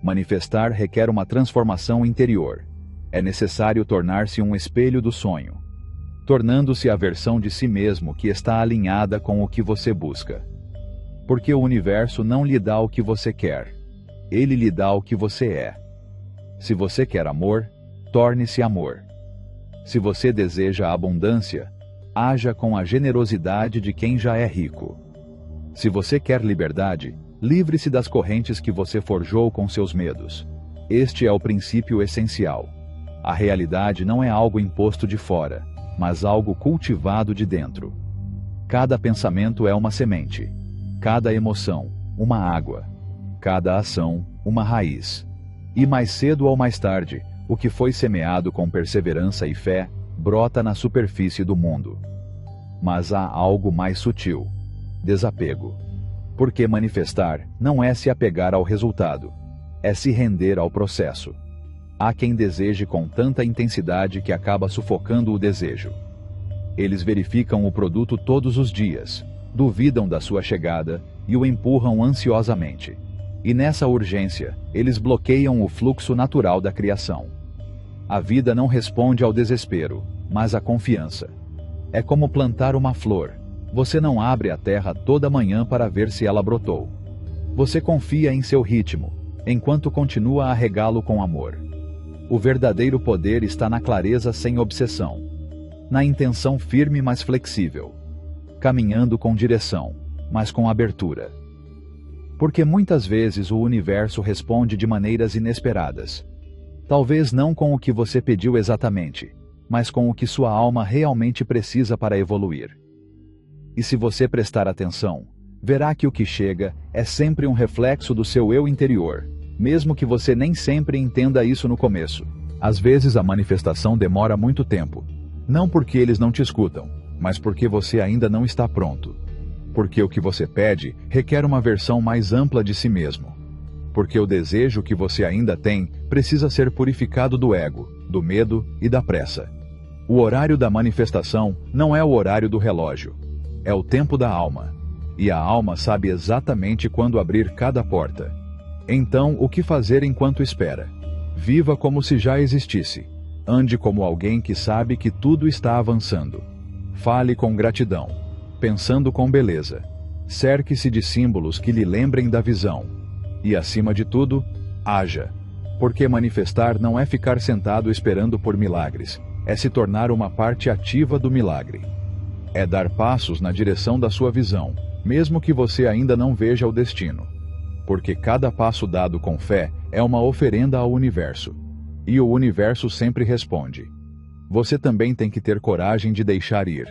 Manifestar requer uma transformação interior. É necessário tornar-se um espelho do sonho, tornando-se a versão de si mesmo que está alinhada com o que você busca. Porque o universo não lhe dá o que você quer, ele lhe dá o que você é. Se você quer amor, torne-se amor. Se você deseja abundância, haja com a generosidade de quem já é rico. Se você quer liberdade, livre-se das correntes que você forjou com seus medos. Este é o princípio essencial. A realidade não é algo imposto de fora, mas algo cultivado de dentro. Cada pensamento é uma semente. Cada emoção, uma água. Cada ação, uma raiz. E mais cedo ou mais tarde, o que foi semeado com perseverança e fé, brota na superfície do mundo. Mas há algo mais sutil: desapego. Porque manifestar não é se apegar ao resultado, é se render ao processo. Há quem deseje com tanta intensidade que acaba sufocando o desejo. Eles verificam o produto todos os dias, duvidam da sua chegada e o empurram ansiosamente. E nessa urgência, eles bloqueiam o fluxo natural da criação. A vida não responde ao desespero, mas à confiança. É como plantar uma flor. Você não abre a terra toda manhã para ver se ela brotou. Você confia em seu ritmo, enquanto continua a regá-lo com amor. O verdadeiro poder está na clareza sem obsessão, na intenção firme mas flexível, caminhando com direção, mas com abertura. Porque muitas vezes o universo responde de maneiras inesperadas. Talvez não com o que você pediu exatamente, mas com o que sua alma realmente precisa para evoluir. E se você prestar atenção, verá que o que chega é sempre um reflexo do seu eu interior, mesmo que você nem sempre entenda isso no começo. Às vezes a manifestação demora muito tempo, não porque eles não te escutam, mas porque você ainda não está pronto. Porque o que você pede requer uma versão mais ampla de si mesmo. Porque o desejo que você ainda tem precisa ser purificado do ego, do medo e da pressa. O horário da manifestação não é o horário do relógio. É o tempo da alma. E a alma sabe exatamente quando abrir cada porta. Então, o que fazer enquanto espera? Viva como se já existisse. Ande como alguém que sabe que tudo está avançando. Fale com gratidão, pensando com beleza. Cerque-se de símbolos que lhe lembrem da visão. E, acima de tudo, haja. Porque manifestar não é ficar sentado esperando por milagres, é se tornar uma parte ativa do milagre. É dar passos na direção da sua visão, mesmo que você ainda não veja o destino. Porque cada passo dado com fé é uma oferenda ao universo. E o universo sempre responde. Você também tem que ter coragem de deixar ir.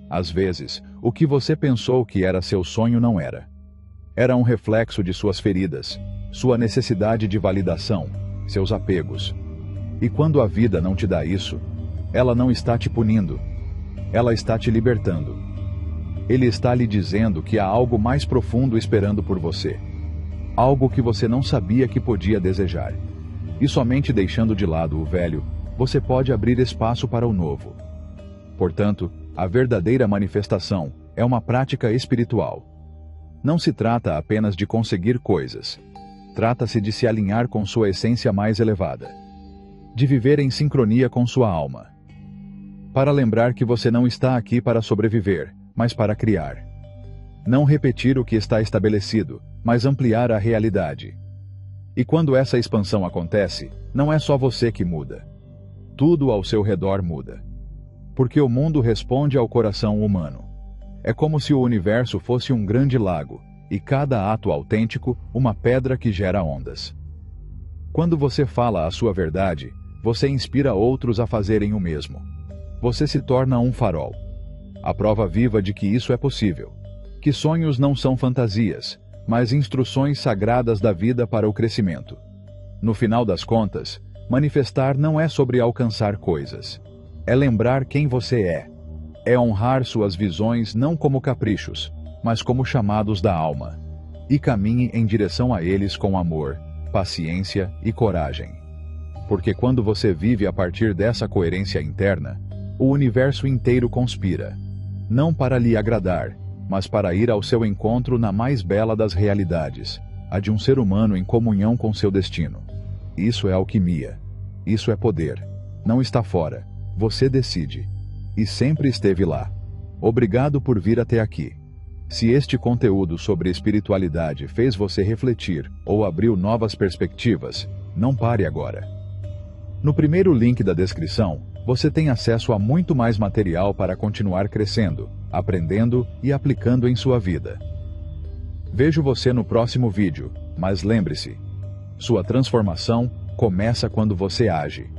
Às vezes, o que você pensou que era seu sonho não era. Era um reflexo de suas feridas, sua necessidade de validação, seus apegos. E quando a vida não te dá isso, ela não está te punindo. Ela está te libertando. Ele está lhe dizendo que há algo mais profundo esperando por você. Algo que você não sabia que podia desejar. E somente deixando de lado o velho, você pode abrir espaço para o novo. Portanto, a verdadeira manifestação é uma prática espiritual. Não se trata apenas de conseguir coisas. Trata-se de se alinhar com sua essência mais elevada. De viver em sincronia com sua alma. Para lembrar que você não está aqui para sobreviver, mas para criar. Não repetir o que está estabelecido, mas ampliar a realidade. E quando essa expansão acontece, não é só você que muda. Tudo ao seu redor muda. Porque o mundo responde ao coração humano. É como se o universo fosse um grande lago, e cada ato autêntico uma pedra que gera ondas. Quando você fala a sua verdade, você inspira outros a fazerem o mesmo. Você se torna um farol. A prova viva de que isso é possível. Que sonhos não são fantasias, mas instruções sagradas da vida para o crescimento. No final das contas, manifestar não é sobre alcançar coisas. É lembrar quem você é. É honrar suas visões não como caprichos, mas como chamados da alma. E caminhe em direção a eles com amor, paciência e coragem. Porque quando você vive a partir dessa coerência interna, o universo inteiro conspira. Não para lhe agradar, mas para ir ao seu encontro na mais bela das realidades, a de um ser humano em comunhão com seu destino. Isso é alquimia. Isso é poder. Não está fora. Você decide. E sempre esteve lá. Obrigado por vir até aqui. Se este conteúdo sobre espiritualidade fez você refletir ou abriu novas perspectivas, não pare agora. No primeiro link da descrição, você tem acesso a muito mais material para continuar crescendo, aprendendo e aplicando em sua vida. Vejo você no próximo vídeo, mas lembre-se, sua transformação começa quando você age.